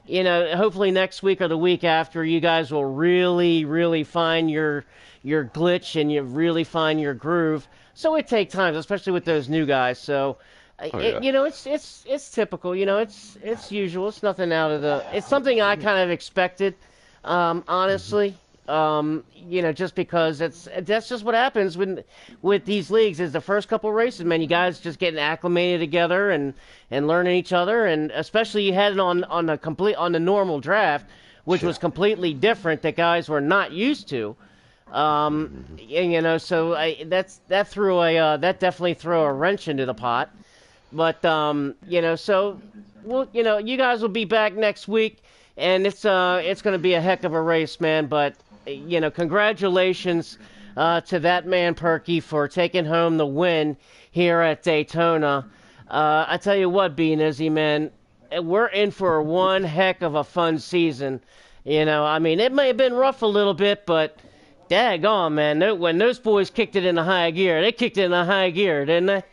A: hopefully next week or the week after, you guys will really, really find your glitch and you really find your groove. So it takes time, especially with those new guys. So, it's typical. It's usual. It's nothing out of it's something I kind of expected, honestly. Just because that's just what happens with these leagues is the first couple of races, man, you guys just getting acclimated together and learning each other, and especially you had it on the normal draft, which was completely different that guys were not used to. So that definitely threw a wrench into the pot. But so you guys will be back next week, and it's going to be a heck of a race, man. But congratulations to that man, Perky, for taking home the win here at Daytona. I tell you what, B-Nizzy, man, we're in for one heck of a fun season. It may have been rough a little bit, but daggone, man, when those boys kicked it in the high gear, they kicked it in the high gear, didn't they?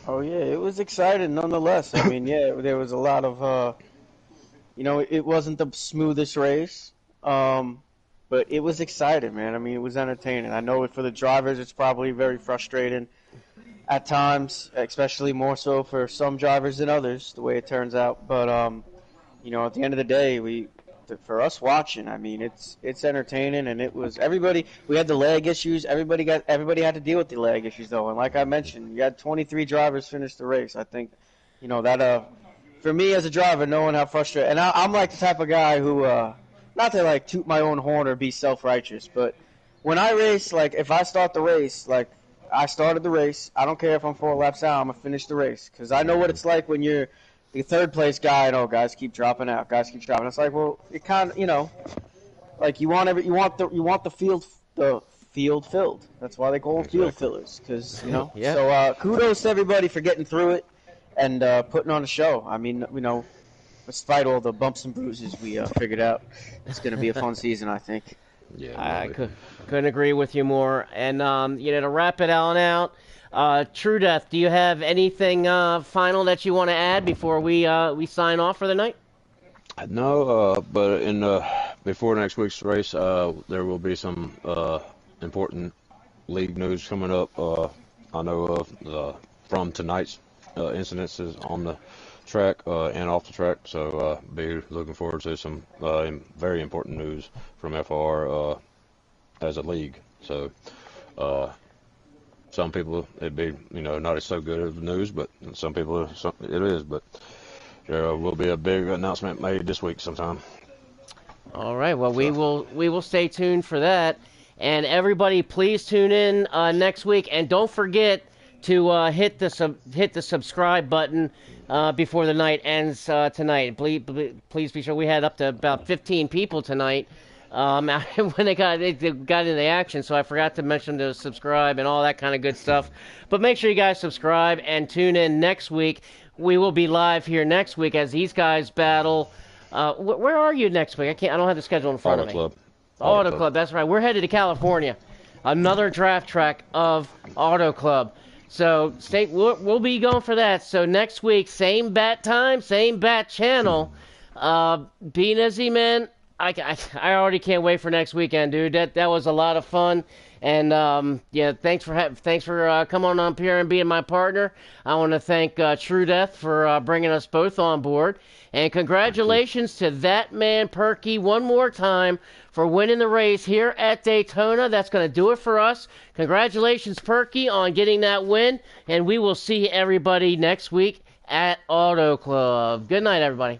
B: Oh yeah, it was exciting nonetheless. I mean, yeah, there was a lot of it wasn't the smoothest race, but it was exciting, man. I mean, it was entertaining. I know for the drivers, it's probably very frustrating at times, especially more so for some drivers than others, the way it turns out. But at the end of the day, for us watching, I mean, it's entertaining, and it was everybody. We had the lag issues. Everybody had to deal with the lag issues though, and like I mentioned, you had 23 drivers finish the race. I think, that for me as a driver, knowing how frustrated, and I'm like the type of guy who, not to like toot my own horn or be self-righteous, but when I race, like if I start the race, like I started the race, I don't care if I'm 4 laps out, I'm gonna finish the race because I know what it's like when you're the third place guy and guys keep dropping out, guys keep dropping. It's like, well, it kind of, like you want the field filled. That's why they call them field fillers, because
A: Yeah.
B: So kudos to everybody for getting through it and putting on a show. I mean, despite all the bumps and bruises, we figured out it's going to be a fun season, I think.
C: Yeah,
A: I
C: really.
A: couldn't agree with you more. And to wrap it on out, True Death, do you have anything final that you want to add before we sign off for the night?
C: No, but before next week's race, there will be some important league news coming up. I know of from tonight's incidences on the track and off the track, so be looking forward to some very important news from FR as a league. So some people it'd be not as so good of news, but some people it is. But there will be a big announcement made this week sometime.
A: All right. Well, we
C: So,
A: will stay tuned for that. And everybody, please tune in next week, and don't forget to hit the subscribe button before the night ends tonight. Please be sure. We had up to about 15 people tonight when they got into action, so I forgot to mention to subscribe and all that kind of good stuff. But make sure you guys subscribe and tune in next week. We will be live here next week as these guys battle. Where are you next week? I don't have the schedule in front
C: Auto
A: of me.
C: Club.
A: Auto Club, that's right. We're headed to California. Another draft track of Auto Club. So we'll be going for that. So next week, same bat time, same bat channel. Being a Z-Man, I already can't wait for next weekend, dude. That was a lot of fun. And yeah, thanks for coming on up here and being my partner. I want to thank True Death for bringing us both on board. And congratulations to that man Perky one more time for winning the race here at Daytona. That's going to do it for us. Congratulations, Perky, on getting that win. And we will see everybody next week at Auto Club. Good night, everybody.